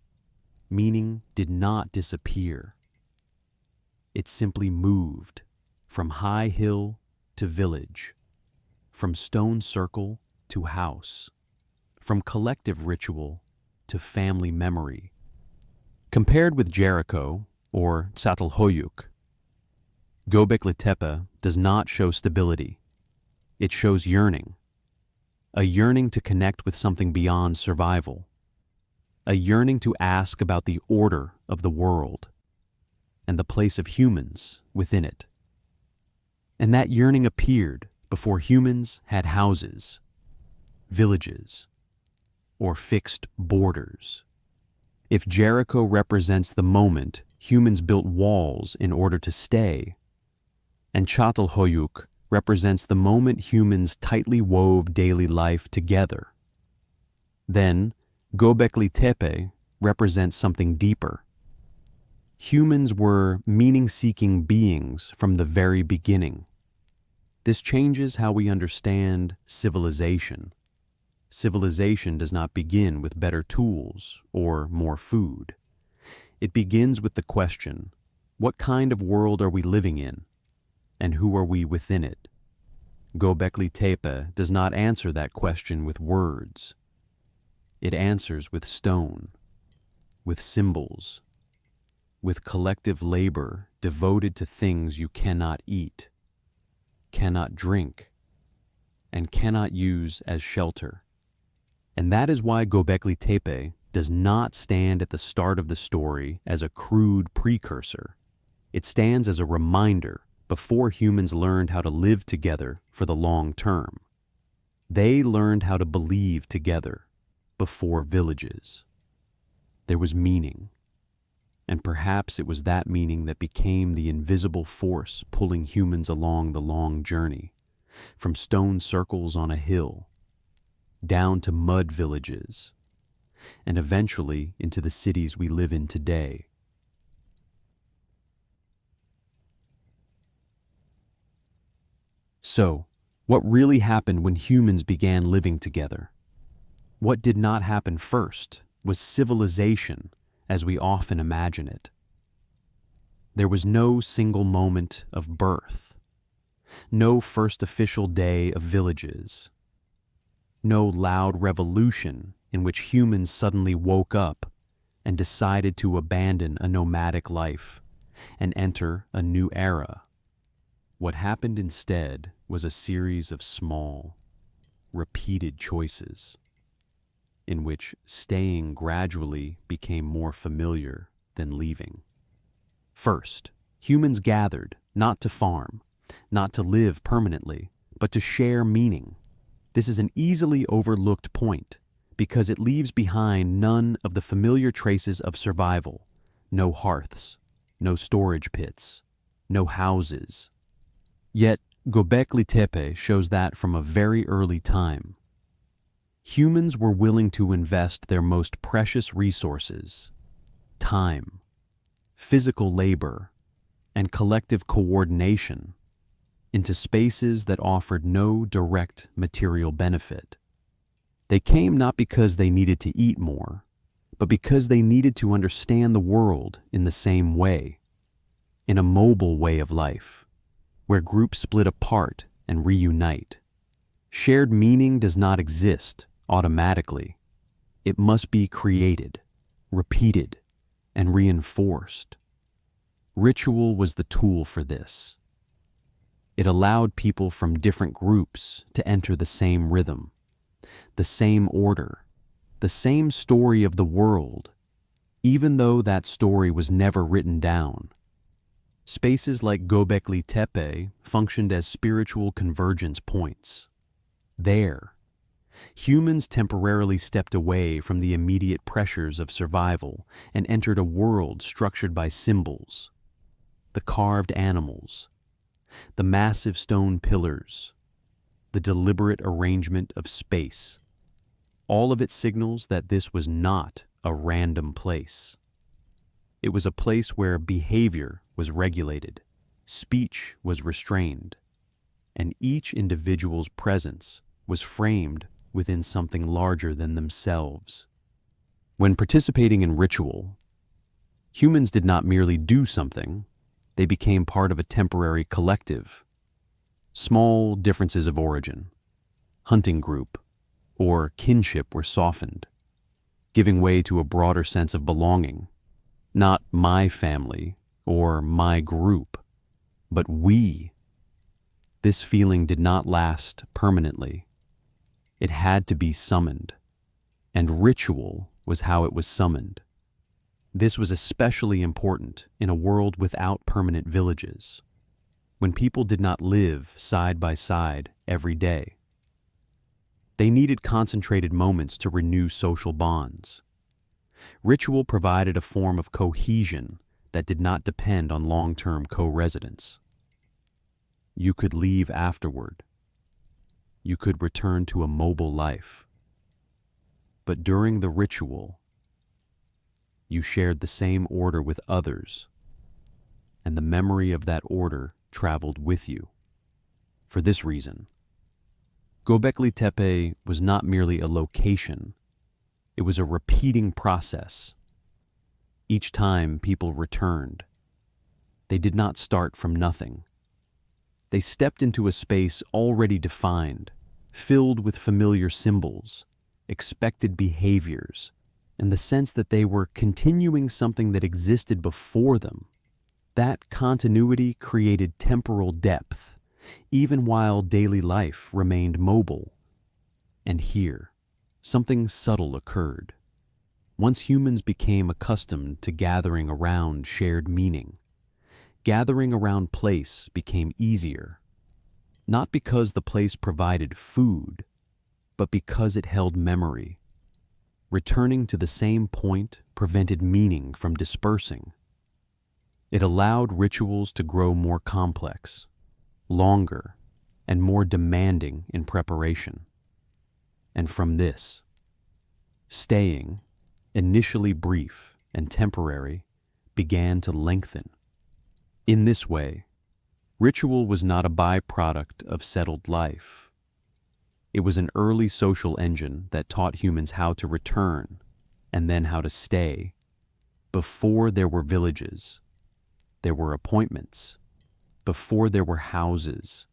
Meaning did not disappear. It simply moved from high hill to village, from stone circle to house, from collective ritual to family memory. Compared with Jericho or Çatalhöyük, Göbekli Tepe does not show stability. It shows yearning, a yearning to connect with something beyond survival, a yearning to ask about the order of the world and the place of humans within it. And that yearning appeared before humans had houses, villages, or fixed borders. If Jericho represents the moment humans built walls in order to stay, and Çatalhöyük represents the moment humans tightly wove daily life together, then Göbekli Tepe represents something deeper. Humans were meaning-seeking beings from the very beginning. This changes how we understand civilization. Civilization does not begin with better tools or more food. It begins with the question, what kind of world are we living in, and who are we within it? Göbekli Tepe does not answer that question with words. It answers with stone, with symbols, with collective labor devoted to things you cannot eat, cannot drink, and cannot use as shelter. And that is why Göbekli Tepe does not stand at the start of the story as a crude precursor. It stands as a reminder before humans learned how to live together for the long term. They learned how to believe together before villages. There was meaning, and perhaps it was that meaning that became the invisible force pulling humans along the long journey, from stone circles on a hill, down to mud villages, and eventually into the cities we live in today. So, what really happened when humans began living together? What did not happen first was civilization, as we often imagine it. There was no single moment of birth, no first official day of villages, no loud revolution in which humans suddenly woke up and decided to abandon a nomadic life and enter a new era. What happened instead was a series of small, repeated choices, in which staying gradually became more familiar than leaving. First, humans gathered not to farm, not to live permanently, but to share meaning. This is an easily overlooked point because it leaves behind none of the familiar traces of survival. No hearths, no storage pits, no houses. Yet, Göbekli Tepe shows that from a very early time. Humans were willing to invest their most precious resources, time, physical labor, and collective coordination, into spaces that offered no direct material benefit. They came not because they needed to eat more, but because they needed to understand the world in the same way, in a mobile way of life, where groups split apart and reunite. Shared meaning does not exist automatically. It must be created, repeated, and reinforced. Ritual was the tool for this. It allowed people from different groups to enter the same rhythm, the same order, the same story of the world, even though that story was never written down. Spaces like Göbekli Tepe functioned as spiritual convergence points. There, humans temporarily stepped away from the immediate pressures of survival and entered a world structured by symbols, the carved animals, the massive stone pillars, the deliberate arrangement of space. All of it signals that this was not a random place. It was a place where behavior was regulated, speech was restrained, and each individual's presence was framed within something larger than themselves. When participating in ritual, humans did not merely do something, they became part of a temporary collective. Small differences of origin, hunting group, or kinship were softened, giving way to a broader sense of belonging. Not my family or my group, but we. This feeling did not last permanently. It had to be summoned, and ritual was how it was summoned. This was especially important in a world without permanent villages, when people did not live side by side every day. They needed concentrated moments to renew social bonds. Ritual provided a form of cohesion that did not depend on long-term co-residence. You could leave afterward. You could return to a mobile life. But during the ritual, you shared the same order with others, and the memory of that order traveled with you. For this reason, Göbekli Tepe was not merely a location, it was a repeating process. Each time people returned, they did not start from nothing. They stepped into a space already defined, filled with familiar symbols, expected behaviors, and the sense that they were continuing something that existed before them. That continuity created temporal depth, even while daily life remained mobile. And here, something subtle occurred. Once humans became accustomed to gathering around shared meaning, gathering around place became easier, not because the place provided food, but because it held memory. Returning to the same point prevented meaning from dispersing. It allowed rituals to grow more complex, longer, and more demanding in preparation. And from this, staying, initially brief and temporary, began to lengthen. In this way, ritual was not a byproduct of settled life. It was an early social engine that taught humans how to return and then how to stay. Before there were villages, there were appointments. Before there were houses,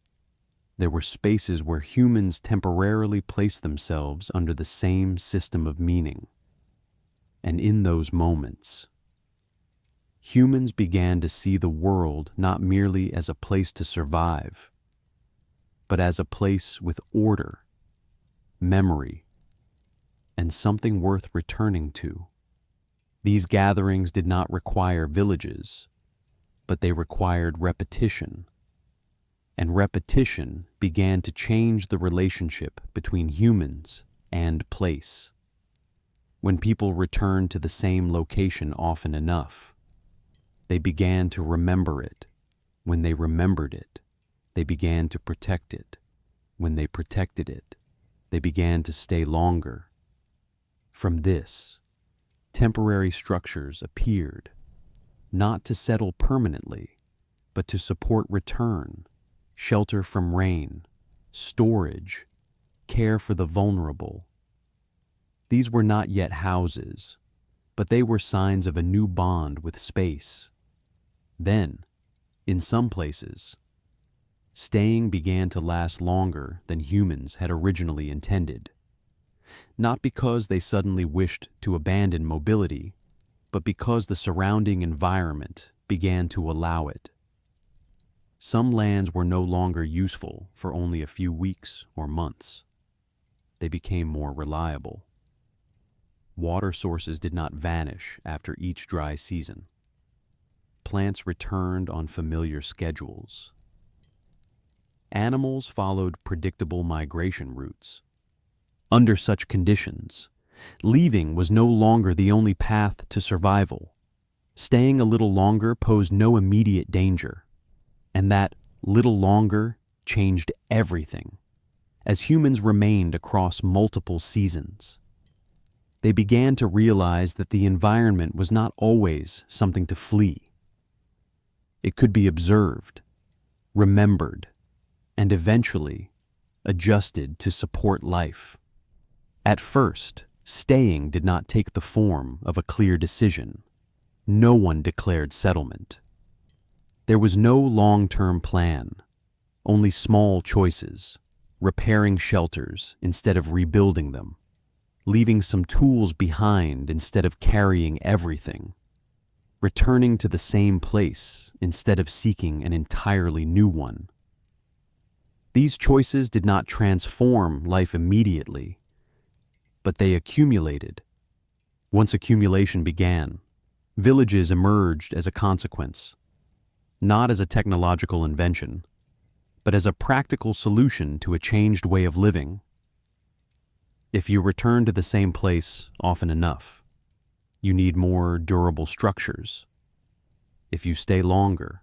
there were spaces where humans temporarily placed themselves under the same system of meaning. And in those moments, humans began to see the world not merely as a place to survive, but as a place with order, memory, and something worth returning to. These gatherings did not require villages, but they required repetition. And repetition began to change the relationship between humans and place. When people returned to the same location often enough, they began to remember it. When they remembered it, they began to protect it. When they protected it, they began to stay longer. From this, temporary structures appeared, not to settle permanently, but to support return, shelter from rain, storage, care for the vulnerable. These were not yet houses, but they were signs of a new bond with space. Then, in some places, staying began to last longer than humans had originally intended. Not because they suddenly wished to abandon mobility, but because the surrounding environment began to allow it. Some lands were no longer useful for only a few weeks or months. They became more reliable. Water sources did not vanish after each dry season. Plants returned on familiar schedules. Animals followed predictable migration routes. Under such conditions, leaving was no longer the only path to survival. Staying a little longer posed no immediate danger, and that little longer changed everything. As humans remained across multiple seasons, they began to realize that the environment was not always something to flee. It could be observed, remembered, and eventually adjusted to support life. At first, staying did not take the form of a clear decision. No one declared settlement. There was no long-term plan, only small choices, repairing shelters instead of rebuilding them, leaving some tools behind instead of carrying everything, returning to the same place instead of seeking an entirely new one. These choices did not transform life immediately, but they accumulated. Once accumulation began, villages emerged as a consequence, not as a technological invention, but as a practical solution to a changed way of living. If you return to the same place often enough, you need more durable structures. If you stay longer,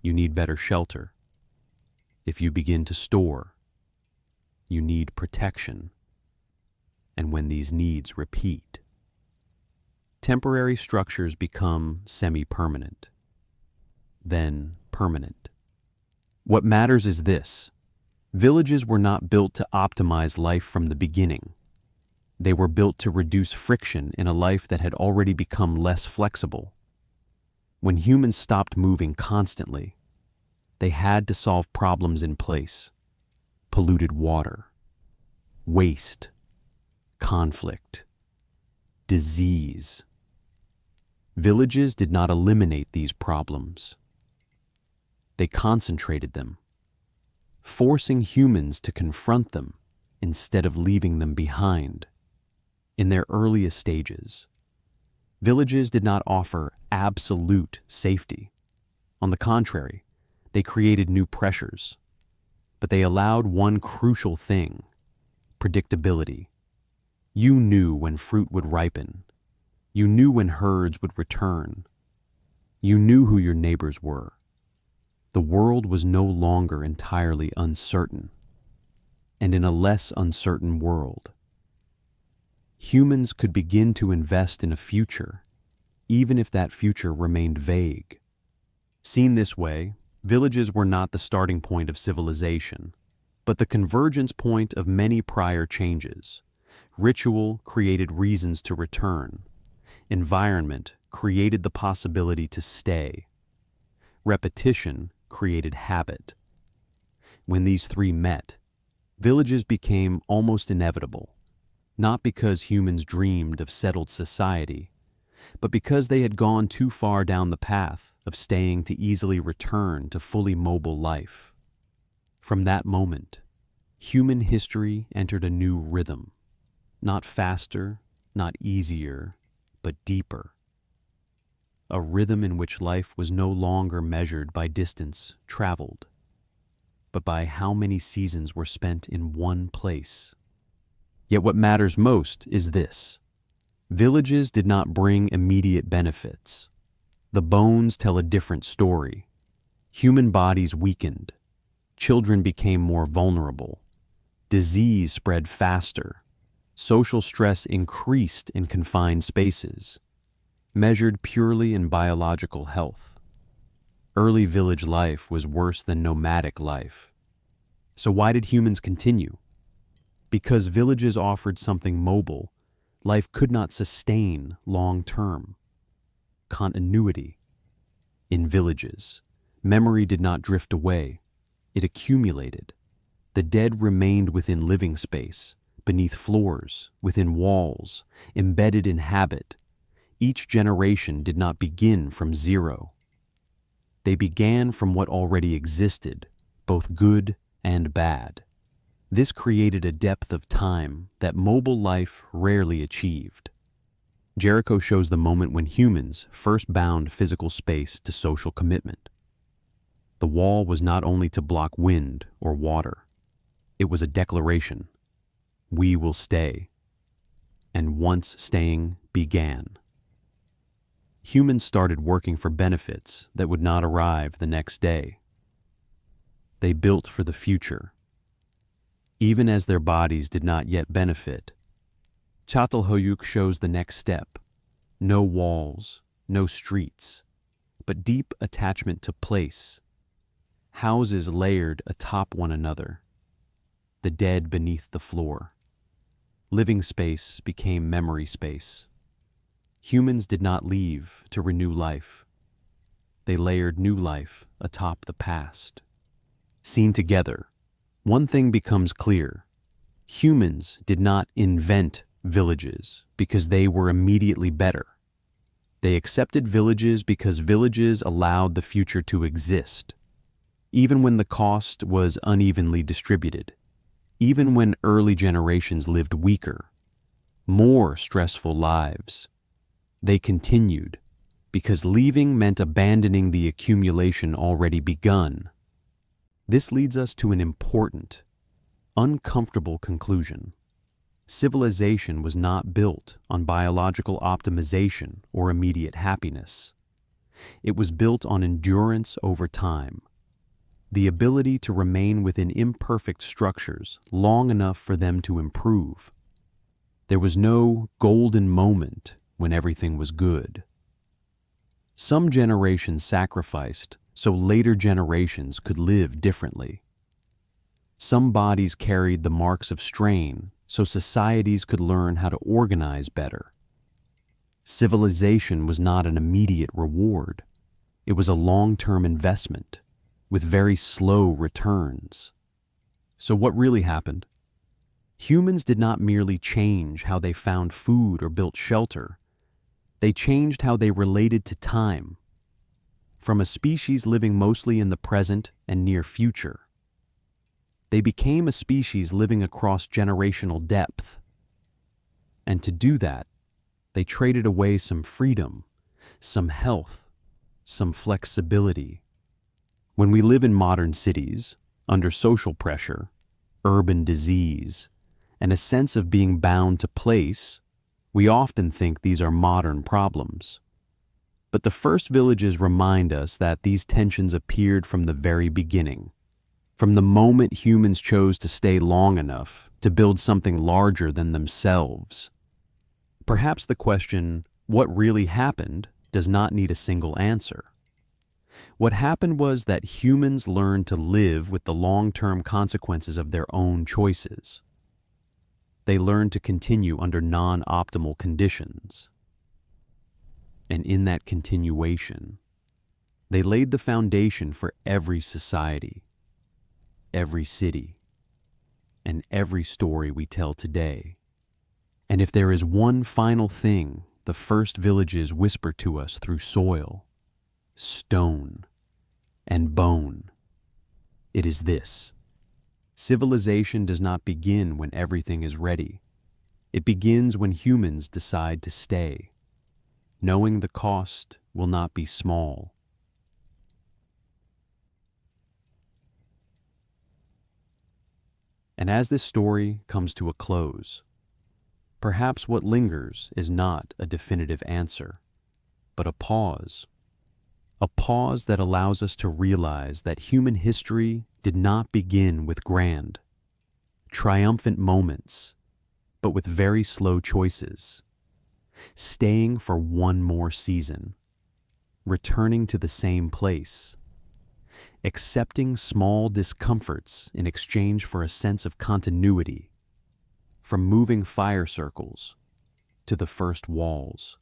you need better shelter. If you begin to store, you need protection. And when these needs repeat, temporary structures become semi-permanent, then permanent. What matters is this: villages were not built to optimize life from the beginning. They were built to reduce friction in a life that had already become less flexible. When humans stopped moving constantly, they had to solve problems in place: polluted water, waste, conflict, disease. Villages did not eliminate these problems. They concentrated them, forcing humans to confront them instead of leaving them behind. In their earliest stages, villages did not offer absolute safety. On the contrary, they created new pressures, but they allowed one crucial thing: predictability. You knew when fruit would ripen. You knew when herds would return. You knew who your neighbors were. The world was no longer entirely uncertain. And in a less uncertain world, humans could begin to invest in a future, even if that future remained vague. Seen this way, villages were not the starting point of civilization, but the convergence point of many prior changes. Ritual created reasons to return. Environment created the possibility to stay. Repetition created habit. When these three met, villages became almost inevitable, not because humans dreamed of settled society, but because they had gone too far down the path of staying to easily return to fully mobile life. From that moment, human history entered a new rhythm. Not faster, not easier, but deeper. A rhythm in which life was no longer measured by distance traveled, but by how many seasons were spent in one place. Yet what matters most is this: villages did not bring immediate benefits. The bones tell a different story. Human bodies weakened. Children became more vulnerable. Disease spread faster. Social stress increased in confined spaces, measured purely in biological health. Early village life was worse than nomadic life. So why did humans continue? Because villages offered something mobile life could not sustain long-term: continuity. In villages, memory did not drift away, it accumulated. The dead remained within living space, beneath floors, within walls, embedded in habit. Each generation did not begin from zero. They began from what already existed, both good and bad. This created a depth of time that mobile life rarely achieved. Jericho shows the moment when humans first bound physical space to social commitment. The wall was not only to block wind or water. It was a declaration: we will stay. And once staying began, humans started working for benefits that would not arrive the next day. They built for the future, even as their bodies did not yet benefit. Çatalhöyük shows the next step. No walls, no streets, but deep attachment to place. Houses layered atop one another, the dead beneath the floor. Living space became memory space. Humans did not leave to renew life. They layered new life atop the past. Seen together, one thing becomes clear. Humans did not invent villages because they were immediately better. They accepted villages because villages allowed the future to exist, even when the cost was unevenly distributed, even when early generations lived weaker, more stressful lives. They continued because leaving meant abandoning the accumulation already begun. This leads us to an important, uncomfortable conclusion. Civilization was not built on biological optimization or immediate happiness. It was built on endurance over time, the ability to remain within imperfect structures long enough for them to improve. There was no golden moment when everything was good. Some generations sacrificed so later generations could live differently. Some bodies carried the marks of strain so societies could learn how to organize better. Civilization was not an immediate reward. It was a long-term investment with very slow returns. So what really happened? Humans did not merely change how they found food or built shelter. They changed how they related to time. From a species living mostly in the present and near future, they became a species living across generational depth. And to do that, they traded away some freedom, some health, some flexibility. When we live in modern cities, under social pressure, urban disease, and a sense of being bound to place, we often think these are modern problems. But the first villages remind us that these tensions appeared from the very beginning, from the moment humans chose to stay long enough to build something larger than themselves. Perhaps the question, what really happened, does not need a single answer. What happened was that humans learned to live with the long-term consequences of their own choices. They learned to continue under non-optimal conditions. And in that continuation, they laid the foundation for every society, every city, and every story we tell today. And if there is one final thing the first villages whisper to us through soil, stone, and bone, it is this: civilization does not begin when everything is ready. It begins when humans decide to stay, knowing the cost will not be small. And as this story comes to a close, perhaps what lingers is not a definitive answer, but a pause that allows us to realize that human history did not begin with grand, triumphant moments, but with very slow choices. Staying for one more season, returning to the same place, accepting small discomforts in exchange for a sense of continuity, from moving fire circles to the first walls,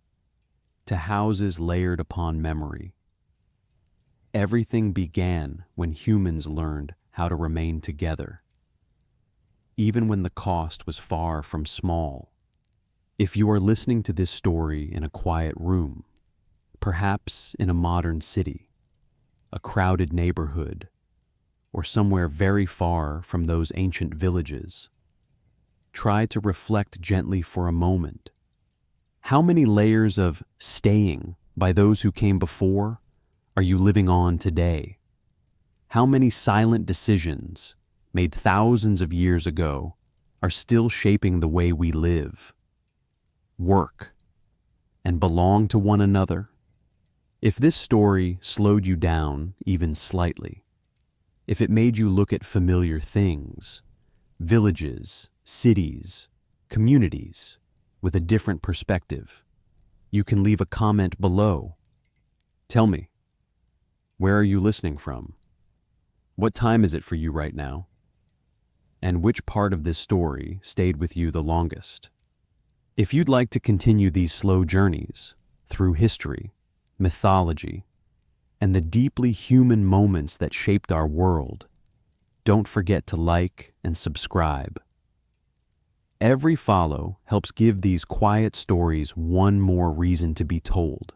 to houses layered upon memory. Everything began when humans learned how to remain together, even when the cost was far from small. If you are listening to this story in a quiet room, perhaps in a modern city, a crowded neighborhood, or somewhere very far from those ancient villages, try to reflect gently for a moment. How many layers of staying by those who came before are you living on today? How many silent decisions made thousands of years ago are still shaping the way we live, work, and belong to one another? If this story slowed you down even slightly, if it made you look at familiar things, villages, cities, communities, with a different perspective, you can leave a comment below. Tell me, where are you listening from? What time is it for you right now? And which part of this story stayed with you the longest? If you'd like to continue these slow journeys through history, mythology, and the deeply human moments that shaped our world, don't forget to like and subscribe. Every follow helps give these quiet stories one more reason to be told.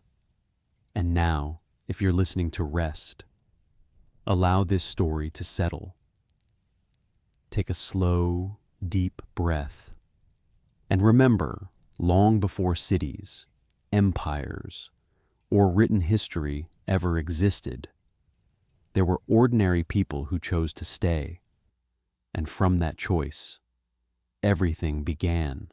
And now, if you're listening to rest, allow this story to settle. Take a slow, deep breath. And remember, long before cities, empires, or written history ever existed, there were ordinary people who chose to stay. And from that choice, everything began.